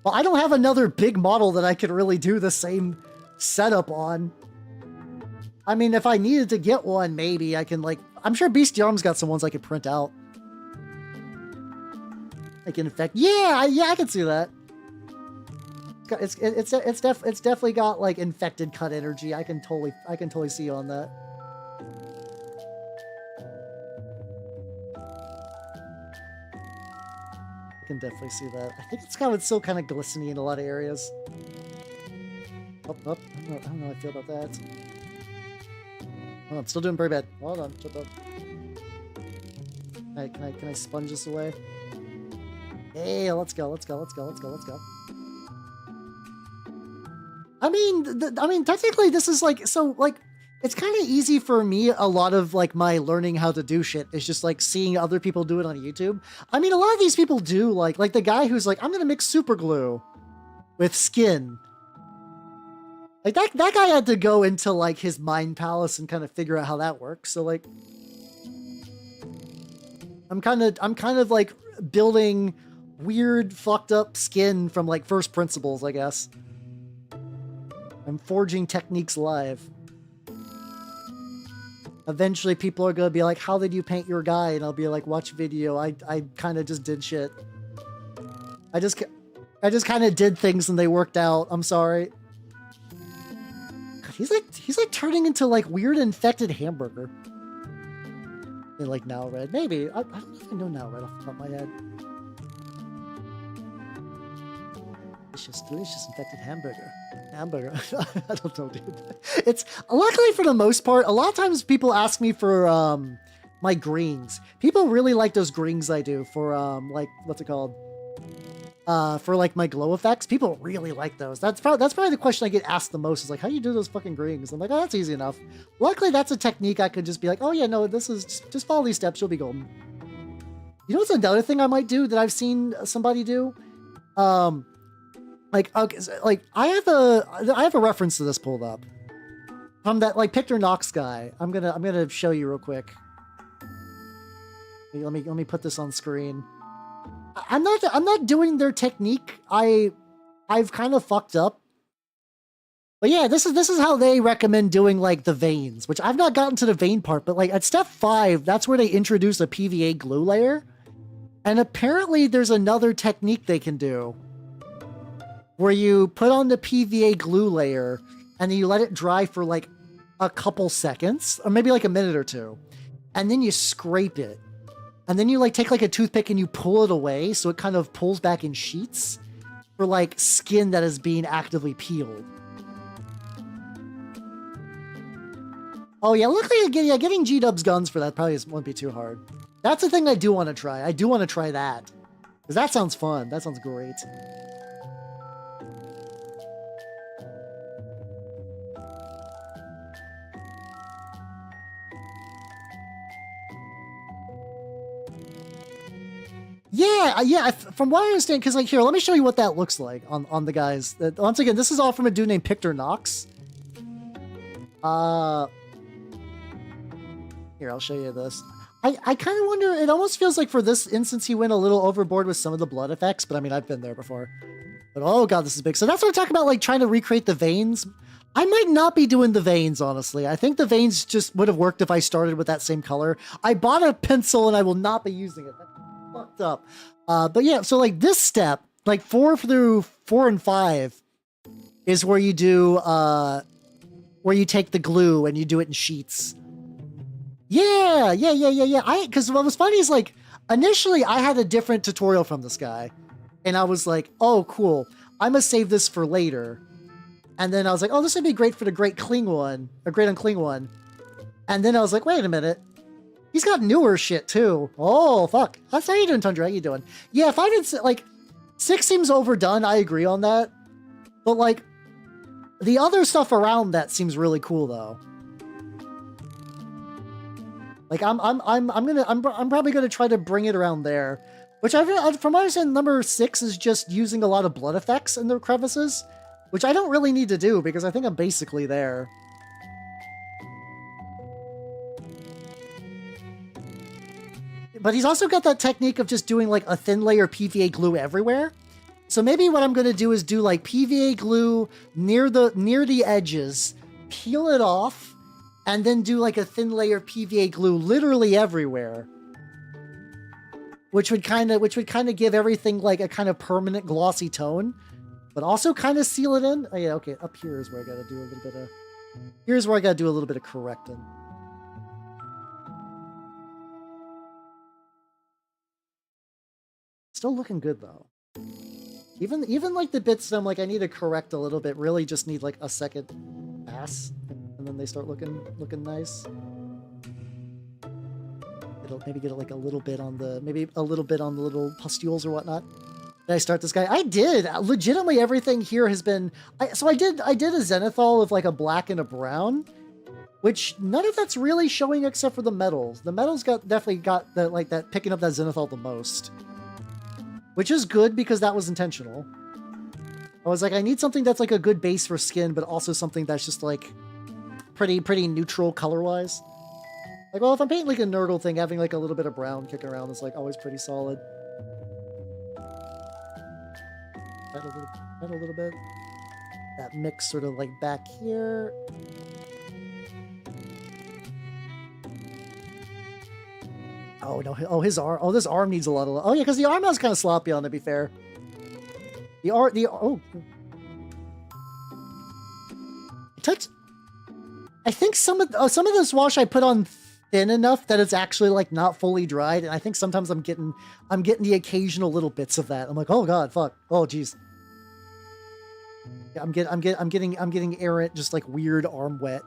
But I don't have another big model that I could really do the same setup on. I mean, if I needed to get one, maybe I can like, I'm sure Bestiarm's got some ones I could print out. I can infect, yeah, I can see that. It's definitely got like infected cut energy. I can totally see you on that. I can definitely see that. I think it's still kind of glistening in a lot of areas. Oh, I don't know how I feel about that. Oh, I'm still doing very bad. Hold on, shut up. Can I sponge this away? Hey, let's go. I mean, technically this is like, so like, it's kind of easy for me. A lot of like my learning how to do shit is just like seeing other people do it on YouTube. I mean, a lot of these people do like the guy who's like, I'm going to mix super glue with skin. Like that guy had to go into like his mind palace and kind of figure out how that works. So like, I'm kind of like building weird fucked up skin from like first principles, I guess. I'm forging techniques live. Eventually people are gonna be like, how did you paint your guy? And I'll be like, watch video. I kind of just did shit. I just kind of did things and they worked out. I'm sorry. God, he's like turning into like weird infected hamburger. And like now red. Maybe. I don't know if I know now red off the top of my head. Delicious infected hamburger. I don't know, dude. It's luckily for the most part, a lot of times people ask me for my greens. People really like those greens I do for like, what's it called? For like my glow effects. People really like those. That's probably the question I get asked the most is like, how do you do those fucking greens? I'm like, oh, that's easy enough. Luckily that's a technique I could just be like, oh yeah, no, this is just follow these steps, you'll be golden. You know what's another thing I might do that I've seen somebody do? Like, okay, so, like I have a reference to this pulled up from that like Pictor Nox guy. I'm gonna show you real quick. Let me put this on screen. I'm not doing their technique. I've kind of fucked up. But yeah, this is how they recommend doing like the veins, which I've not gotten to the vein part, but like at step 5, that's where they introduce a PVA glue layer. And apparently there's another technique they can do where you put on the PVA glue layer and then you let it dry for like a couple seconds or maybe like a minute or two. And then you scrape it. And then you like take like a toothpick and you pull it away so it kind of pulls back in sheets for like skin that is being actively peeled. Oh yeah, luckily getting G-Dub's guns for that probably won't be too hard. That's the thing I do want to try. I do want to try that. Because that sounds fun. That sounds great. Yeah, from what I understand, because like here, let me show you what that looks like on the guys. Once again, this is all from a dude named Pictor Nox. Here, I'll show you this. I kind of wonder, it almost feels like for this instance, he went a little overboard with some of the blood effects, but I mean, I've been there before. But oh god, this is big. So that's what I'm talking about, like trying to recreate the veins. I might not be doing the veins, honestly. I think the veins just would have worked if I started with that same color. I bought a pencil and I will not be using it. That's fucked up. But yeah, so like this step, like 4 and 5 is where you do, where you take the glue and you do it in sheets. Yeah. Because what was funny is like, initially I had a different tutorial from this guy and I was like, oh, cool. I'm gonna save this for later. And then I was like, oh, this would be great for the Great Unclean One. And then I was like, wait a minute. He's got newer shit too. Oh, fuck. That's how you doing, Tundra? How you doing? Yeah, if I didn't, like, 6 seems overdone. I agree on that. But, like, the other stuff around that seems really cool, though. Like, I'm probably gonna try to bring it around there. Which, from what I understand, number 6 is just using a lot of blood effects in the crevices. Which I don't really need to do, because I think I'm basically there. But he's also got that technique of just doing, like, a thin layer PVA glue everywhere. So maybe what I'm going to do is do, like, PVA glue near the edges, peel it off, and then do, like, a thin layer PVA glue literally everywhere. Which would kind of give everything, like, a kind of permanent glossy tone. But also kind of seal it in. Oh, yeah, okay, up here is where I got to do a little bit of... Here's where I got to do a little bit of correcting. Still looking good, though. Even like the bits that I'm like, I need to correct a little bit, really just need like a second pass, and then they start looking nice. It'll maybe get like a little bit on the, little pustules or whatnot. Did I start this guy? I did. Legitimately, everything here has been... So I did a zenithal of like a black and a brown, which none of that's really showing except for the metals. The metals definitely got that, like, that picking up that zenithal the most. Which is good, because that was intentional. I was like, I need something that's like a good base for skin, but also something that's just like pretty neutral color-wise. Like, well, if I'm painting like a Nurgle thing, having like a little bit of brown kicking around is like always pretty solid. Add a little bit. That mix sort of like back here. Oh, no. Oh, his arm. Oh, this arm needs a lot of... Oh, yeah, because the arm is kind of sloppy on, to be fair. Oh. I think some of this wash I put on thin enough that it's actually, like, not fully dried, and I think sometimes I'm getting the occasional little bits of that. I'm like, oh, God, fuck. Oh, jeez. Yeah, I'm getting errant, just, like, weird arm wet.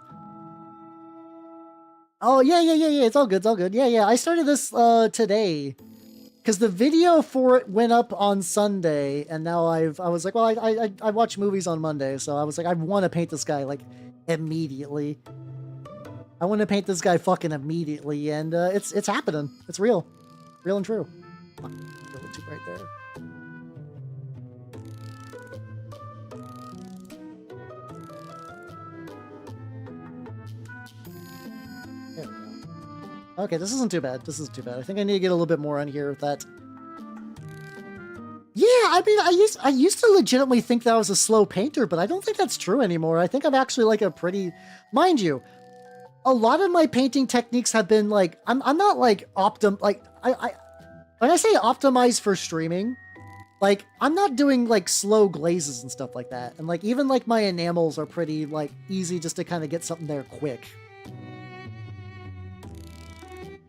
Oh, yeah, it's all good. Yeah, I started this, today. Because the video for it went up on Sunday, and now I was like, well, I watch movies on Monday, so I was like, I want to paint this guy, like, immediately. I want to paint this guy fucking immediately, and, it's happening. It's real. Real and true. Fuck, a little too bright there. There we go. Okay, this isn't too bad. I think I need to get a little bit more on here with that. Yeah, I mean, I used to legitimately think that I was a slow painter, but I don't think that's true anymore. I think I'm actually like a pretty... Mind you, a lot of my painting techniques have been like... I'm not like when I say optimized for streaming, like, I'm not doing like slow glazes and stuff like that. And like, even like my enamels are pretty like easy just to kind of get something there quick.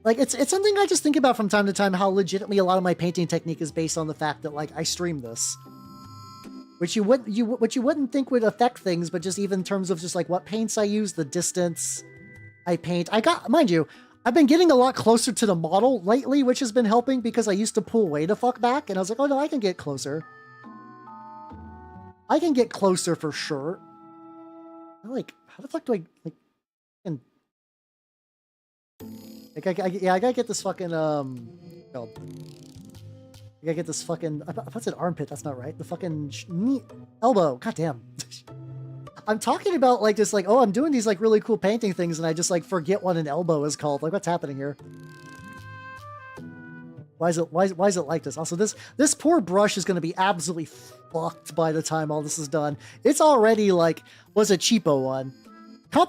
Like, it's something I just think about from time to time, how legitimately a lot of my painting technique is based on the fact that, like, I stream this. Which you wouldn't think would affect things, but just even in terms of just, like, what paints I use, the distance I paint. Mind you, I've been getting a lot closer to the model lately, which has been helping, because I used to pull way the fuck back, and I was like, oh no, I can get closer. I can get closer for sure. I'm like, how the fuck do I, like, I gotta get this fucking, I gotta get this fucking, I thought it said armpit, that's not right. The fucking elbow, goddamn. I'm talking about, like, this, like, oh, I'm doing these, like, really cool painting things, and I just, like, forget what an elbow is called. Like, what's happening here? Why is it like this? Also, this poor brush is gonna be absolutely fucked by the time all this is done. It's already, like, was a cheapo one. I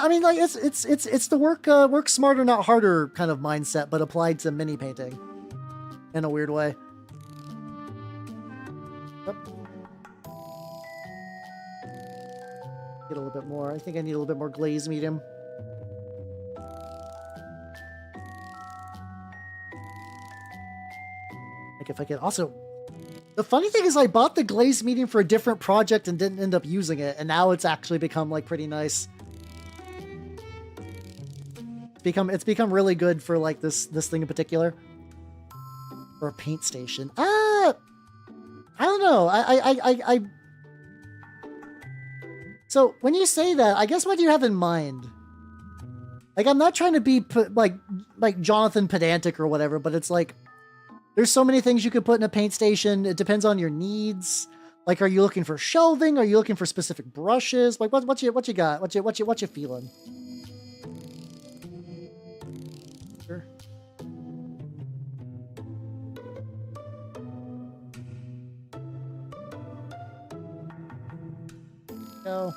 mean, like, it's the work smarter, not harder kind of mindset, but applied to mini painting in a weird way. Yep. Get a little bit more. I think I need a little bit more glaze medium. Like, if I could also... The funny thing is I bought the glaze medium for a different project and didn't end up using it, and now it's actually become like pretty nice. It's become really good for like this thing in particular. For a paint station. I don't know. So when you say that, I guess what do you have in mind? Like, I'm not trying to be like Jonathan pedantic or whatever, but it's like, there's so many things you could put in a paint station. It depends on your needs. Like, are you looking for shelving? Are you looking for specific brushes? Like, what you got? What you feeling? Sure. No.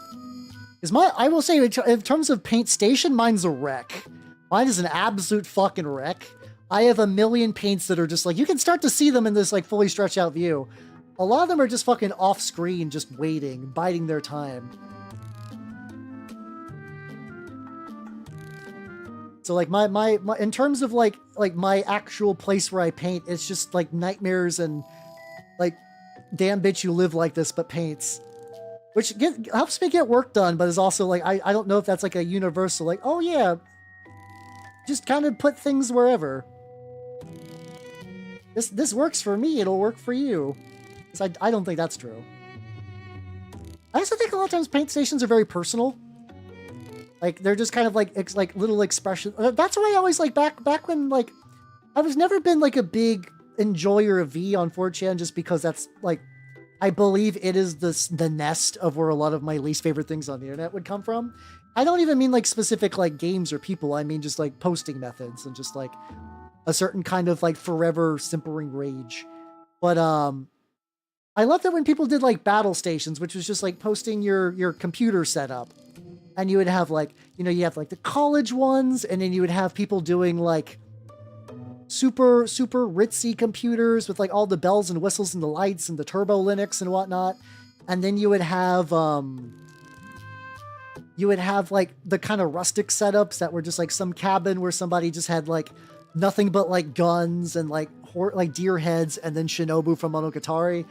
I will say, in terms of paint station, mine's a wreck. Mine is an absolute fucking wreck. I have a million paints that are just like, you can start to see them in this like fully stretched out view. A lot of them are just fucking off screen, just waiting, biding their time. So like my in terms of like my actual place where I paint, it's just like nightmares and like, damn bitch, you live like this, but paints. Which helps me get work done, but is also like, I don't know if that's like a universal, like, oh yeah, just kind of put things wherever. This works for me, it'll work for you. I don't think that's true. I also think a lot of times paint stations are very personal. Like, they're just kind of like little expression. That's why I always like, back when, like, I was never been like a big enjoyer of V on 4chan, just because that's like, I believe it is the nest of where a lot of my least favorite things on the internet would come from. I don't even mean like specific like games or people. I mean just like posting methods and just like a certain kind of like forever simpering rage. But I love that when people did like battle stations, which was just like posting your computer setup, and you would have like, you know, you have like the college ones, and then you would have people doing like super ritzy computers with like all the bells and whistles and the lights and the turbo Linux and whatnot. And then you would have like the kind of rustic setups that were just like some cabin where somebody just had like nothing but like guns and like deer heads, and then Shinobu from Monogatari.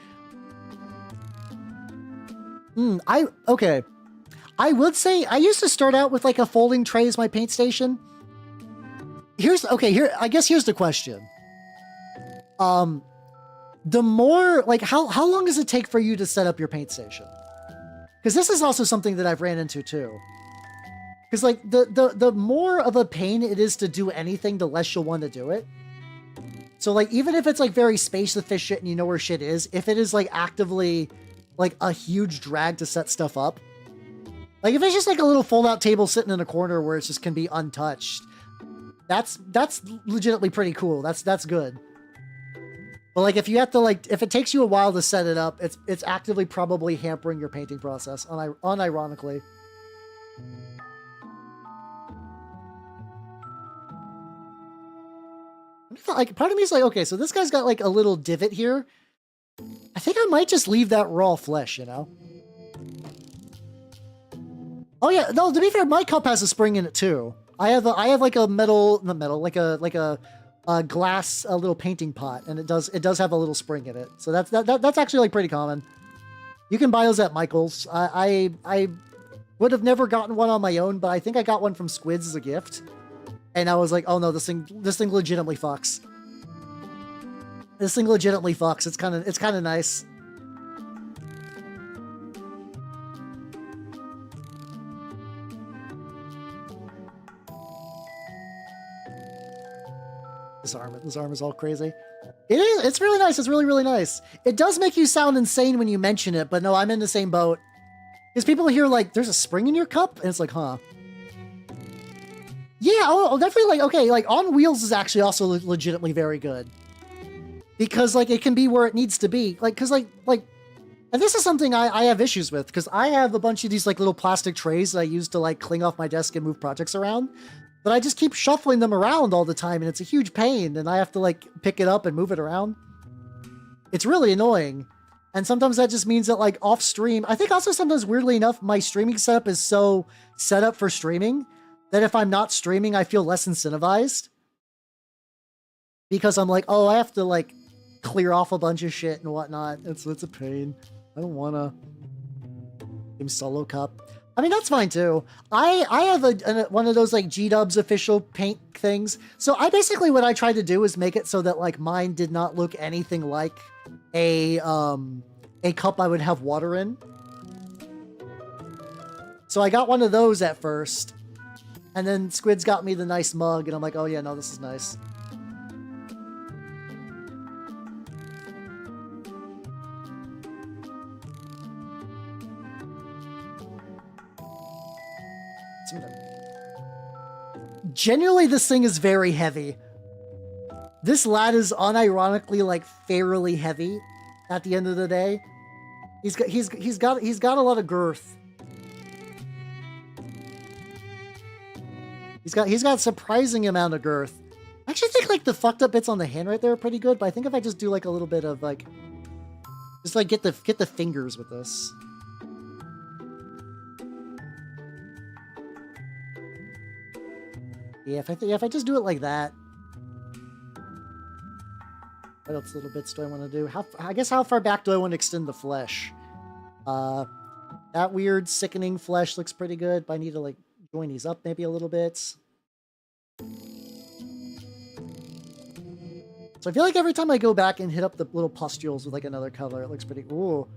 Okay. I would say I used to start out with like a folding tray as my paint station. I guess here's the question. The more, like, how long does it take for you to set up your paint station? Because this is also something that I've ran into too. Because like the more of a pain it is to do anything, the less you'll want to do it. So like, even if it's like very space efficient and you know where shit is, if it is like actively like a huge drag to set stuff up, like if it's just like a little fold out table sitting in a corner where it just can be untouched, that's legitimately pretty cool. That's good. But like, if you have to like, if it takes you a while to set it up, it's actively probably hampering your painting process, unironically. Like, part of me is like, okay, so this guy's got like a little divot here. I think I might just leave that raw flesh, you know? Oh yeah, no, to be fair, my cup has a spring in it too. I have like a like a glass, a little painting pot, and it does have a little spring in it. So that's actually like pretty common. You can buy those at Michael's. I would have never gotten one on my own, but I think I got one from Squids as a gift. And I was like, oh no, this thing legitimately fucks. This thing legitimately fucks. It's kind of nice. This arm is all crazy. It is. It's really nice. It's really, really nice. It does make you sound insane when you mention it, but no, I'm in the same boat. Because people hear like, there's a spring in your cup? And it's like, huh. Yeah, oh, definitely, like, okay, like, On Wheels is actually also legitimately very good. Because, like, it can be where it needs to be. Like, because, like, and this is something I have issues with, because I have a bunch of these, like, little plastic trays that I use to, like, cling off my desk and move projects around. But I just keep shuffling them around all the time, and it's a huge pain, and I have to, like, pick it up and move it around. It's really annoying. And sometimes that just means that, like, off stream, I think also sometimes, weirdly enough, my streaming setup is so set up for streaming that if I'm not streaming, I feel less incentivized. Because I'm like, oh, I have to, like, clear off a bunch of shit and whatnot. It's a pain. I don't wanna. Game solo cup. I mean, that's fine too. I have one of those like G-Dubs official paint things. So I basically, what I tried to do is make it so that like mine did not look anything like a cup I would have water in. So I got one of those at first, and then Squid's got me the nice mug, and I'm like, oh yeah, no, this is nice. Generally, this thing is very heavy. This lad is unironically like fairly heavy at the end of the day. He's got a lot of girth. He's got a surprising amount of girth. I actually think like the fucked up bits on the hand right there are pretty good, but I think if I just do like a little bit of like just like get the fingers with this. Yeah, if I just do it like that. What else little bits do I want to do? I guess how far back do I want to extend the flesh? That weird sickening flesh looks pretty good, but I need to like join these up maybe a little bit. So I feel like every time I go back and hit up the little pustules with like another color, it looks pretty. Ooh,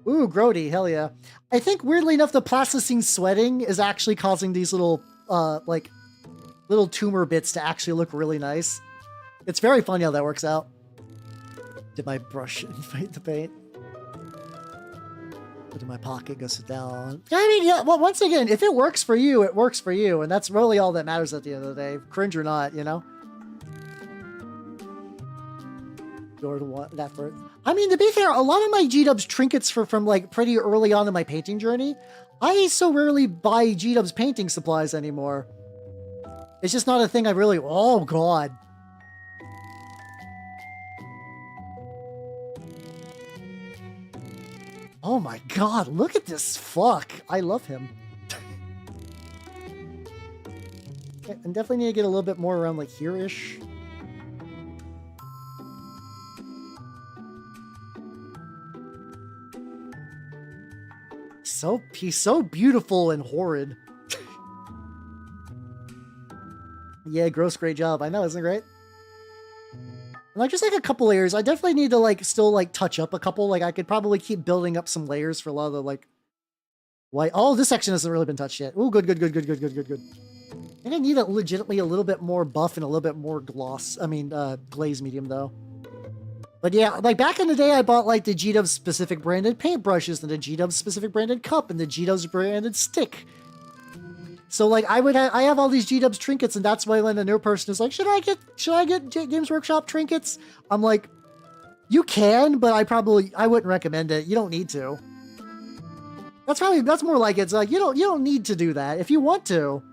grody, hell yeah! I think weirdly enough, the plasticine sweating is actually causing these little like little tumor bits to actually look really nice. It's very funny how that works out. Did my brush invite the paint? Put it in my pocket, go sit down. I mean, yeah, well, once again, if it works for you, it works for you. And that's really all that matters at the end of the day. Cringe or not, you know? I mean, to be fair, a lot of my G-Dubs trinkets from like pretty early on in my painting journey, I so rarely buy G-Dubs painting supplies anymore. It's just not a thing I really... Oh, God. Oh, my God. Look at this fuck. I love him. I definitely need to get a little bit more around, like, here-ish. He's so beautiful and horrid. Yeah, gross, great job. I know, isn't it great? Like, just like a couple layers. I definitely need to like still like touch up a couple. Like, I could probably keep building up some layers for a lot of the like white. Oh, this section hasn't really been touched yet. Oh, good. I think I need legitimately a little bit more buff and a little bit more gloss. I mean, glaze medium though. But yeah, like back in the day, I bought like the G-Dubs specific branded paintbrushes and the G-Dubs specific branded cup and the G-Dubs branded stick. So like I have all these G-Dubs trinkets, and that's why when a new person is like, should I get Games Workshop trinkets? I'm like, you can, but I wouldn't recommend it. You don't need to. That's more like it's like you don't need to do that. If you want to,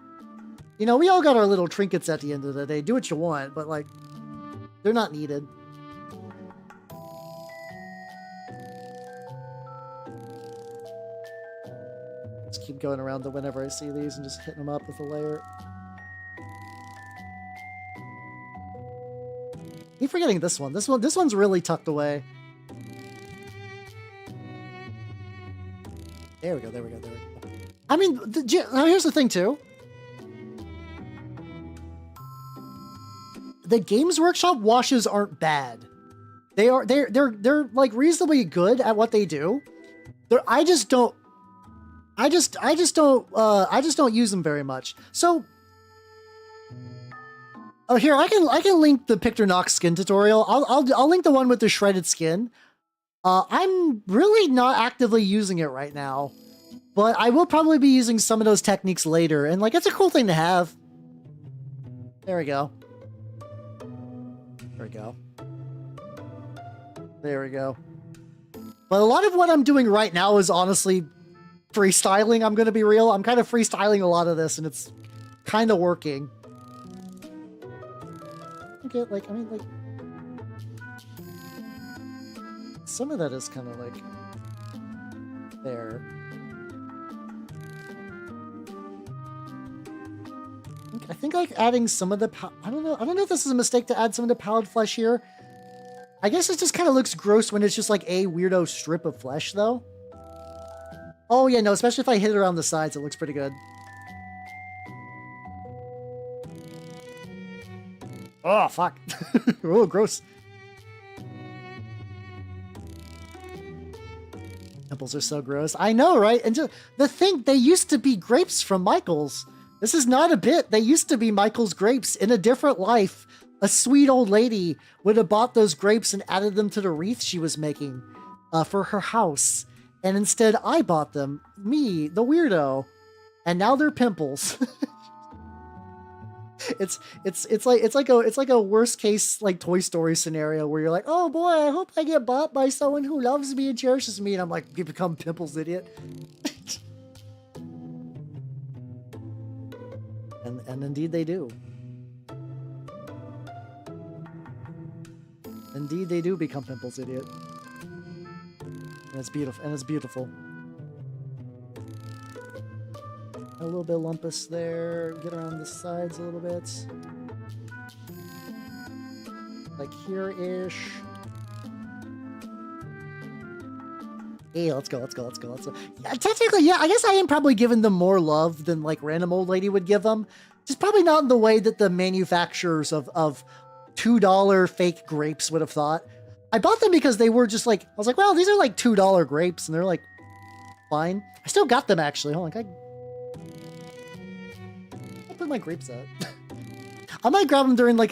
you know, we all got our little trinkets at the end of the day. Do what you want, but like they're not needed. Keep going around them whenever I see these and just hitting them up with a layer. Keep forgetting this one. This one's really tucked away. There we go. I mean, now here's the thing too. The Games Workshop washes aren't bad. They're like reasonably good at what they do. I just don't use them very much. So, oh, here I can link the Pictor Nox skin tutorial. I'll link the one with the shredded skin. I'm really not actively using it right now, but I will probably be using some of those techniques later. And like, it's a cool thing to have. There we go. But a lot of what I'm doing right now is honestly freestyling. I'm gonna be real. I'm kind of freestyling a lot of this, and it's kind of working. Okay, like, I mean, like, some of that is kind of like there. I think like adding some of the I don't know if this is a mistake to add some of the pallid flesh here. I guess it just kind of looks gross when it's just like a weirdo strip of flesh, though. Oh, yeah, no, especially if I hit it around the sides, it looks pretty good. Oh, fuck. Oh, gross. Pimples are so gross. I know, right? And just, the thing, they used to be grapes from Michael's. This is not a bit. They used to be Michael's grapes in a different life. A sweet old lady would have bought those grapes and added them to the wreath she was making for her house. And instead, I bought them. Me, the weirdo. And now they're pimples. It's like a worst case like Toy Story scenario where you're like, oh boy, I hope I get bought by someone who loves me and cherishes me, and I'm like, you become pimples, idiot. and indeed they do. Indeed they do become pimples, idiot. And it's beautiful. And it's beautiful. A little bit of lumpus there. Get around the sides a little bit. Like here-ish. Hey, let's go. Yeah, technically, yeah, I guess I am probably giving them more love than like random old lady would give them. Just probably not in the way that the manufacturers of $2 fake grapes would have thought. I bought them because they were just like, I was like, well, these are like $2 grapes, and they're like, fine. I still got them actually. Hold on, I'll put my grapes out. I might grab them during like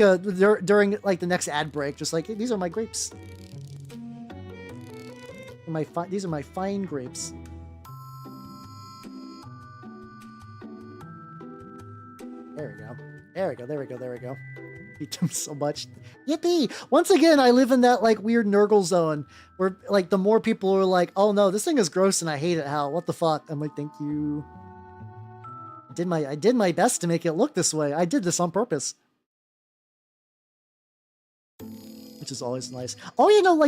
the next ad break. Just like, hey, these are my grapes. These are my fine grapes. There we go. Beat them so much. Yippee! Once again, I live in that like weird Nurgle zone where like the more people are like, oh no, this thing is gross and I hate it. Hal, what the fuck? I'm like, thank you. I did my best to make it look this way. I did this on purpose. Which is always nice. Oh, you know,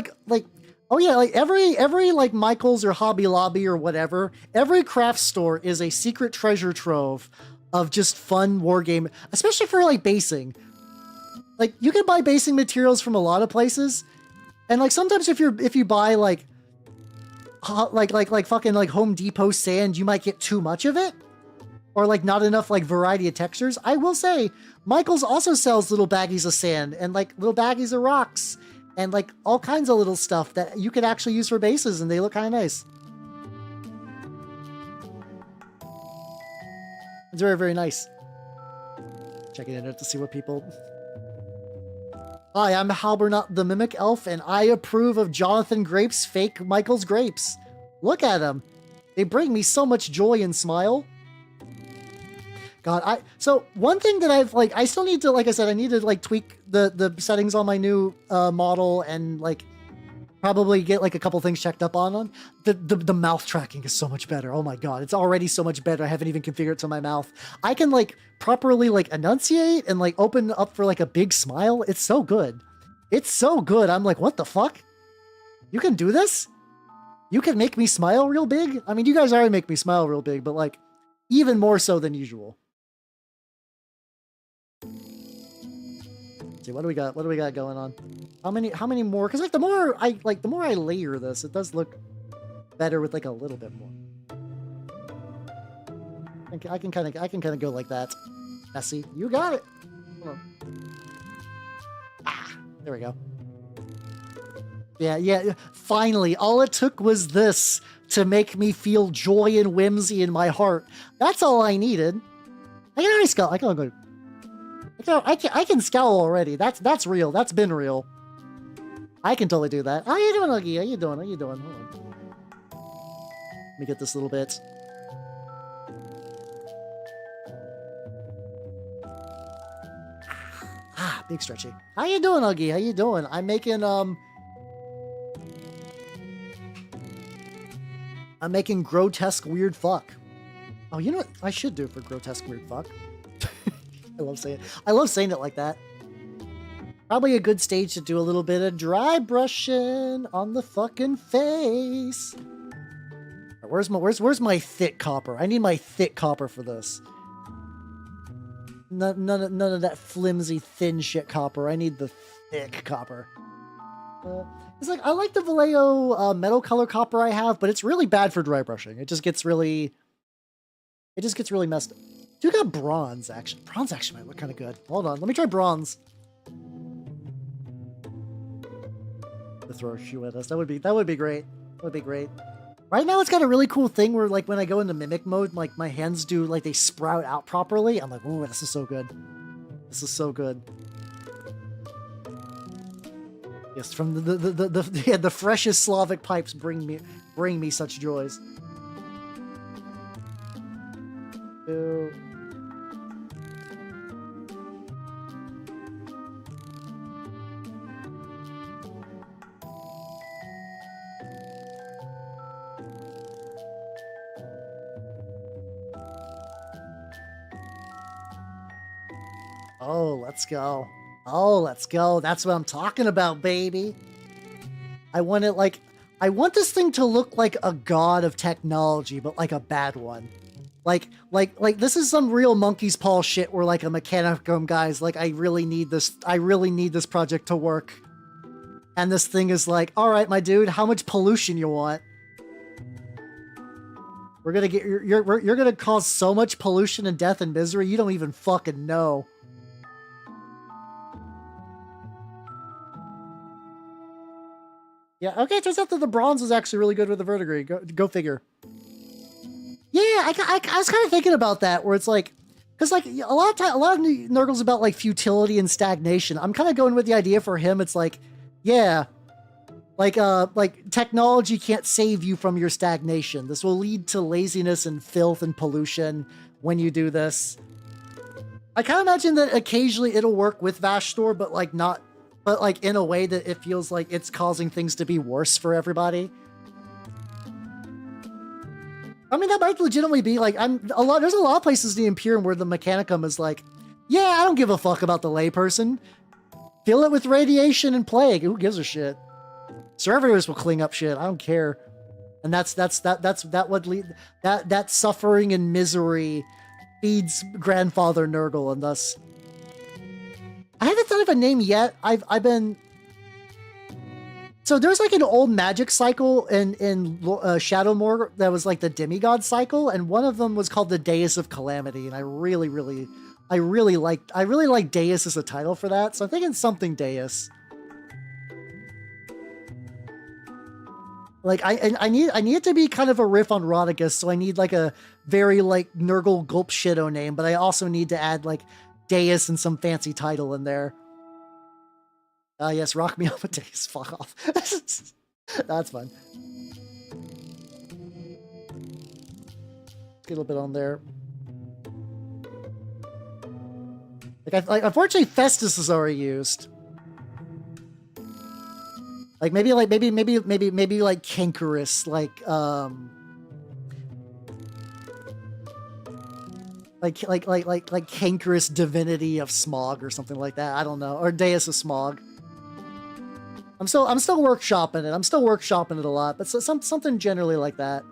oh yeah, like every like Michael's or Hobby Lobby or whatever, every craft store is a secret treasure trove of just fun war game, especially for like basing. Like you can buy basing materials from a lot of places, and like sometimes if you buy like fucking like Home Depot sand, you might get too much of it, or like not enough like variety of textures. I will say Michael's also sells little baggies of sand and like little baggies of rocks and like all kinds of little stuff that you could actually use for bases, and they look kind of nice. It's very, very nice. Checking it out to see what people... Hi, I'm Halbernut the Mimic Elf, and I approve of Jonathan Grape's fake Michael's grapes. Look at them. They bring me so much joy and smile. God, so one thing that I still need to, like I said, I need to like tweak the settings on my new model and like probably get like a couple things checked up on them. The mouth tracking is so much better. Oh my God, it's already so much better. I haven't even configured it to my mouth. I can like properly like enunciate and like open up for like a big smile. It's so good. It's so good. I'm like, what the fuck? You can do this? You can make me smile real big? I mean, you guys already make me smile real big, but like even more so than usual. See, what do we got? What do we got going on? How many more? Because like the more I layer this, it does look better with like a little bit more. I can kind of go like that. Messy, you got it. Hold on. Ah, there we go. Yeah. Finally, all it took was this to make me feel joy and whimsy in my heart. That's all I needed. I can already scowl. I can scowl already. That's real. That's been real. I can totally do that. How you doing, Uggy? How you doing? Hold on. Let me get this little bit. Big stretchy. How you doing, Uggy? How you doing? I'm making grotesque weird fuck. Oh, you know what I should do for grotesque weird fuck? I love saying it like that. Probably a good stage to do a little bit of dry brushing on the fucking face. Where's my thick copper? I need my thick copper for this. None of that flimsy thin shit copper. I need the thick copper. It's like, I like the Vallejo metal color copper I have, but it's really bad for dry brushing. It just gets really messed up. Dude, got bronze, actually. Bronze actually might look kind of good. Hold on, let me try bronze. To throw a shoe at us. That would be great. That would be great. Right now, it's got a really cool thing where, like, when I go into mimic mode, like, my hands do, like, they sprout out properly. I'm like, ooh, this is so good. This is so good. Yes, from the freshest Slavic pipes bring me such joys. Ew. Oh, let's go. Oh, let's go. That's what I'm talking about, baby. I want this thing to look like a god of technology, but like a bad one. Like this is some real monkey's paw shit where like a Mechanicum guy's like, I really need this project to work. And this thing is like, all right, my dude, how much pollution you want? We're gonna get, you're gonna cause so much pollution and death and misery, you don't even fucking know. Yeah, okay, it turns out that the bronze is actually really good with the verdigris. Go figure. Yeah, I was kind of thinking about that, where it's like, because like a lot of Nurgle's about like futility and stagnation. I'm kind of going with the idea for him. It's like, yeah, like technology can't save you from your stagnation. This will lead to laziness and filth and pollution when you do this. I kind of imagine that occasionally it'll work with Vashtor, but like not. But like in a way that it feels like it's causing things to be worse for everybody. I mean, that might legitimately be like, there's a lot of places in the Imperium where the Mechanicum is like, yeah, I don't give a fuck about the layperson. Fill it with radiation and plague. Who gives a shit? Servitors will clean up shit. I don't care. And that suffering and misery feeds Grandfather Nurgle, and thus I haven't thought of a name yet. I've been... So there's like an old magic cycle in Shadowmoor that was like the demigod cycle, and one of them was called the Deus of Calamity, and I really like Deus as a title for that, so I'm thinking something Deus. Like I need it to be kind of a riff on Rodicus, so I need like a very like Nurgle gulp shitto name, but I also need to add like Deus and some fancy title in there. Yes, rock me up with Deus. Fuck off. That's fun. Get a little bit on there. Like unfortunately, Festus is already used. Like maybe like Cankerous, like Cankerous Divinity of Smog or something like that. I don't know, or Deus of Smog. I'm still workshopping it. I'm still workshopping it a lot, but something generally like that.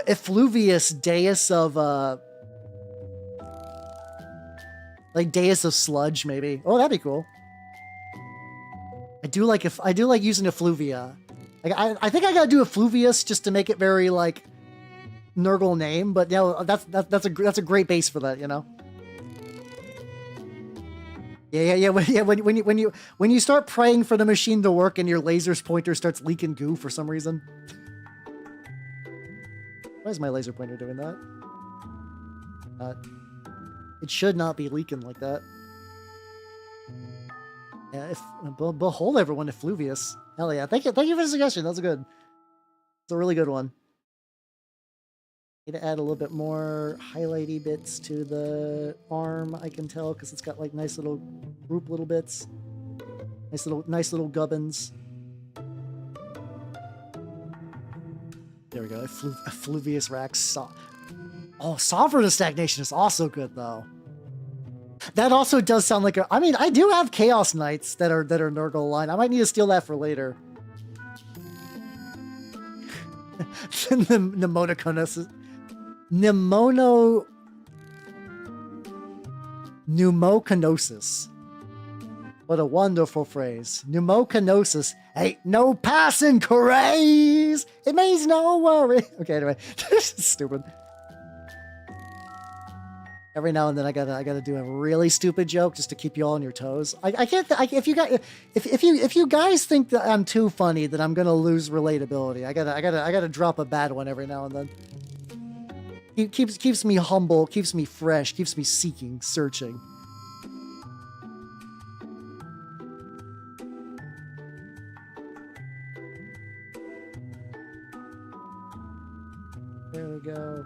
Effluvious Deus of like Deus of Sludge, maybe. Oh, that'd be cool. I do like using Effluvia. Like I think I gotta do Effluvius just to make it very like Nurgle name, but yeah, that's a great base for that, you know. Yeah. When you start praying for the machine to work and your laser's pointer starts leaking goo for some reason. Why is my laser pointer doing that? It should not be leaking like that. Yeah, behold everyone, Effluvius. Hell yeah! Thank you for the suggestion. That's good. It's a really good one. Need to add a little bit more highlighty bits to the arm. I can tell because it's got like nice little group little bits, nice little gubbins. There we go. Effluvius Rax. Oh, Sovereign Stagnation is also good though. That also does sound like a... I mean, I do have Chaos Knights that are Nurgle line. I might need to steal that for later. The Mnemonoconus... Pneumocanosis. What a wonderful phrase. Pneumocanosis. Ain't no passing craze. It means no worry. Okay, anyway. This is stupid. Every now and then I gotta do a really stupid joke just to keep you all on your toes. I can't. If you guys think that I'm too funny, then I'm gonna lose relatability. I gotta drop a bad one every now and then. It keeps me humble, keeps me fresh, keeps me seeking, searching. There we go.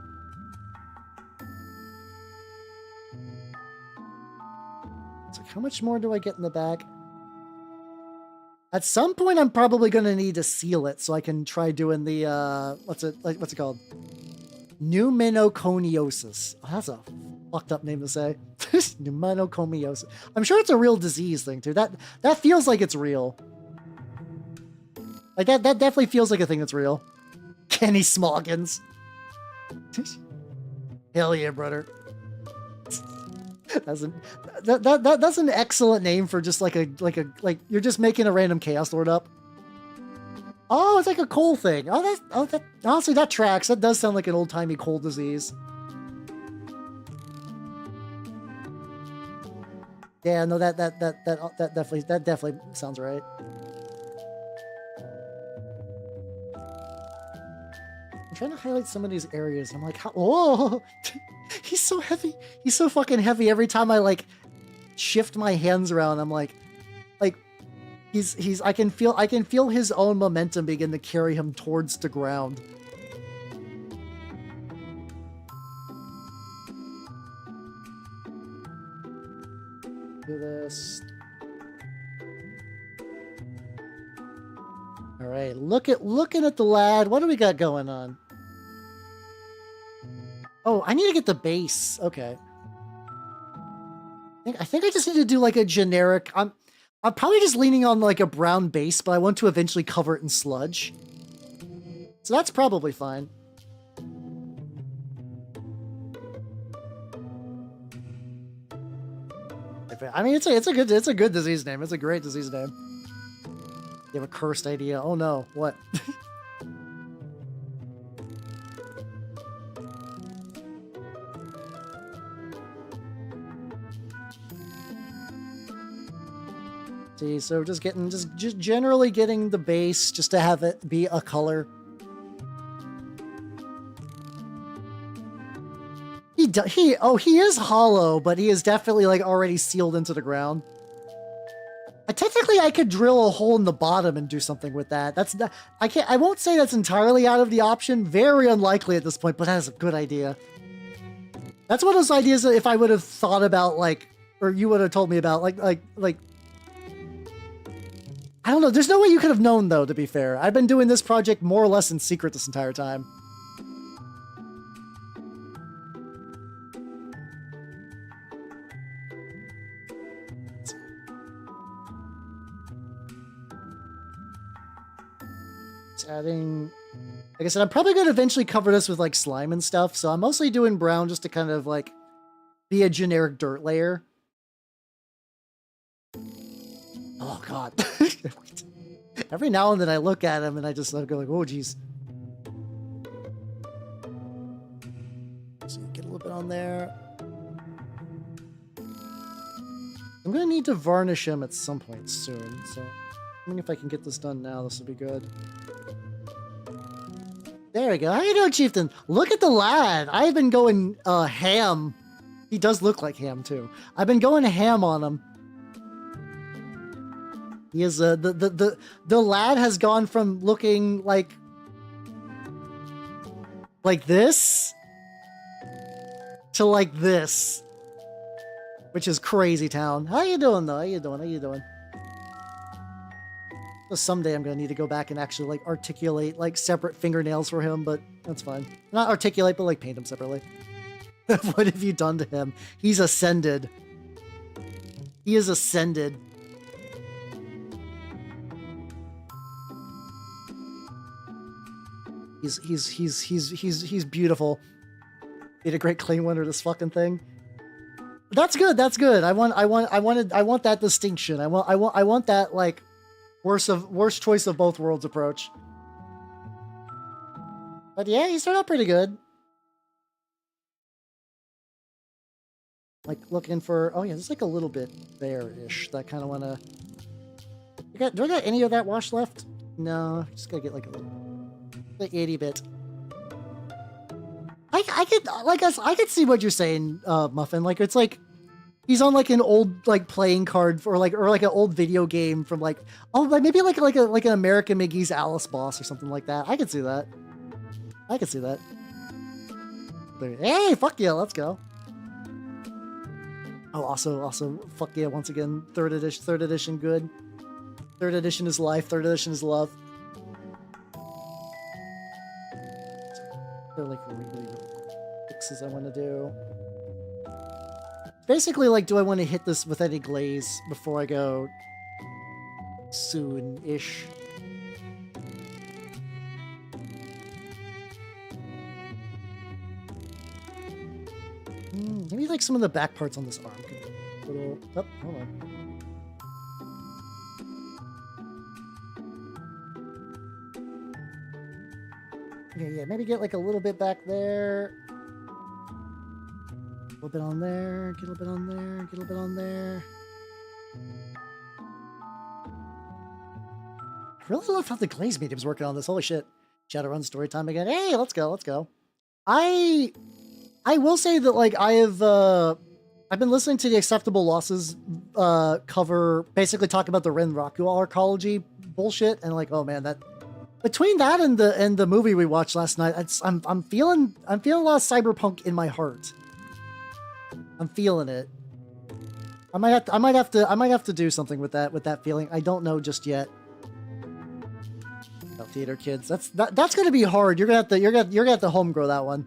It's like, how much more do I get in the back? At some point, I'm probably going to need to seal it so I can try doing the, what's it called? Pneumoconiosis. Oh, that's a fucked up name to say. Pneumoconiosis. I'm sure it's a real disease thing, too. That feels like it's real. Like, that definitely feels like a thing that's real. Kenny Smoggins. Hell yeah, brother. That's an excellent name for just like you're just making a random Chaos Lord up. Oh, it's like a coal thing. That honestly, that tracks. That does sound like an old-timey coal disease. Yeah, no, that definitely sounds right. I'm trying to highlight some of these areas. I'm like, oh, he's so heavy. He's so fucking heavy. Every time I like shift my hands around, I'm like I can feel his own momentum begin to carry him towards the ground. Do this. All right, looking at the lad. What do we got going on? Oh, I need to get the base. Okay. I think I just need to do like a generic. I'm probably just leaning on like a brown base, but I want to eventually cover it in sludge. So that's probably fine. I mean, it's a good disease name. It's a great disease name. You have a cursed idea. Oh no, what? See, so just generally getting the base just to have it be a color. He is hollow, but he is definitely like already sealed into the ground. Technically, I could drill a hole in the bottom and do something with that. That's not, I won't say that's entirely out of the option. Very unlikely at this point, but that is a good idea. That's one of those ideas that if I would have thought about, like, or you would have told me about, like, I don't know. There's no way you could have known, though, to be fair. I've been doing this project more or less in secret this entire time. Adding, like I said, I'm probably going to eventually cover this with like slime and stuff, so I'm mostly doing brown just to kind of like be a generic dirt layer. Oh god. Every now and then I look at him and I go like, oh geez. So you get a little bit on there. I'm going to need to varnish him at some point soon, so I mean, if I can get this done now, this will be good. There we go. How you doing, Chieftain? Look at the lad. I've been going ham. He does look like ham too. I've been going ham on him. He is the lad has gone from looking like this to like this, which is crazy town. How you doing though? How you doing? Someday I'm gonna need to go back and actually like articulate like separate fingernails for him, but that's fine. Not articulate, but like paint him separately. What have you done to him? He's ascended. He is ascended. He's beautiful. Need a great clean one or this fucking thing. That's good. That's good. I want that distinction. I want that like worst choice of both worlds approach. But yeah, he started out pretty good. Like looking for, oh yeah, there's like a little bit there-ish that I kind of want to. Do I got any of that wash left? No, just gotta get like a little, like 80 bit. I could see what you're saying, Muffin. Like it's like he's on like an old like playing card for like or like an old video game from like like maybe like an American McGee's Alice boss or something like that. I could see that. I could see that. Hey, fuck yeah, let's go. Oh, also, fuck yeah, once again, third edition good. Third edition is life, third edition is love. They're like really fixes I want to do. Basically, like, do I want to hit this with any glaze before I go soon-ish? Maybe like some of the back parts on this arm could be a little. Oh, hold on. Okay, yeah, maybe get like a little bit back there. A little bit on there. Get a little bit on there. Get a little bit on there. I really love how the glaze medium's working on this. Holy shit! Shadowrun story time again. Hey, let's go. Let's go. I will say that like I've been listening to the Acceptable Losses cover, basically talking about the Ren Raku arcology bullshit, and like, oh man, that between that and the movie we watched last night, I'm feeling a lot of cyberpunk in my heart. I'm feeling it. I might have to do something with that feeling. I don't know just yet. Oh, theater kids, that's gonna be hard. You're gonna have to home grow that one.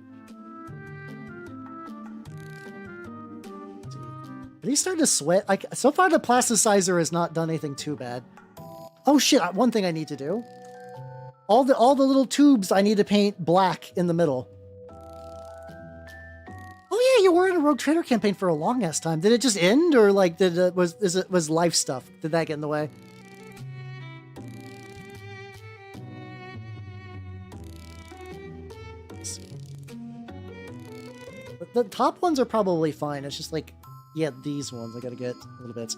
He's starting to sweat. Like so far, the plasticizer has not done anything too bad. Oh shit! One thing I need to do. All the little tubes I need to paint black in the middle. Oh yeah, you were in a Rogue Trader campaign for a long ass time. Did it just end, or like was life stuff? Did that get in the way? The top ones are probably fine. It's just like. Yeah, these ones I gotta get a little bit.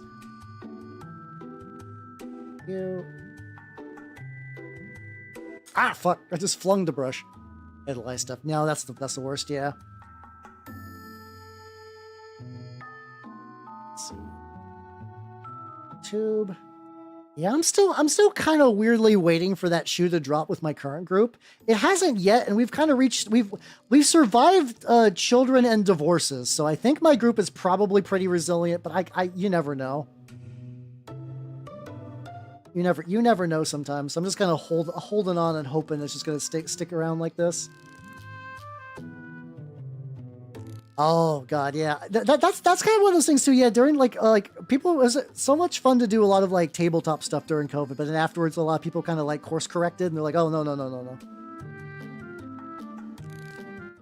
Ah, fuck! I just flung the brush. Headlight stuff. No, that's the worst. Yeah. Let's see. Tube. Yeah, I'm still kind of weirdly waiting for that shoe to drop with my current group. It hasn't yet, and we've kind of reached we've survived children and divorces, so I think my group is probably pretty resilient. But you never know. You never know sometimes. So I'm just kind of holding on and hoping it's just gonna stick around like this. Oh god, yeah. That's kind of one of those things too. Yeah, during like people, it was so much fun to do a lot of like tabletop stuff during COVID, but then afterwards a lot of people kind of like course corrected and they're like, oh no.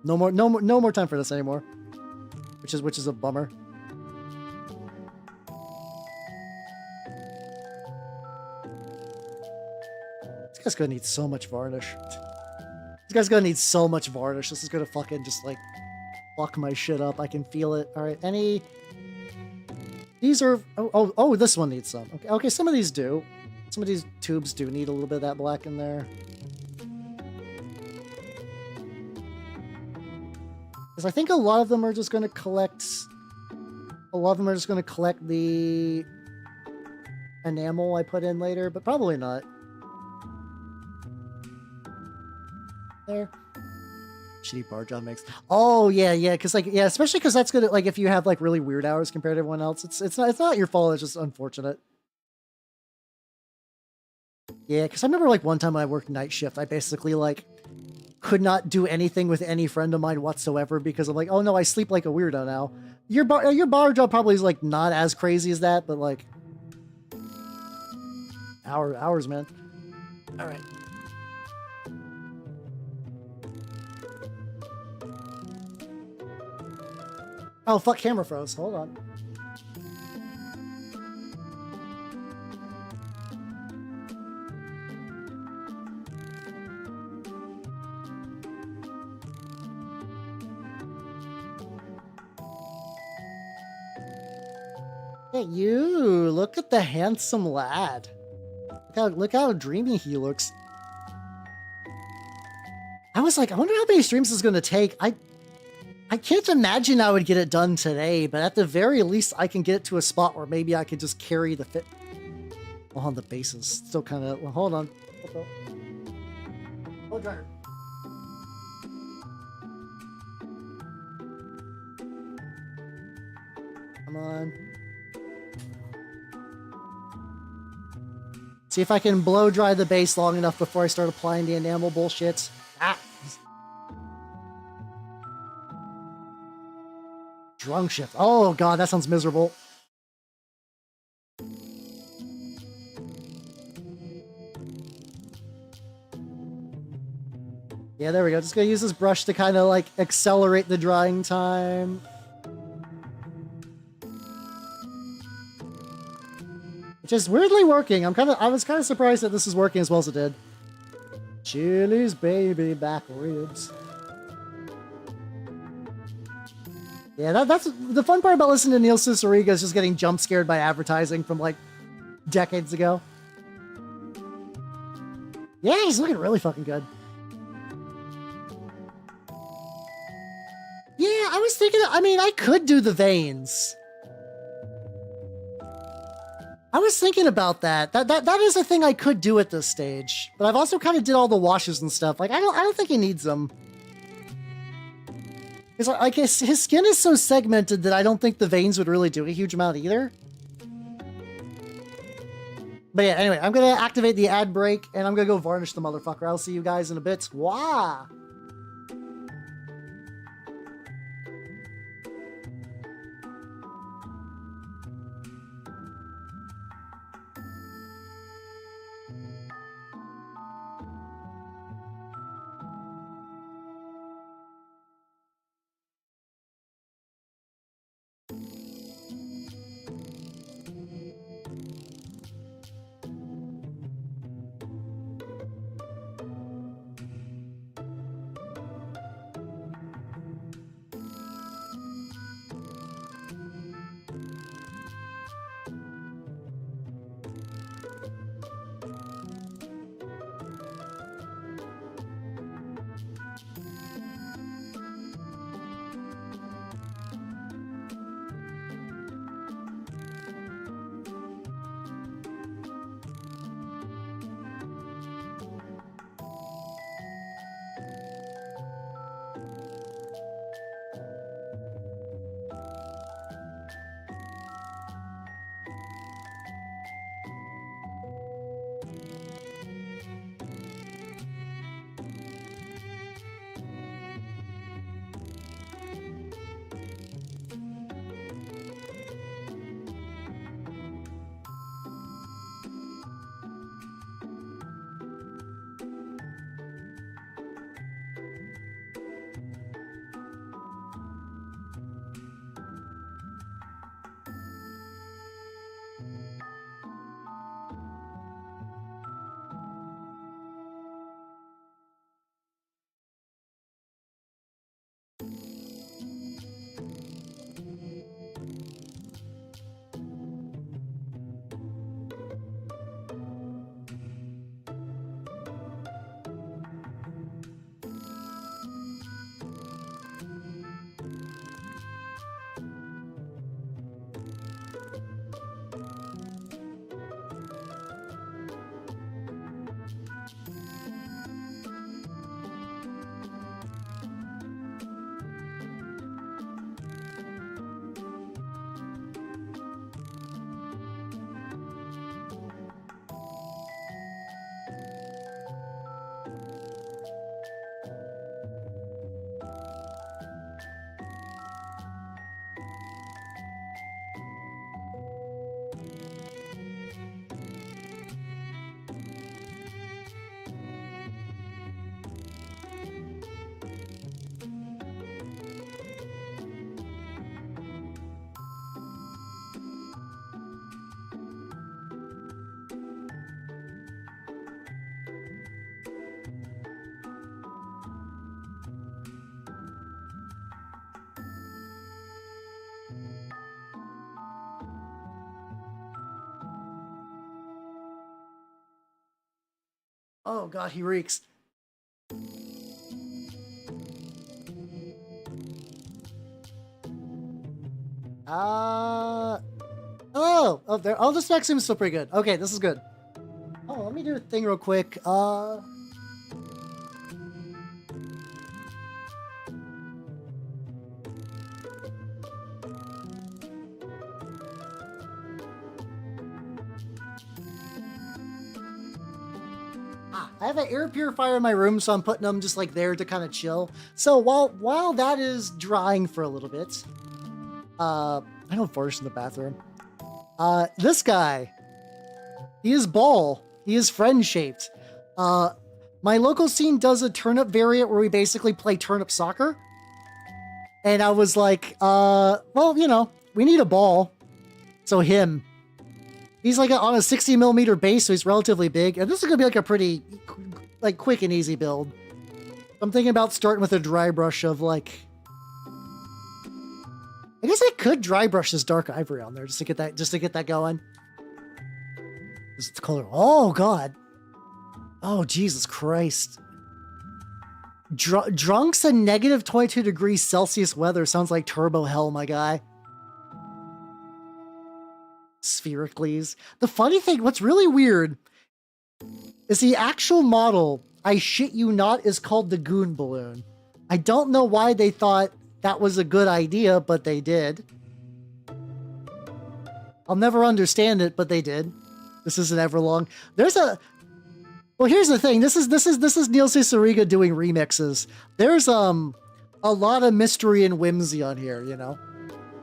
No more time for this anymore. Which is a bummer. This guy's gonna need so much varnish. This guy's gonna need so much varnish. This is gonna fucking just like fuck my shit up. I can feel it. All right, any... These are... Oh, this one needs some. Okay, some of these do. Some of these tubes do need a little bit of that black in there. Because I think a lot of them are just going to collect... A lot of them are just going to collect the enamel I put in later, but probably not. There. Shitty bar job makes. Oh yeah, because like especially because that's gonna like if you have like really weird hours compared to everyone else, it's not your fault. It's just unfortunate. Yeah, because I remember like one time when I worked night shift, I basically like could not do anything with any friend of mine whatsoever because I'm like, oh no, I sleep like a weirdo now. Your bar job probably is like not as crazy as that, but like hours, man. All right. Oh, fuck, camera froze. Hold on. Hey, you. Look at the handsome lad. Look how dreamy he looks. I was like, I wonder how many streams this is going to take. I can't imagine I would get it done today, but at the very least, I can get it to a spot where maybe I could just carry the fit. Oh, the base is still kind of... Well, hold on. Oh, dryer. Come on. See if I can blow dry the base long enough before I start applying the enamel bullshit. Ah! Drunk shift. Oh god, that sounds miserable. Yeah, there we go. Just gonna use this brush to kind of like accelerate the drying time. Which is weirdly working. I was kind of surprised that this is working as well as it did. Chili's baby back ribs. Yeah, that's the fun part about listening to Neil Cicierega is just getting jump scared by advertising from like decades ago. Yeah, he's looking really fucking good. Yeah, I was thinking, I mean, I could do the veins. I was thinking about that. That is a thing I could do at this stage. But I've also kind of did all the washes and stuff. Like, I don't think he needs them. Because like his skin is so segmented that I don't think the veins would really do a huge amount either. But yeah, anyway, I'm going to activate the ad break, and I'm going to go varnish the motherfucker. I'll see you guys in a bit. Wah! Oh god, he reeks. Oh, there. Oh, this next seems still pretty good. Okay, this is good. Oh, let me do a thing real quick. I have an air purifier in my room, so I'm putting them just like there to kind of chill. So while that is drying for a little bit, I don't force in the bathroom. This guy, he is ball. He is friend-shaped. My local scene does a turnip variant where we basically play turnip soccer. And I was like, well, you know, we need a ball. So him. He's like on a 60 millimeter base, so he's relatively big. And this is going to be like a pretty, like, quick and easy build. I'm thinking about starting with a dry brush of like... I guess I could dry brush this dark ivory on there just to get that going. This is the color. Oh god. Oh Jesus Christ. Drunks and negative 22 degrees Celsius weather sounds like turbo hell, my guy. Sphericles. The funny thing, what's really weird is the actual model, I shit you not, is called the Goon Balloon. I don't know why they thought that was a good idea, but they did. I'll never understand it, but they did. This isn't Everlong. Well, here's the thing. This is Neil Ciceriga doing remixes. There's a lot of mystery and whimsy on here, you know.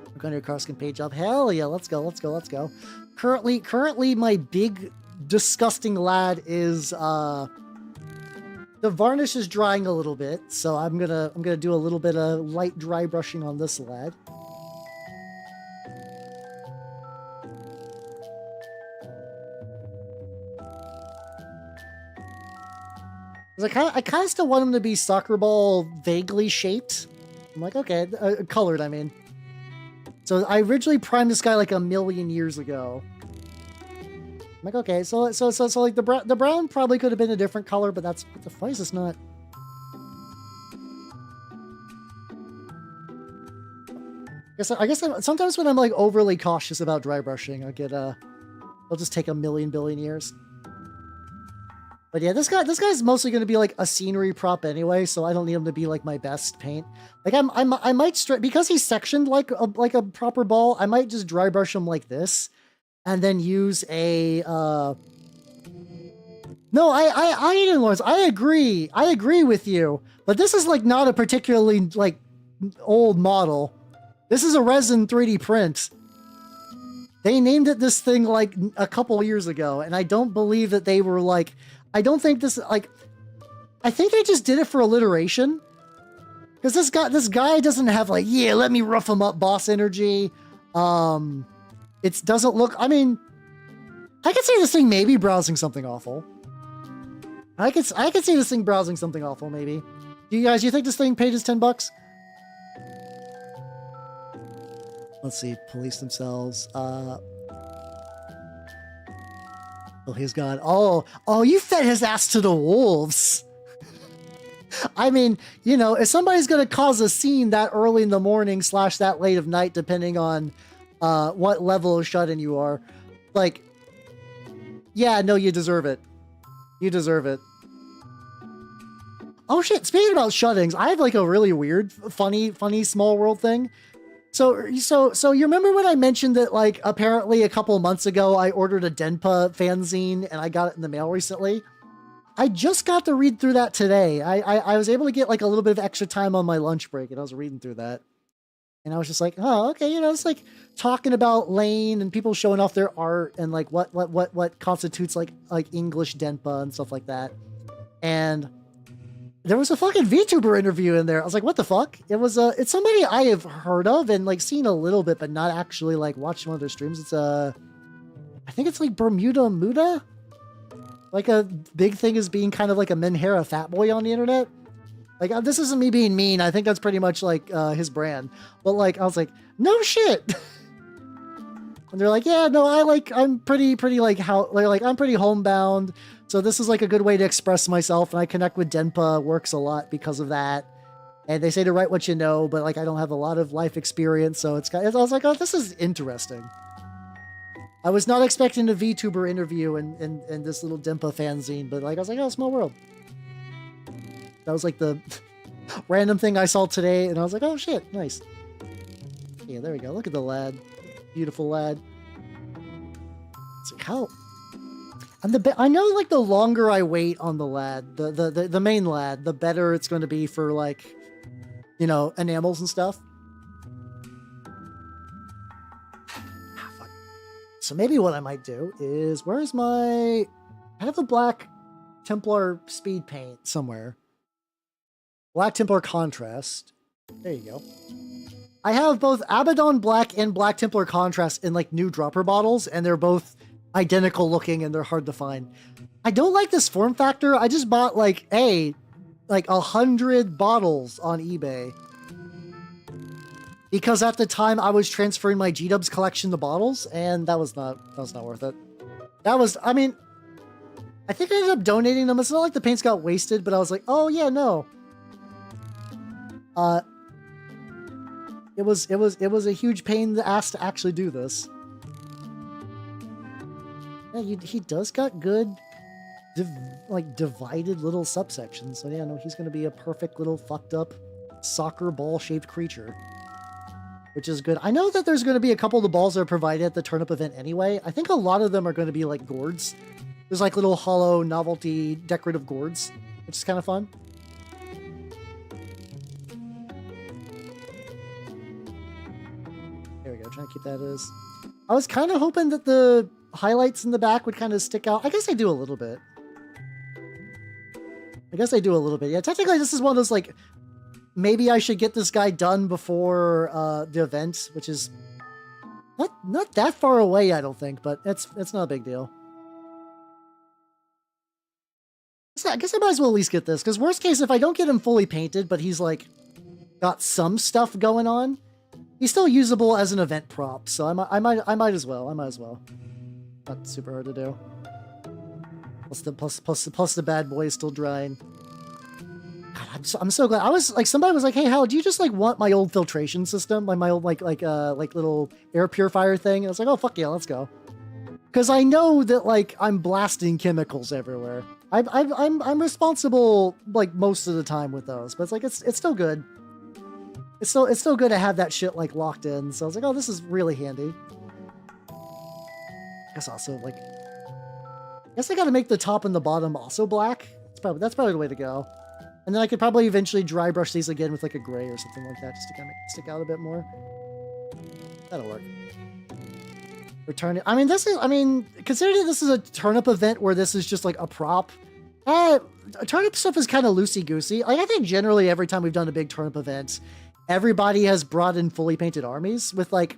I'm going to Karskin page up. Hell yeah, let's go. Currently my big disgusting lad is the varnish is drying a little bit, so I'm gonna do a little bit of light dry brushing on this lad. I kind of still want him to be soccer ball vaguely shaped. I'm like, okay, colored, I mean. So I originally primed this guy like a million years ago. I'm like, okay, so like the brown probably could have been a different color, but that's, what the fuck is this not? I guess sometimes when I'm like overly cautious about dry brushing, I'll just take a million billion years. But yeah, this guy's mostly going to be like a scenery prop anyway, so I don't need him to be like my best paint. Like I might because he's sectioned like a proper ball. I might just dry brush him like this, and then use a. No, I Lawrence. I agree with you. But this is like not a particularly like old model. This is a resin 3D print. They named it this thing like a couple years ago, and I don't believe that they were like. I don't think this, like, I think they just did it for alliteration. Because this guy doesn't have, like, yeah, let me rough him up boss energy. It doesn't look, I mean, I could see this thing maybe browsing something awful. I could see this thing browsing something awful, maybe. Do you think this thing paid us $10? Let's see, police themselves. Oh, he's gone. Oh, you fed his ass to the wolves. I mean, you know, if somebody's going to cause a scene that early in the morning / that late of night, depending on what level of shut-in you are, like, yeah, no, you deserve it. You deserve it. Oh shit, speaking about shut-ins, I have like a really weird, funny small world thing. So you remember when I mentioned that, like, apparently a couple of months ago, I ordered a Denpa fanzine and I got it in the mail recently? I just got to read through that today. I was able to get, like, a little bit of extra time on my lunch break, and I was reading through that. And I was just like, oh, okay, you know, it's like talking about Lane and people showing off their art and, like, what constitutes, like English Denpa and stuff like that. And there was a fucking VTuber interview in there. I was like, what the fuck? It's somebody I have heard of and like seen a little bit, but not actually like watched one of their streams. It's I think it's like Bermuda Muda. Like a big thing is being kind of like a Menhera fat boy on the internet. Like, this isn't me being mean. I think that's pretty much like his brand. But like, I was like, no shit. And they're like, yeah, no, I'm pretty like I'm pretty homebound. So this is like a good way to express myself, and I connect with Denpa, works a lot because of that. And they say to write what you know, but like I don't have a lot of life experience, so it's kind of, I was like, oh, this is interesting. I was not expecting a VTuber interview in this little Denpa fanzine, but like I was like, oh, small world. That was like the random thing I saw today, and I was like, oh shit, nice. Yeah, there we go. Look at the lad. Beautiful lad. It's like, how... And I know, like, the longer I wait on the lad, the main lad, the better it's going to be for, like, you know, enamels and stuff. Ah, fuck. So maybe what I might do is, where's my... I have a black Templar speed paint somewhere. Black Templar contrast. There you go. I have both Abaddon Black and Black Templar Contrast in, like, new dropper bottles, and they're both identical looking, and they're hard to find. I don't like this form factor. I just bought, like, 100 bottles on eBay. Because at the time, I was transferring my G-Dubs collection to bottles, and that was not worth it. That was, I mean, I think I ended up donating them. It's not like the paints got wasted, but I was like, oh, yeah, no. It was a huge pain in the ass to actually do this. Yeah, he does got good, divided little subsections. So yeah, no, he's going to be a perfect little fucked up soccer ball shaped creature, which is good. I know that there's going to be a couple of the balls that are provided at the turnip event anyway. I think a lot of them are going to be like gourds. There's like little hollow novelty decorative gourds, which is kind of fun. Trying to keep that as... I was kind of hoping that the highlights in the back would kind of stick out. I guess I do a little bit. Yeah, technically this is one of those, like, maybe I should get this guy done before the event, which is not that far away, I don't think, but it's not a big deal. So I guess I might as well at least get this, because worst case, if I don't get him fully painted, but he's, like, got some stuff going on, he's still usable as an event prop, so I might as well. Not super hard to do. Plus the bad boy is still drying. God, I'm so glad. I was like, somebody was like, "Hey, Hal, do you just like want my old filtration system, my old like little air purifier thing?" And I was like, "Oh fuck yeah, let's go." Because I know that like I'm blasting chemicals everywhere. I'm responsible like most of the time with those, but it's like it's still good. It's still good to have that shit like locked in. So I was like, oh, this is really handy. I guess also like, I guess I got to make the top and the bottom also black. That's probably the way to go. And then I could probably eventually dry brush these again with like a gray or something like that, just to kind of stick out a bit more. That'll work. Return it. I mean, considering this is a turnip event where this is just like a prop, turnip stuff is kind of loosey-goosey. Like I think generally every time we've done a big turnip event, everybody has brought in fully painted armies with like,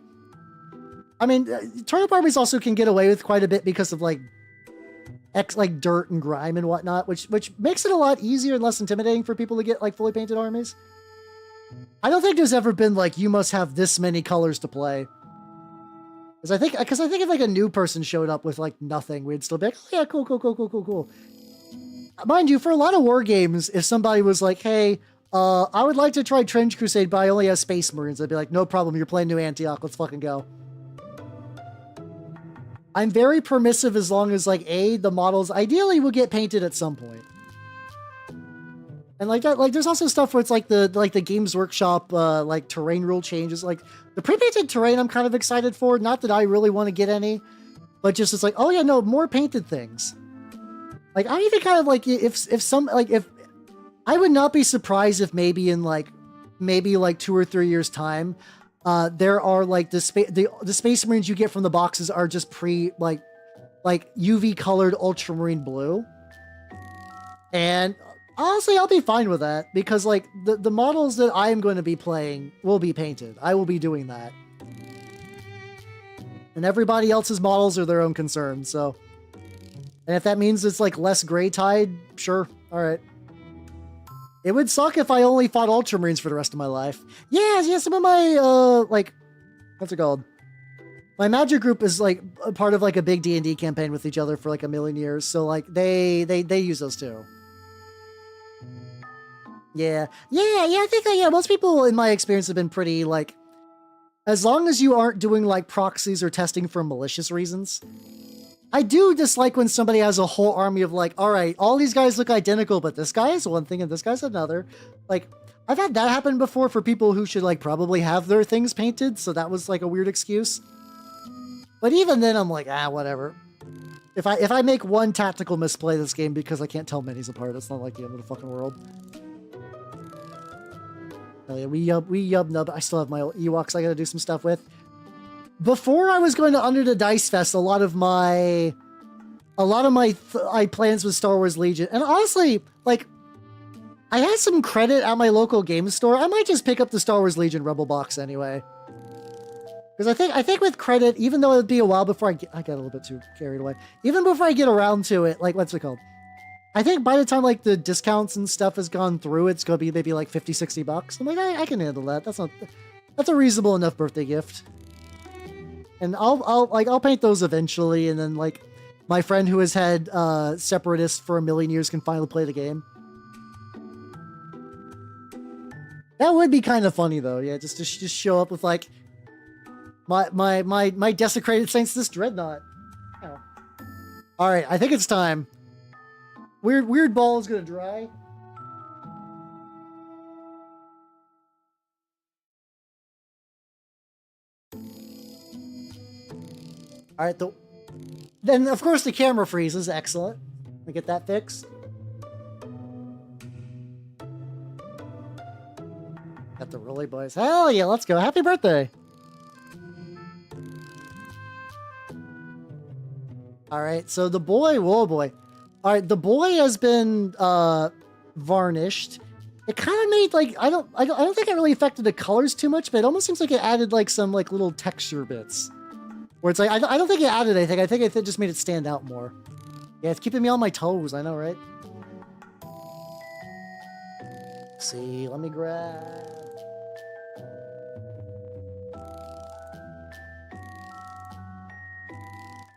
I mean, turnip armies also can get away with quite a bit because of like dirt and grime and whatnot, which makes it a lot easier and less intimidating for people to get like fully painted armies. I don't think there's ever been like, you must have this many colors to play. Because I think if like a new person showed up with like nothing, we'd still be like, oh yeah, cool. Mind you, for a lot of war games, if somebody was like, hey, I would like to try Trench Crusade, but I only have Space Marines, I'd be like, no problem, you're playing New Antioch, let's fucking go. I'm very permissive as long as, like, the models ideally will get painted at some point. And like that, like there's also stuff where it's like the Games Workshop, like terrain rule changes. Like the pre-painted terrain I'm kind of excited for. Not that I really want to get any, but just it's like, oh yeah, no, more painted things. Like I even kind of like if I would not be surprised if maybe in like 2 or 3 years time, there are like the Space Marines you get from the boxes are just like UV colored ultramarine blue. And honestly, I'll be fine with that because like the models that I am going to be playing will be painted. I will be doing that. And everybody else's models are their own concern, so. And if that means it's like less gray tide, sure. All right. It would suck if I only fought Ultramarines for the rest of my life. Yeah, some of my, like, what's it called? my magic group is like a part of like a big D&D campaign with each other for like a million years. So like they use those too. Yeah. I think most people in my experience have been pretty like, as long as you aren't doing like proxies or testing for malicious reasons. I do dislike when somebody has a whole army of like, all right, all these guys look identical, but this guy is one thing and this guy's another. Like, I've had that happen before for people who should like probably have their things painted, so that was like a weird excuse. But even then, I'm like, whatever. If I make one tactical misplay this game because I can't tell minis apart, it's not like the end of the fucking world. Oh yeah, we yub nub. I still have my Ewoks I gotta do some stuff with. Before I was going to Under the Dice Fest, a lot of my plans with Star Wars Legion, and honestly, like, I had some credit at my local game store. I might just pick up the Star Wars Legion Rebel box anyway. Because I think with credit, even though it'd be a while before I got a little bit too carried away. Even before I get around to it, like, what's it called? I think by the time like the discounts and stuff has gone through, it's gonna be maybe like 50, 60 bucks. I'm like, I can handle that. That's a reasonable enough birthday gift. And I'll paint those eventually, and then like my friend who has had Separatists for a million years can finally play the game. That would be kind of funny though, yeah. Just show up with like my desecrated Saints this dreadnought. Oh. All right, I think it's time. Weird ball is gonna dry. All right, then of course the camera freezes. Excellent. Let me get that fixed. Got the Rolly Boys. Hell yeah, let's go. Happy birthday. All right, so the boy, whoa boy. All right, the boy has been varnished. It kind of made like I don't think it really affected the colors too much, but it almost seems like it added like some like little texture bits. Where it's like I don't think it added anything. I think it just made it stand out more. Yeah, it's keeping me on my toes. I know, right? Let's see, let me grab.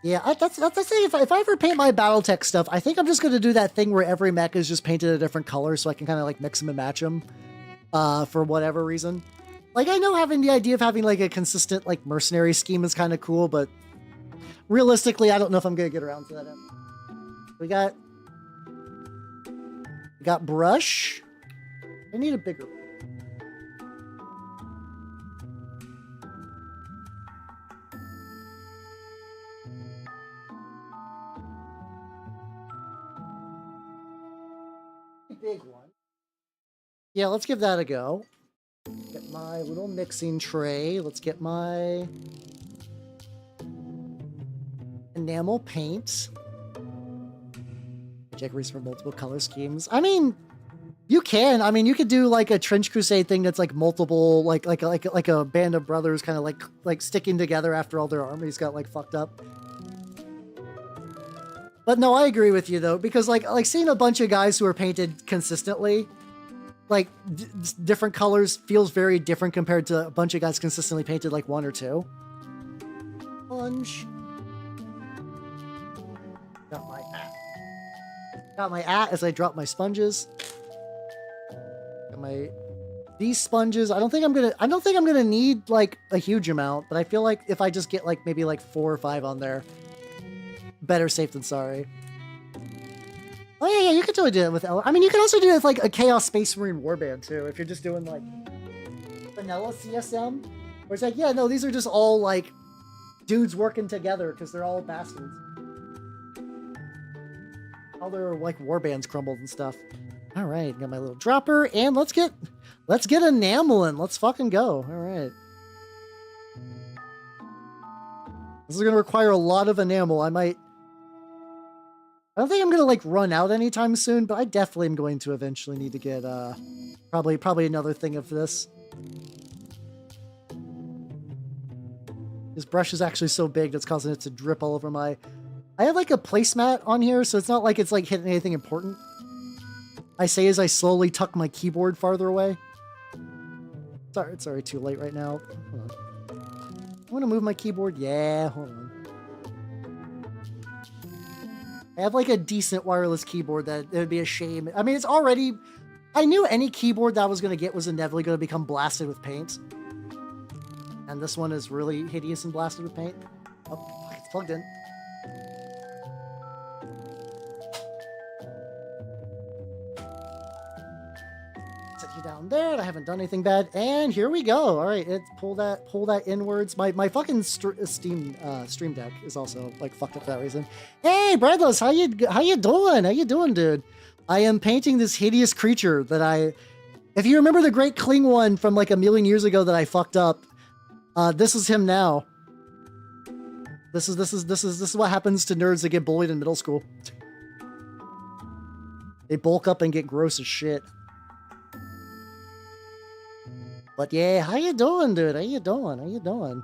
Yeah, that's the thing. If I ever paint my BattleTech stuff, I think I'm just going to do that thing where every mech is just painted a different color so I can kind of like mix them and match them for whatever reason. Like, I know having the idea of having like a consistent like mercenary scheme is kind of cool, but realistically, I don't know if I'm going to get around to that end. We got brush. I need a bigger one. Big one. Yeah, let's give that a go. Get my little mixing tray. Let's get my enamel paint. Jackeries for multiple color schemes. I mean, you can. I mean, you could do like a Trench Crusade thing that's like multiple, like a band of brothers kind of like sticking together after all their armies got like fucked up. But no, I agree with you though, because like seeing a bunch of guys who are painted consistently, like different colors feels very different compared to a bunch of guys consistently painted like one or two. Plunge. Got my as I drop my sponges. Got these sponges. I don't think I'm gonna need like a huge amount, but I feel like if I just get like maybe like 4 or 5 on there. Better safe than sorry. Oh yeah, you could totally do it with I mean, you can also do it with like a Chaos Space Marine Warband too, if you're just doing like vanilla CSM. Where it's like, yeah, no, these are just all like dudes working together because they're all bastards. All their like warbands crumbled and stuff. All right, got my little dropper, and let's get enameling. Let's fucking go. All right. This is gonna require a lot of enamel. I don't think I'm gonna like run out anytime soon, but I definitely am going to eventually need to get probably another thing of this. This brush is actually so big that's causing it to drip all over my... I have like a placemat on here, so it's not like it's like hitting anything important. I say as I slowly tuck my keyboard farther away. Sorry, it's already too late right now. Hold on. I want to move my keyboard. Yeah, hold on. I have like a decent wireless keyboard that it would be a shame. I mean, it's already... I knew any keyboard that I was going to get was inevitably going to become blasted with paint. And this one is really hideous and blasted with paint. Oh, it's plugged in. Set you down there. I haven't done anything bad. And here we go. All right, pull that inwards. My fucking Stream Deck is also like fucked up for that reason. Hey, Breadless, how you doing? How you doing, dude? I am painting this hideous creature that if you remember the Great Unclean One from like a million years ago that I fucked up, this is him now. This is what happens to nerds that get bullied in middle school. They bulk up and get gross as shit. But yeah, how you doing, dude? How you doing? How you doing?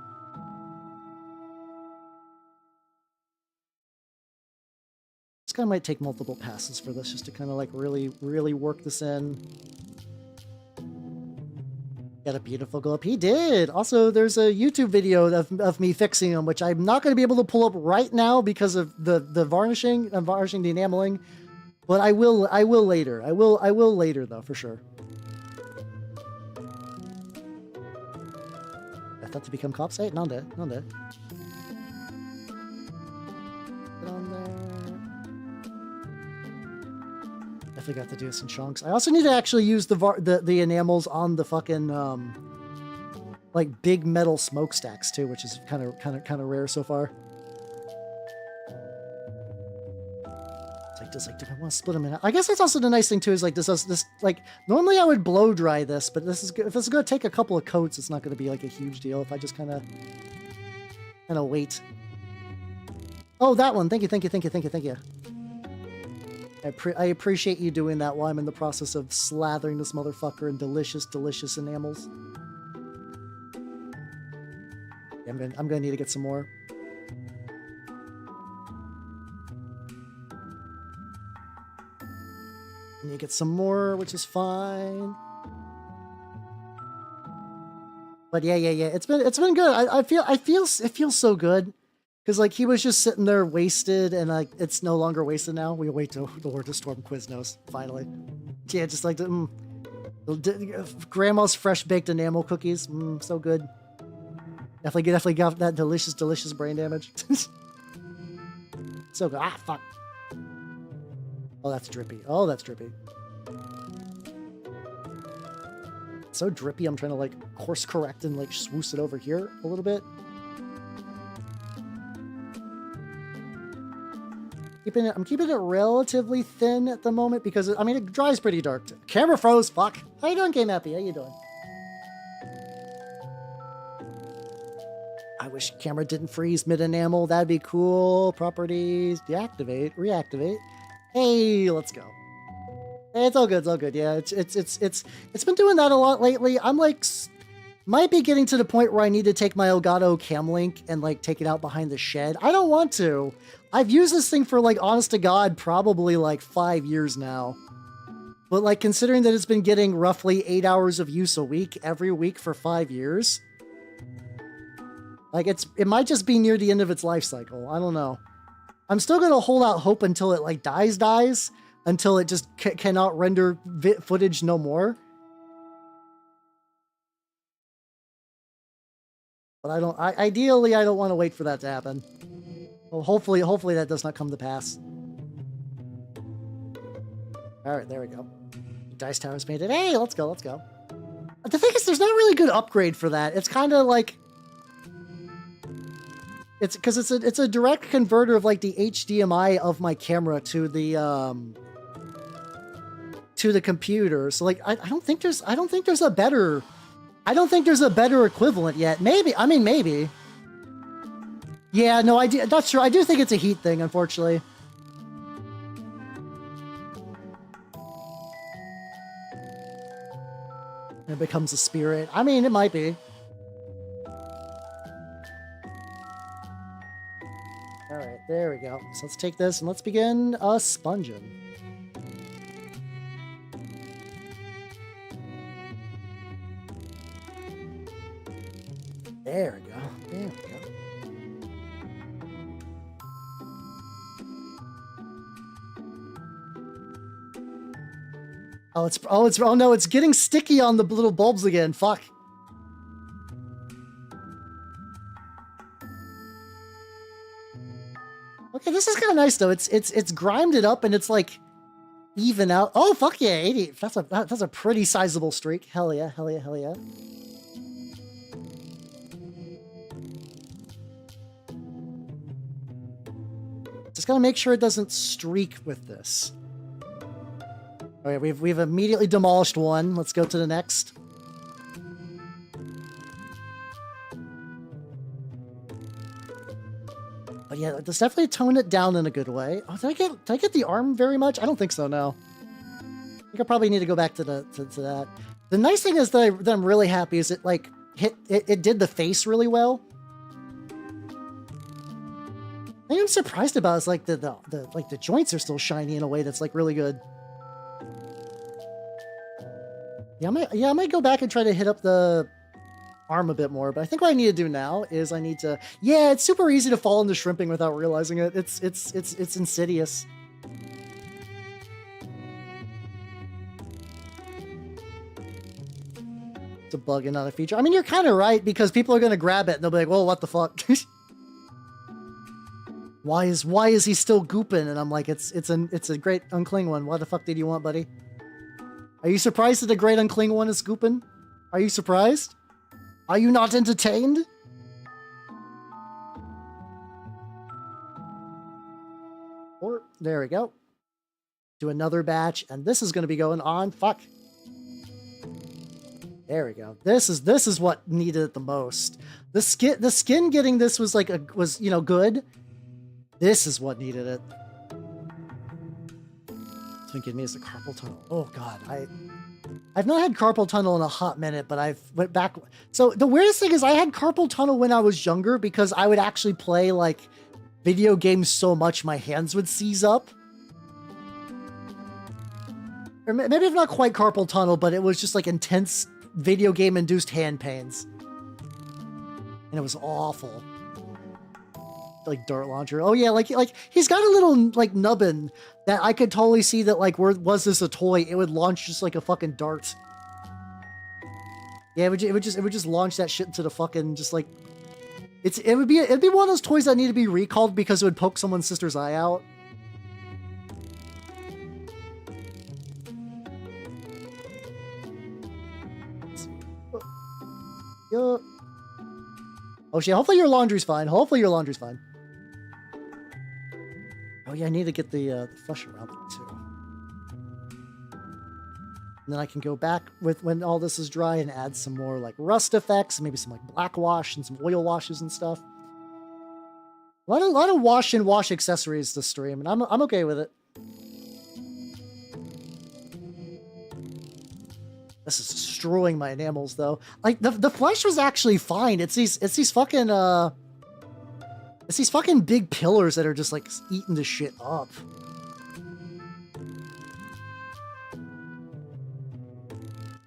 This guy might take multiple passes for this just to kind of like really, really work this in. Got a beautiful glow up. He did. Also, there's a YouTube video of me fixing him, which I'm not going to be able to pull up right now because of the varnishing. I'm varnishing the enameling, but I will later. I will later though, for sure. I thought to become copsite? Nonde. Get on there. I forgot to do this in chunks. I also need to actually use the enamels on the fucking like big metal smokestacks too, which is kind of rare so far. It's like, do I want to split them in? I guess that's also the nice thing too. Is like this like normally I would blow dry this, but if this is going to take a couple of coats, it's not going to be like a huge deal if I just kind of wait. Oh, that one. Thank you. I appreciate you doing that while I'm in the process of slathering this motherfucker in delicious, delicious enamels. Yeah, I'm gonna need to get some more. I need to get some more, which is fine. But yeah. It's been good. It feels so good. Because, like, he was just sitting there wasted, and, like, it's no longer wasted now. We wait till the Lord of Storm Quiznos, finally. Yeah, just like Grandma's fresh-baked enamel cookies. So good. Definitely got that delicious, delicious brain damage. So good. Ah, fuck. Oh, that's drippy. So drippy, I'm trying to, like, course correct and, like, swoosh it over here a little bit. I'm keeping it relatively thin at the moment because, I mean, it dries pretty dark too. Camera froze, fuck. How you doing, Game Happy? How you doing? I wish camera didn't freeze mid-enamel. That'd be cool. Properties, deactivate, reactivate. Hey, let's go. It's all good. Yeah, it's been doing that a lot lately. I'm like, might be getting to the point where I need to take my Elgato Cam Link and like take it out behind the shed. I don't want to. I've used this thing for like, honest to God, probably like 5 years now. But like considering that it's been getting roughly 8 hours of use a week, every week for 5 years. Like it might just be near the end of its life cycle. I don't know. I'm still going to hold out hope until it like dies, until it just cannot render footage no more. But ideally, I don't want to wait for that to happen. Well, hopefully that does not come to pass. All right, there we go. Dice tower's painted. Hey, let's go. The thing is, there's not really good upgrade for that. It's kind of like, it's because it's a direct converter of like the HDMI of my camera to the computer. So like, I don't think there's a better equivalent yet. Maybe. Yeah, no, that's true. I do think it's a heat thing, unfortunately. It becomes a spirit. I mean, it might be. All right, there we go. So let's take this and let's begin sponging. There we go. There we go. Oh no, it's getting sticky on the little bulbs again. Fuck. Okay, this is kind of nice though. It's grimed it up and it's like even out. Oh fuck yeah, 80. That's a pretty sizable streak. Hell yeah, hell yeah, hell yeah. Just gotta make sure it doesn't streak with this. Okay, we've immediately demolished one. Let's go to the next. But yeah, let's definitely tone it down in a good way. Oh, did I get the arm very much? I don't think so, no. I think I probably need to go back to that. The nice thing is that I'm really happy is it like it did the face really well. The thing I'm surprised about is like the joints are still shiny in a way that's like really good. Yeah, I might go back and try to hit up the arm a bit more, but I think what I need to do now is I need to... Yeah, it's super easy to fall into shrimping without realizing it. It's insidious. It's a bug and not a feature. I mean, you're kind of right, because people are going to grab it and they'll be like, well, what the fuck? Why is he still gooping? And I'm like, it's a great unclean one. What the fuck did you want, buddy? Are you surprised that the Great Unclean One is scooping? Are you surprised? Are you not entertained? Or, there we go. Do another batch, and this is going to be going on. Fuck. There we go. This is what needed it the most. The skin getting this was like you know, good. This is what needed it. Thinking me is the carpal tunnel. Oh god, I've not had carpal tunnel in a hot minute, but I've went back. So the weirdest thing is I had carpal tunnel when I was younger because I would actually play like video games so much my hands would seize up. Or maybe it's not quite carpal tunnel, but it was just like intense video game induced hand pains. And it was awful. Like dart launcher. Oh yeah, like he's got a little like nubbin that I could totally see that like was this a toy, it would launch just like a fucking dart. Yeah, it would just launch that shit into the fucking just like it'd be one of those toys that need to be recalled because it would poke someone's sister's eye out. Yeah. Oh shit, hopefully your laundry's fine. Hopefully your laundry's fine. Oh yeah, I need to get the flush around it too. And then I can go back with when all this is dry and add some more like rust effects, maybe some like black wash and some oil washes and stuff. A lot of wash and wash accessories this stream, and I'm okay with it. This is destroying my enamels though. Like the flesh was actually fine. It's these fucking big pillars that are just like eating the shit up.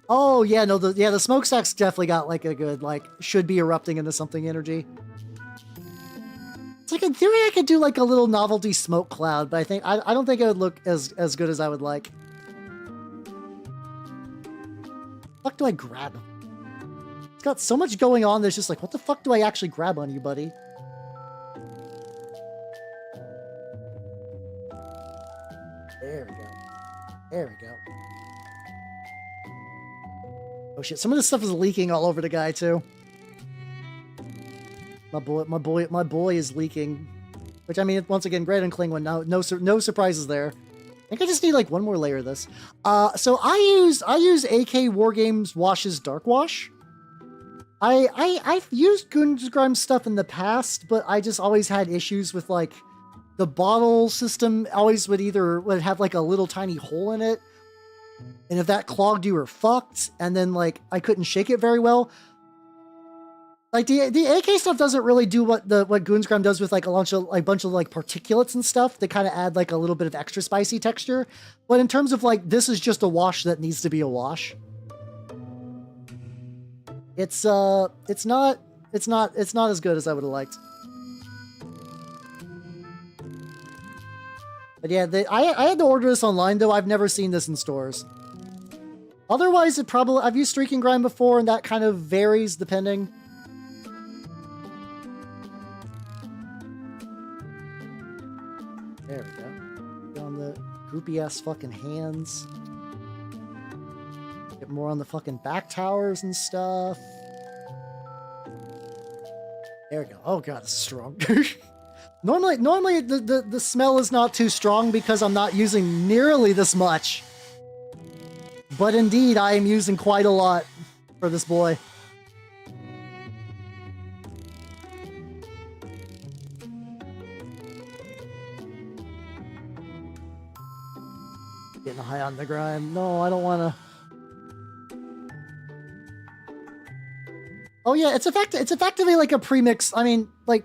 Oh yeah, no, the smokestack's definitely got like a good like should be erupting into something energy. It's like in theory I could do like a little novelty smoke cloud, but I don't think it would look as good as I would like. What the fuck do I grab? It's got so much going on. There's just like, what the fuck do I actually grab on you, buddy? There we go. There we go. Oh shit! Some of this stuff is leaking all over the guy too. My boy is leaking. Which I mean, once again, Great Unclean One. No surprises there. I think I just need like one more layer of this. So I use AK Wargames Wash's Dark Wash. I've used Goonsgrim stuff in the past, but I just always had issues with like the bottle system. Always would have like a little tiny hole in it, and if that clogged, you were fucked. And then like I couldn't shake it very well. Like the AK stuff doesn't really do what Goonsgrim does with like a bunch of like particulates and stuff. They kind of add like a little bit of extra spicy texture. But in terms of like this is just a wash that needs to be a wash. It's not it's not as good as I would have liked. But yeah, I had to order this online though. I've never seen this in stores. Otherwise, I've used Streak and Grind before, and that kind of varies depending. There we go. Get on the groupie ass fucking hands. Get more on the fucking back towers and stuff. There we go. Oh god, this is strong. Normally the smell is not too strong because I'm not using nearly this much. But indeed, I am using quite a lot for this boy. Getting high on the grime. No, I don't want to. Oh yeah, it's effectively like a premix. I mean, like,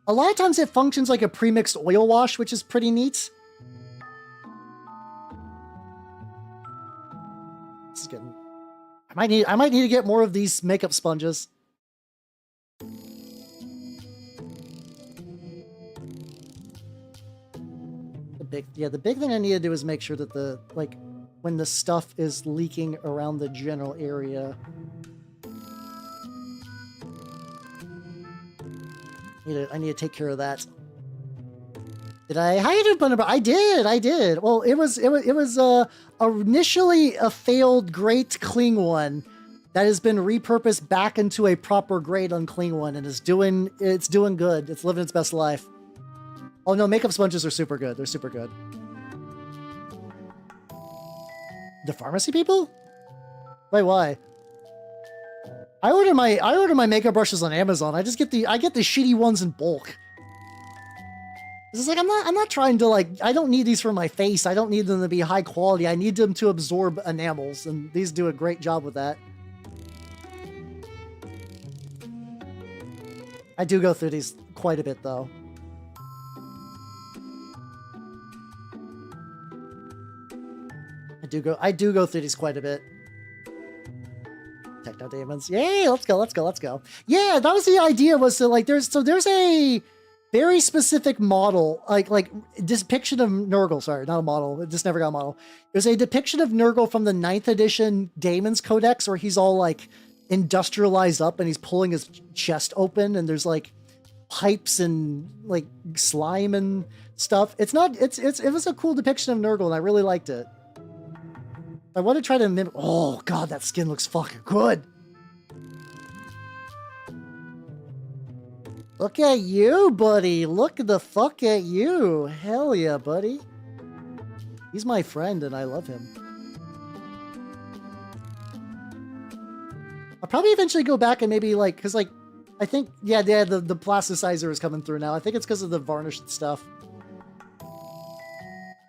a lot of times it functions like a premixed oil wash, which is pretty neat. This is getting... I might need to get more of these makeup sponges. The big thing I need to do is make sure that when the stuff is leaking around the general area. I need to take care of that. Did I? How you doing, Bunny? I did. Well, it was initially a failed Great Unclean One that has been repurposed back into a proper Great Unclean One and it's doing good. It's living its best life. Oh no, makeup sponges are super good. They're super good. The pharmacy people? Wait, why? I order my makeup brushes on Amazon. I get the shitty ones in bulk. It's like I'm not trying to I don't need these for my face. I don't need them to be high quality. I need them to absorb enamels, and these do a great job with that. I do go through these quite a bit though. I do go through these quite a bit. Techno demons. Yay, let's go. Yeah, that was the idea, was to there's a very specific model, like depiction of Nurgle, sorry, not a model, it just never got a model. There's a depiction of Nurgle from the 9th edition Daemon's Codex where he's all industrialized up and he's pulling his chest open and there's pipes and slime and stuff. It was a cool depiction of Nurgle and I really liked it. I want to try to mimic. Oh god, that skin looks fucking good. Look at you, buddy. Look the fuck at you. Hell yeah, buddy. He's my friend and I love him. I'll probably eventually go back and maybe because I think, yeah, the plasticizer is coming through now. I think it's because of the varnished stuff.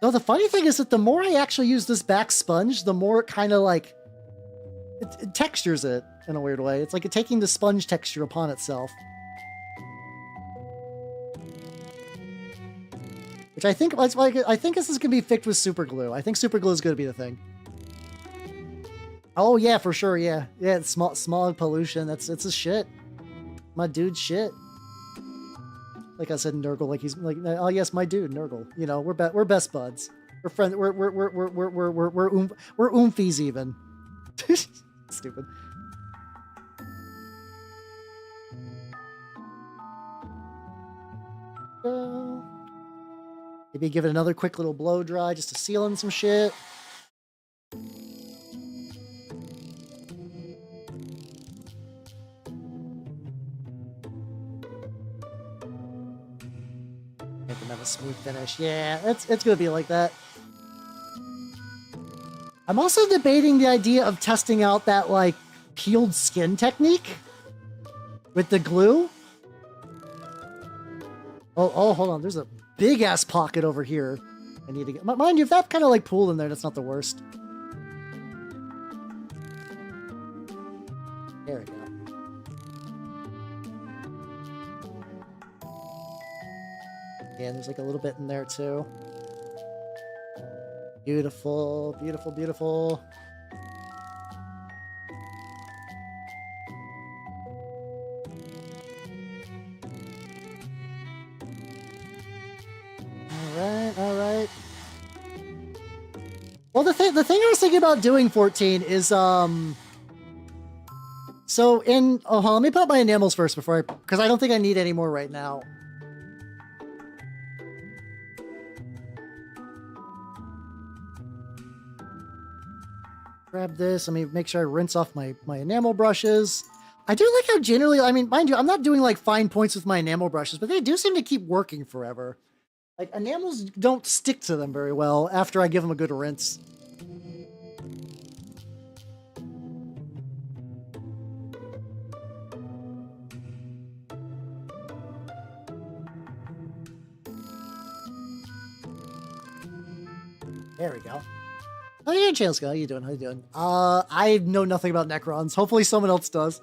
No, the funny thing is that the more I actually use this back sponge, the more it kind of it textures it in a weird way. It's like taking the sponge texture upon itself. Which I think this is gonna be fixed with super glue. I think super glue is gonna be the thing. Oh yeah, for sure, yeah. Yeah, it's smog pollution. It's a shit. My dude's shit. Like I said, Nurgle, he's oh yes, my dude, Nurgle. You know, we're best buds. We're friends. We're oomfies even. Stupid. Maybe give it another quick little blow dry just to seal in some shit. Have a smooth finish. Yeah, it's gonna be like that. I'm also debating the idea of testing out that peeled skin technique with the glue. Oh, hold on. There's a big ass pocket over here. I need to get. Mind you, if that kind of pooled in there, that's not the worst. There we go. Yeah, there's a little bit in there too. Beautiful, beautiful, beautiful. Well, the thing I was thinking about doing 14 is so let me put up my enamels first because I don't think I need any more right now. Grab this. Let me make sure I rinse off my enamel brushes. I do like how generally, I mean, mind you, I'm not doing like fine points with my enamel brushes, but they do seem to keep working forever. Like enamels don't stick to them very well after I give them a good rinse. There we go. Oh yeah, Chaelska, how you doing? How you doing? I know nothing about Necrons. Hopefully someone else does.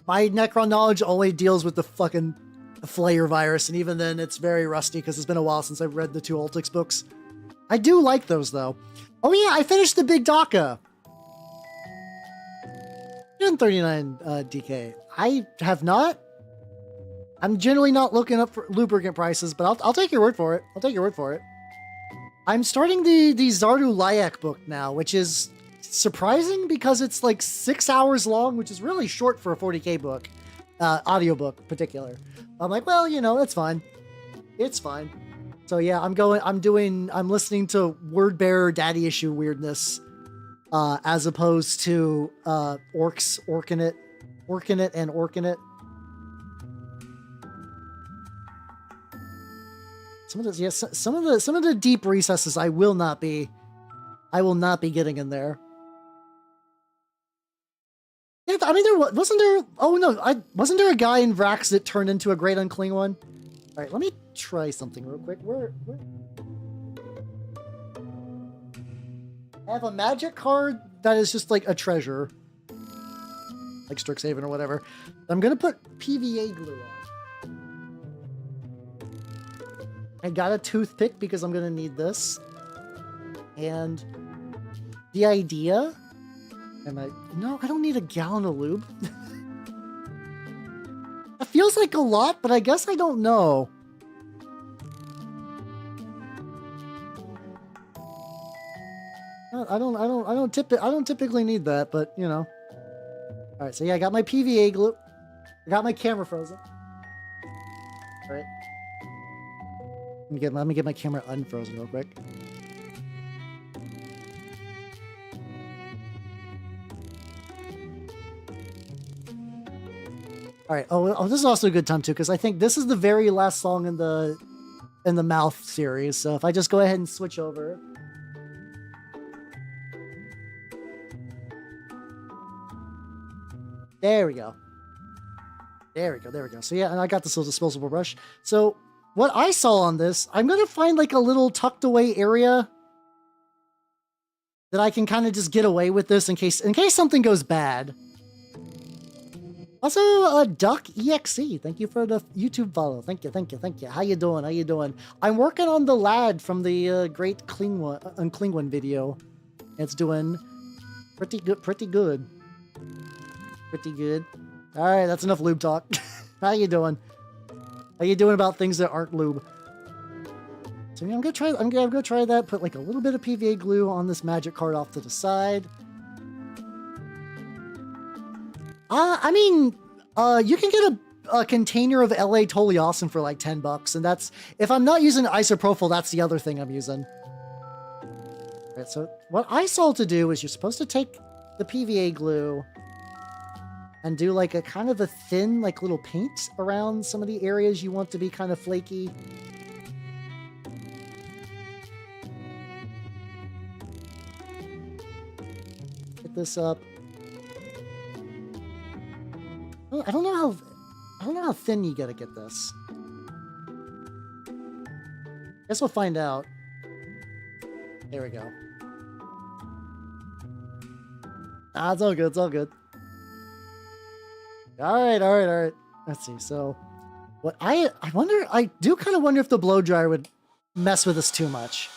My Necron knowledge only deals with the fucking Flayer virus, and even then it's very rusty because it's been a while since I've read the 2 Ultix books. I do like those though. Oh yeah, I finished the Big Daka. 39 DK. I have not. I'm generally not looking up for lubricant prices, but I'll take your word for it. I'll take your word for it. I'm starting the Zardu Layak book now, which is surprising because it's like 6 hours long, which is really short for a 40K book, audiobook in particular. I'm like, well, you know, it's fine. It's fine. So yeah, I'm listening to Word Bearer Daddy Issue weirdness, as opposed to orcs, orking it, and orking it. Some of the deep recesses I will not be getting in there. Yeah, I mean wasn't there a guy in Vrax that turned into a Great Unclean One? All right, let me try something real quick. I have a magic card that is just like a treasure, like Strixhaven or whatever. I'm gonna put PVA glue on. I got a toothpick because I'm going to need this. And the idea... No, I don't need a gallon of lube. It feels like a lot, but I guess I don't know. I don't typically need that, but you know. All right, so yeah, I got my PVA glue. I got my camera frozen. All right. Let me get my camera unfrozen real quick. All right. Oh, this is also a good time too, because I think this is the very last song in the Mouth series. So if I just go ahead and switch over. There we go. There we go. There we go. So yeah, and I got this little disposable brush. So what I saw on this, I'm going to find like a little tucked away area that I can kind of just get away with this in case something goes bad. Also, Duck EXE, thank you for the YouTube follow. Thank you. How you doing? I'm working on the lad from the Great Unclean One video. It's doing pretty good. All right, that's enough lube talk. How you doing? How you doing about things that aren't lube? So yeah, I'm gonna try that. Put like a little bit of PVA glue on this magic card off to the side. I mean, you can get a container of LA Totally Awesome for like $10, and that's if I'm not using isopropyl, that's the other thing I'm using. All right, so what I saw to do is you're supposed to take the PVA glue and do like a kind of a thin, like little paint around some of the areas you want to be kind of flaky. Get this up. I don't know how thin you gotta get this. Guess we'll find out. There we go. It's all good. It's all good. All right. Let's see. So, what I do kind of wonder if the blow dryer would mess with us too much.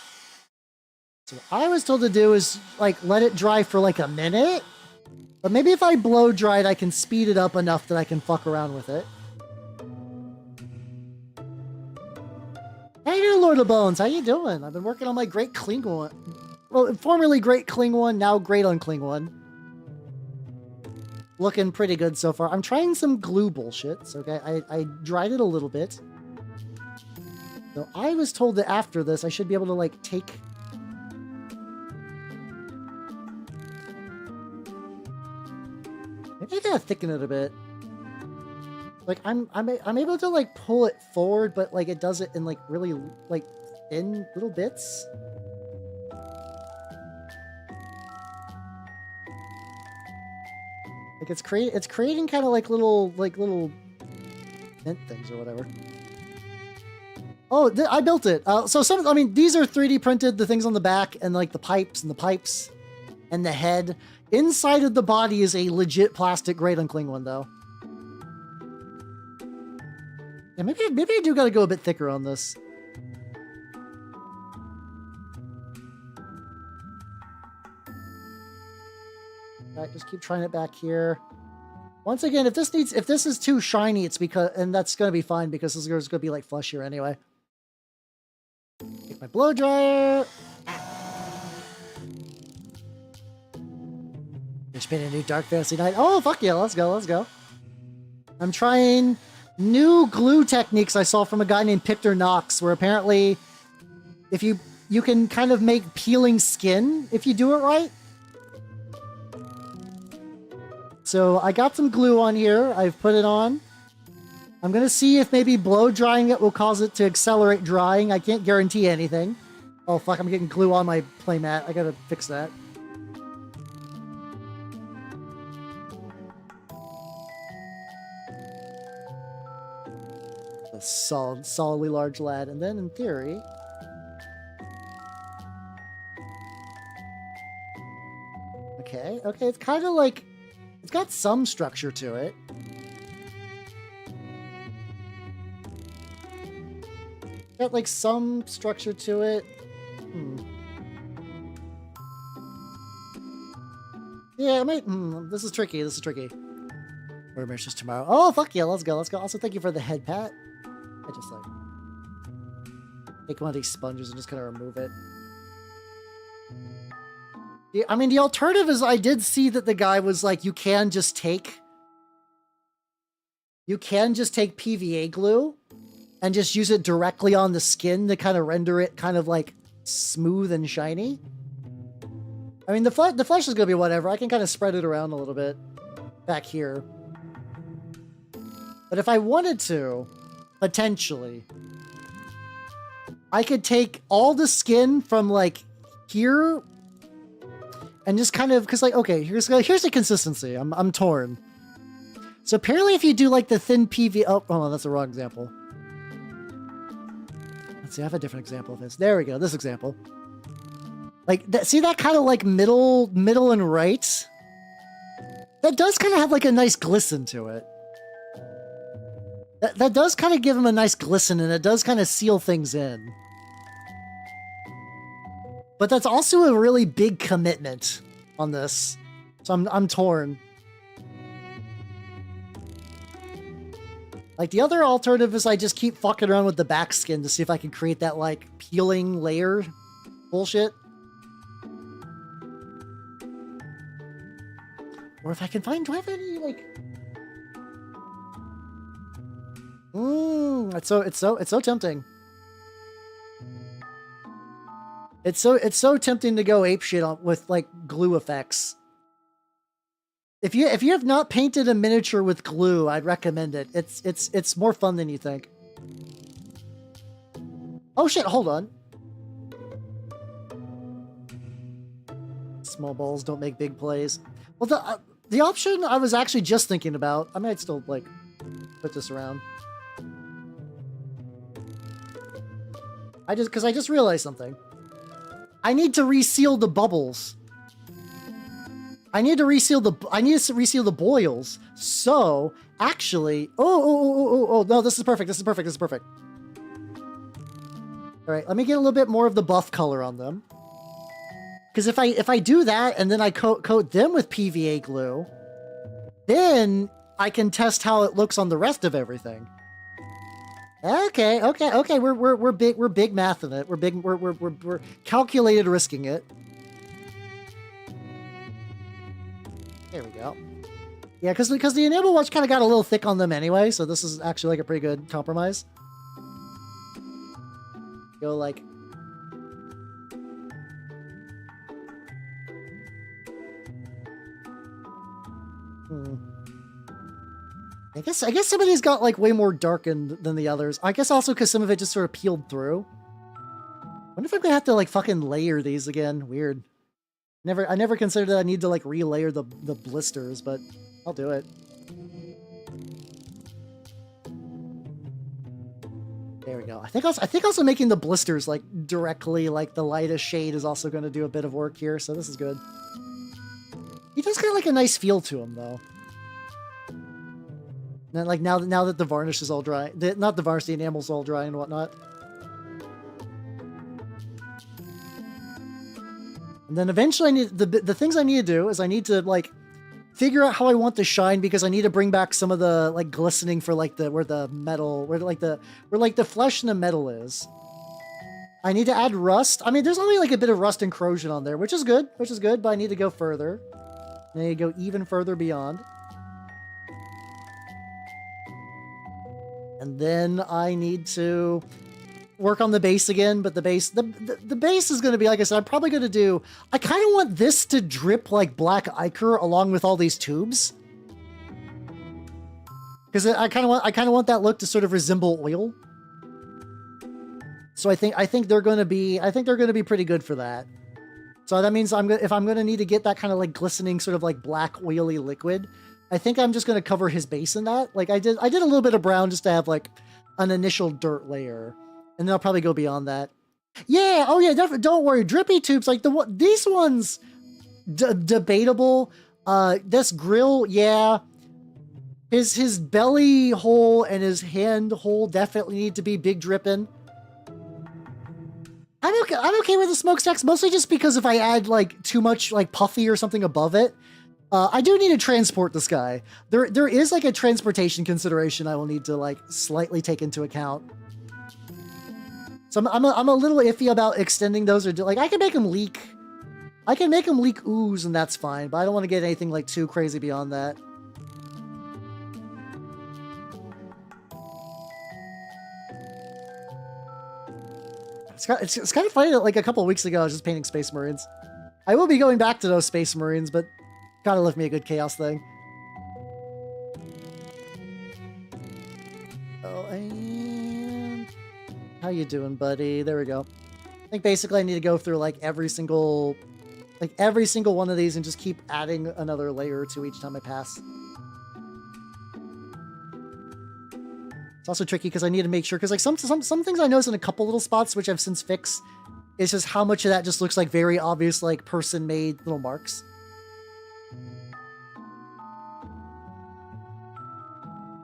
So, what I was told to do is like let it dry for like a minute. But maybe if I blow dry it, I can speed it up enough that I can fuck around with it. Hey there, Lord of Bones. How you doing? I've been working on my Great Unclean One. Well, formerly Great Unclean One, now Great Unclean One. Looking pretty good so far. I'm trying some glue bullshit. So, okay, I dried it a little bit. So I was told that after this, I should be able to, like, take... Maybe I gotta thicken it a bit. Like, I'm able to, like, pull it forward, but, like, it does it in, like, really, like, thin little bits. Like, it's creating kind of, like, little vent things or whatever. Oh, I built it. So I mean, these are 3D printed, the things on the back, and, like, the pipes, and the head. Inside of the body is a legit plastic Great Unclean One, though. Yeah, maybe I do gotta go a bit thicker on this. Alright, just keep trying it back here. Once again, if this is too shiny, it's because, and that's gonna be fine because this is gonna be like flush here anyway. Take my blow dryer. There's been a new Dark Fantasy Night. Oh, fuck yeah, let's go. I'm trying new glue techniques I saw from a guy named Pictor Knox, where apparently if you can kind of make peeling skin if you do it right. So I got some glue on here. I've put it on. I'm going to see if maybe blow drying it will cause it to accelerate drying. I can't guarantee anything. Oh fuck, I'm getting glue on my playmat. I gotta fix that. A solidly large lad. And then in theory... Okay, it's kind of like... It's got some structure to it. Got like some structure to it. Yeah, I might... this is tricky. Warhammer just tomorrow. Oh, fuck yeah, let's go. Also, thank you for the head pat. I just like... take one of these sponges and just kind of remove it. Yeah, I mean, the alternative is I did see that the guy was like, you can just take PVA glue and just use it directly on the skin to kind of render it kind of like smooth and shiny. I mean, the flesh is going to be whatever. I can kind of spread it around a little bit back here. But if I wanted to, potentially, I could take all the skin from like here and just kind of, because like, okay, here's the consistency. I'm torn. So apparently if you do like the thin PVA, oh, hold on, that's the wrong example. Let's see, I have a different example of this. There we go, this example. Like, see that kind of like middle and right? That does kind of have like a nice glisten to it. That does kind of give him a nice glisten, and it does kind of seal things in. But that's also a really big commitment on this. So I'm torn. Like, the other alternative is I just keep fucking around with the back skin to see if I can create that, like, peeling layer bullshit. Or if I can find, do I have any, like... It's so tempting. It's so tempting to go apeshit on with like glue effects. If you have not painted a miniature with glue, I'd recommend it. It's more fun than you think. Oh shit, hold on. Small balls don't make big plays. Well, the option I was actually just thinking about, I might still like put this around. Because I just realized something. I need to reseal the bubbles. I need to reseal the boils. So, actually, oh, no, this is perfect. All right, let me get a little bit more of the buff color on them. Because if I do that and then I coat them with PVA glue, then I can test how it looks on the rest of everything. Okay, okay, okay. We're big math in it. We're calculated risking it. There we go. Yeah, because the enable watch kind of got a little thick on them anyway, so this is actually like a pretty good compromise. Go like. I guess some of these got like way more darkened than the others. I guess also because some of it just sort of peeled through. Wonder if I'm gonna have to like fucking layer these again. Weird. I never considered that I need to like relayer the blisters, but I'll do it. There we go. I think also making the blisters like directly like the lightest shade is also going to do a bit of work here, so this is good. He does got like a nice feel to him though. And like now that the varnish is all dry, not the varnish, the enamel's all dry and whatnot. And then eventually I need the things I need to do is I need to like figure out how I want the shine, because I need to bring back some of the like glistening for like where the flesh and the metal is. I need to add rust. I mean, there's only like a bit of rust and corrosion on there, which is good, but I need to go further. I need to go even further beyond. And then I need to work on the base again, but the base is going to be, like I said, I'm probably going to do, I kind of want this to drip like black ichor along with all these tubes. Because I kind of want that look to sort of resemble oil. So I think they're going to be pretty good for that. So that means if I'm going to need to get that kind of like glistening sort of like black oily liquid, I think I'm just going to cover his base in that. Like I did a little bit of brown just to have like an initial dirt layer. And then I'll probably go beyond that. Yeah, oh yeah, definitely. Don't worry. Drippy tubes, like these ones, debatable. This grill, yeah. His belly hole and his hand hole definitely need to be big dripping. I'm okay with the smokestacks, mostly just because if I add like too much like puffy or something above it, I do need to transport this guy. There is like a transportation consideration I will need to like slightly take into account. So I'm a little iffy about extending those, or like I can make them leak. I can make them leak ooze and that's fine, but I don't want to get anything like too crazy beyond that. It's kind of funny that like a couple of weeks ago I was just painting Space Marines. I will be going back to those Space Marines, but gotta left me a good chaos thing. Oh, and how you doing, buddy? There we go. I think basically I need to go through like every single one of these and just keep adding another layer or two each time I pass. It's also tricky because I need to make sure, because like some things I notice in a couple little spots, which I've since fixed, is just how much of that just looks like very obvious like person-made little marks.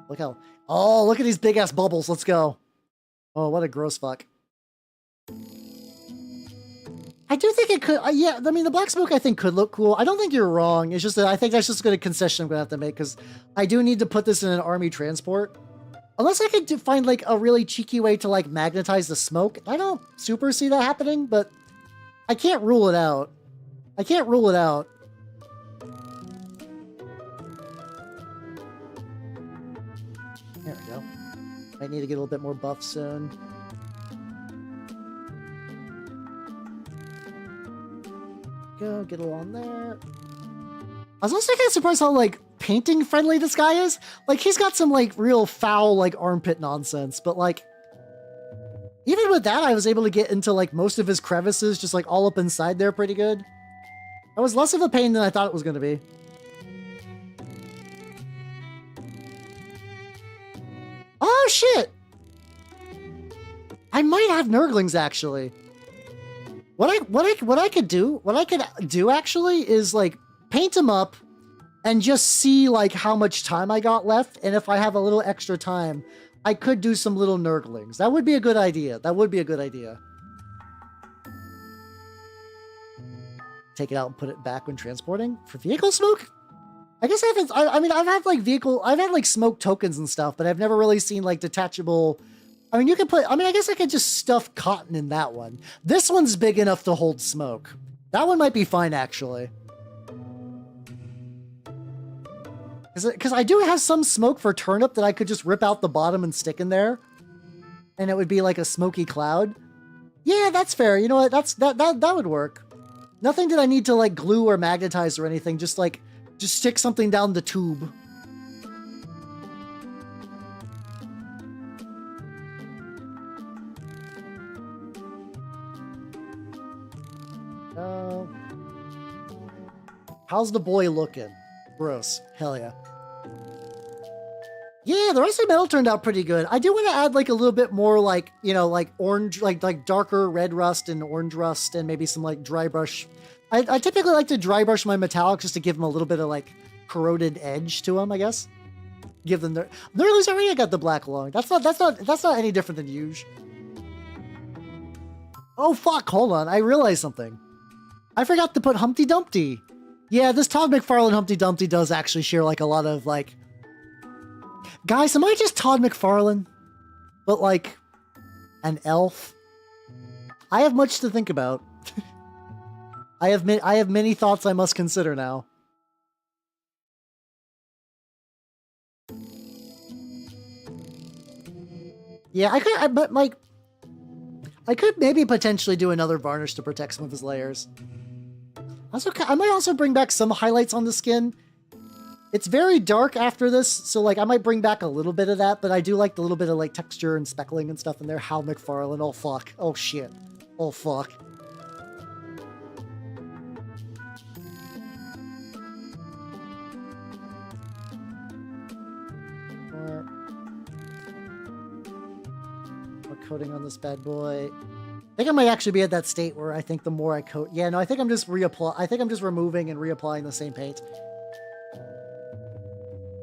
Look at these big ass bubbles. Let's go. Oh, what a gross fuck. I do think it could, yeah, I mean, the black smoke I think could look cool. I don't think you're wrong. It's just that I think that's just a concession I'm going to have to make, because I do need to put this in an army transport. Unless I could find like a really cheeky way to like magnetize the smoke. I don't super see that happening, but I can't rule it out. I can't rule it out. There we go. Might need to get a little bit more buff soon. Go, get along there. I was also kind of surprised how like painting friendly this guy is. Like he's got some like real foul like armpit nonsense, but like even with that I was able to get into like most of his crevices just like all up inside there pretty good. That was less of a pain than I thought it was going to be. Oh shit! I might have Nurglings actually. What I could do actually is like paint them up and just see like how much time I got left, and if I have a little extra time, I could do some little Nurglings. That would be a good idea. That would be a good idea. Take it out and put it back when transporting for vehicle smoke. I guess I haven't. I mean, I've had like smoke tokens and stuff, but I've never really seen like detachable I mean, you could put, I mean, I guess I could just stuff cotton in that one. This one's big enough to hold smoke. That one might be fine, actually. Because I do have some smoke for turnip that I could just rip out the bottom and stick in there. And it would be like a smoky cloud. Yeah, that's fair. You know what? That would work. Nothing that I need to like glue or magnetize or anything. Just stick something down the tube. How's the boy looking? Gross. Hell yeah. Yeah, the rest of the metal turned out pretty good. I do want to add like a little bit more like, you know, like orange, like darker red rust and orange rust and maybe some like dry brush. I typically like to dry brush my metallics just to give them a little bit of like corroded edge to them, I guess. Give them their Nurgle's already got the black lung. That's not any different than usual. Oh fuck, hold on. I realized something. I forgot to put Humpty Dumpty. Yeah, this Todd McFarlane Humpty Dumpty does actually share like a lot of like... Guys, am I just Todd McFarlane? But like an elf? I have much to think about. I have many thoughts I must consider now. Yeah, I could maybe potentially do another varnish to protect some of his layers. I might also bring back some highlights on the skin. It's very dark after this, so like I might bring back a little bit of that, but I do like the little bit of like texture and speckling and stuff in there. Hal McFarlane, oh fuck. Oh shit. Oh fuck. More coating on this bad boy. I think I might actually be at that state where I think the more I coat... Yeah, no, I think I'm just removing and reapplying the same paint.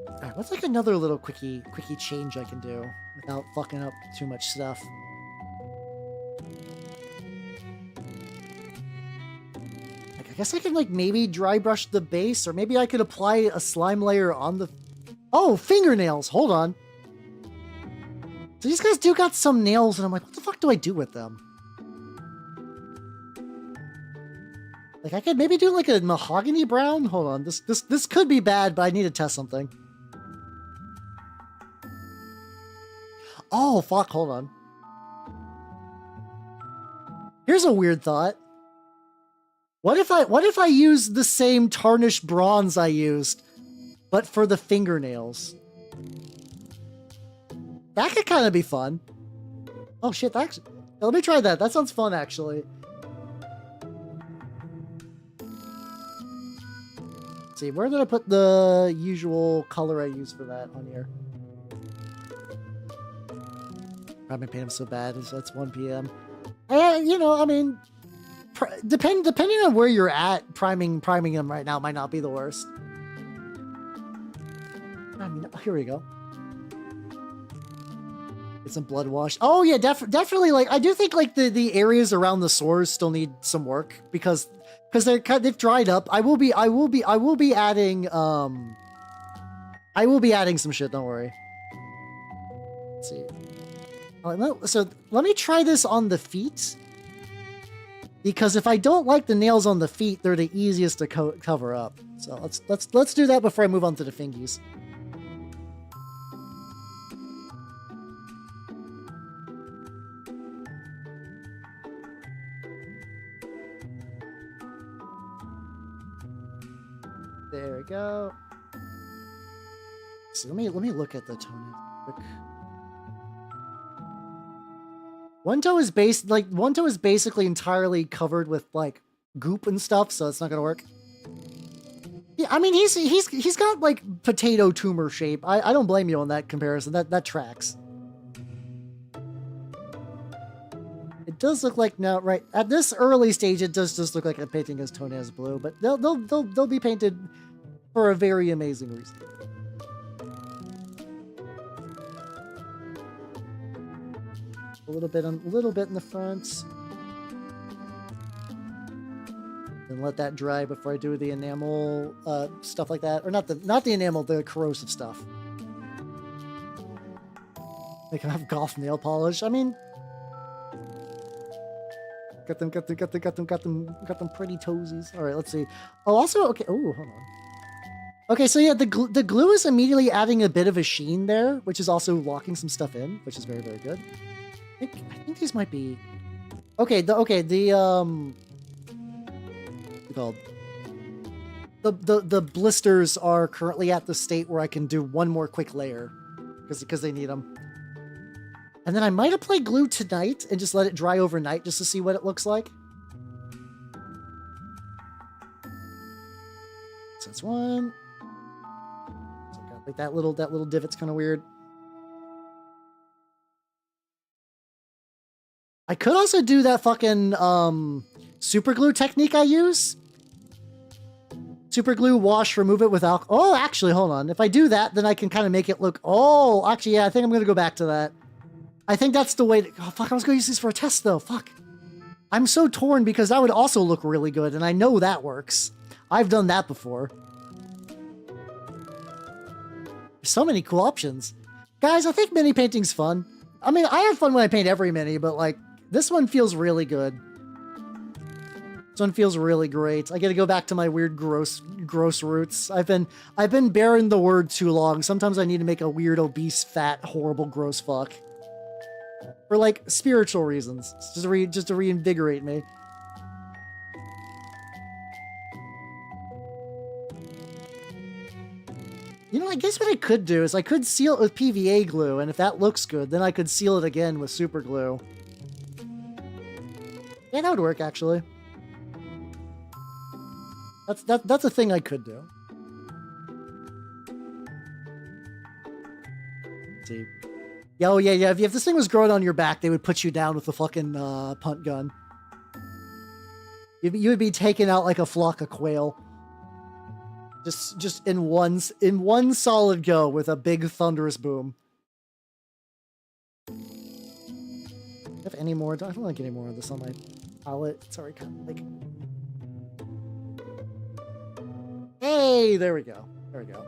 Alright, what's like another little quickie change I can do without fucking up too much stuff? Like, I guess I can like maybe dry brush the base, or maybe I could apply a slime layer on the... Oh, fingernails! Hold on. So these guys do got some nails, and I'm like, what the fuck do I do with them? Like, I could maybe do like a mahogany brown? Hold on, this could be bad, but I need to test something. Oh, fuck, hold on. Here's a weird thought. What if I use the same tarnished bronze I used, but for the fingernails? That could kind of be fun. Oh shit, let me try that. That sounds fun, actually. Let's see, where did I put the usual color I use for that on here? Probably paint them so bad, so it's 1 p.m. You know, I mean, depending on where you're at, priming them right now might not be the worst. I mean, here we go. Get some blood wash. Oh yeah, definitely. Like, I do think like the areas around the sores still need some work because they've dried up. I will be adding some shit. Don't worry. Let's see. So let me try this on the feet, because if I don't like the nails on the feet, they're the easiest to cover up. So let's do that before I move on to the fingies. There we go. So let me look at the tone quick. One toe is basically entirely covered with like goop and stuff, so it's not gonna work. Yeah, I mean he's got like potato tumor shape. I don't blame you on that comparison. That tracks. It does look like now, right at this early stage, it does just look like I'm painting his toenails blue, but they'll be painted for a very amazing reason. A little bit in the front, and let that dry before I do the enamel stuff like that, or not the enamel, the corrosive stuff. They can have golf nail polish. I mean, got them pretty toesies. All right, let's see. Oh, also, okay. Oh, hold on. Okay, so yeah, the glue is immediately adding a bit of a sheen there, which is also locking some stuff in, which is very, very good. I think these might be okay. The blisters are currently at the state where I can do one more quick layer because they need them. And then I might apply glue tonight and just let it dry overnight just to see what it looks like. So that's one. So got like that little divot's kind of weird. I could also do that fucking super glue technique I use. Super glue, wash, remove it with alcohol. Oh, actually, hold on. If I do that, then I can kind of make it look... Oh, actually, yeah, I think I'm going to go back to that. I think that's the way to... Oh, fuck, I was going to use this for a test, though. Fuck. I'm so torn because that would also look really good, and I know that works. I've done that before. There's so many cool options. Guys, I think mini painting's fun. I mean, I have fun when I paint every mini, but, like, this one feels really good. This one feels really great. I gotta go back to my weird, gross roots. I've been bearing the word too long. Sometimes I need to make a weird, obese, fat, horrible, gross fuck. For, like, spiritual reasons. Just to reinvigorate me. You know, I guess what I could do is I could seal it with PVA glue, and if that looks good, then I could seal it again with super glue. Yeah, that would work, actually. That's a thing I could do. Let's see. Yeah, oh yeah. If this thing was growing on your back, they would put you down with a fucking punt gun. You would be taken out like a flock of quail. Just in one solid go with a big thunderous boom. Do I have any more? I don't like any more of this on my palette. It's already kind of like... Hey, there we go. There we go.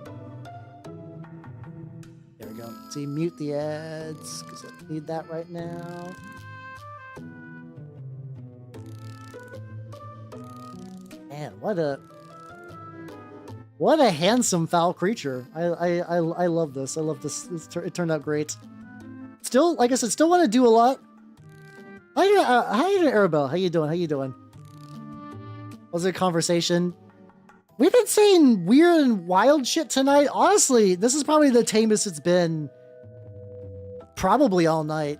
There we go. See, mute the ads, because I need that right now. Man, what a handsome foul creature. I love this. I love this. It turned out great. Still, like I said, still want to do a lot. How you doing, Arabelle? How you doing? Was it a conversation? We've been saying weird and wild shit tonight. Honestly, this is probably the tamest it's been probably all night.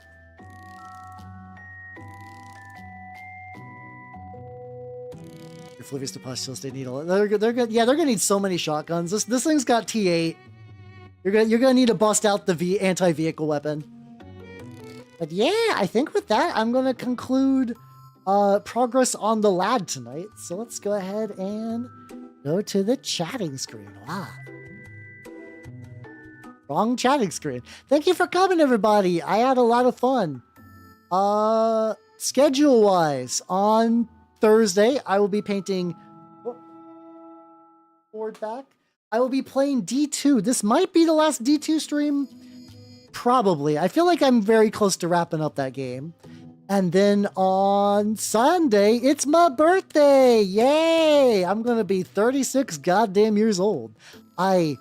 If Flivius Depostos, they need a lot. They're good. Yeah, they're gonna need so many shotguns. This thing's got T8. You're gonna need to bust out the anti-vehicle weapon. But yeah, I think with that, I'm gonna conclude progress on the lad tonight. So let's go ahead and go to the chatting screen. Wow. Wrong chatting screen. Thank you for coming, everybody. I had a lot of fun. Schedule-wise, on Thursday, I will be painting... Forward back. I will be playing D2. This might be the last D2 stream. Probably. I feel like I'm very close to wrapping up that game. And then on Sunday, it's my birthday! Yay! I'm gonna be 36 goddamn years old. I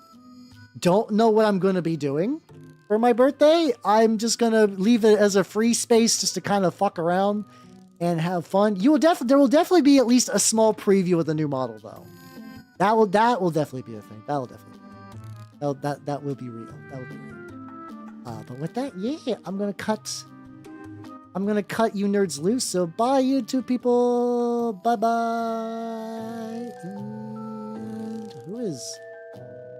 don't know what I'm gonna be doing for my birthday. I'm just gonna leave it as a free space just to kind of fuck around and have fun. There will definitely be at least a small preview of the new model, though. That will definitely be a thing. That will be real. That will be real. But with that, yeah, I'm gonna cut you nerds loose. So bye, YouTube people. Bye bye. And who is?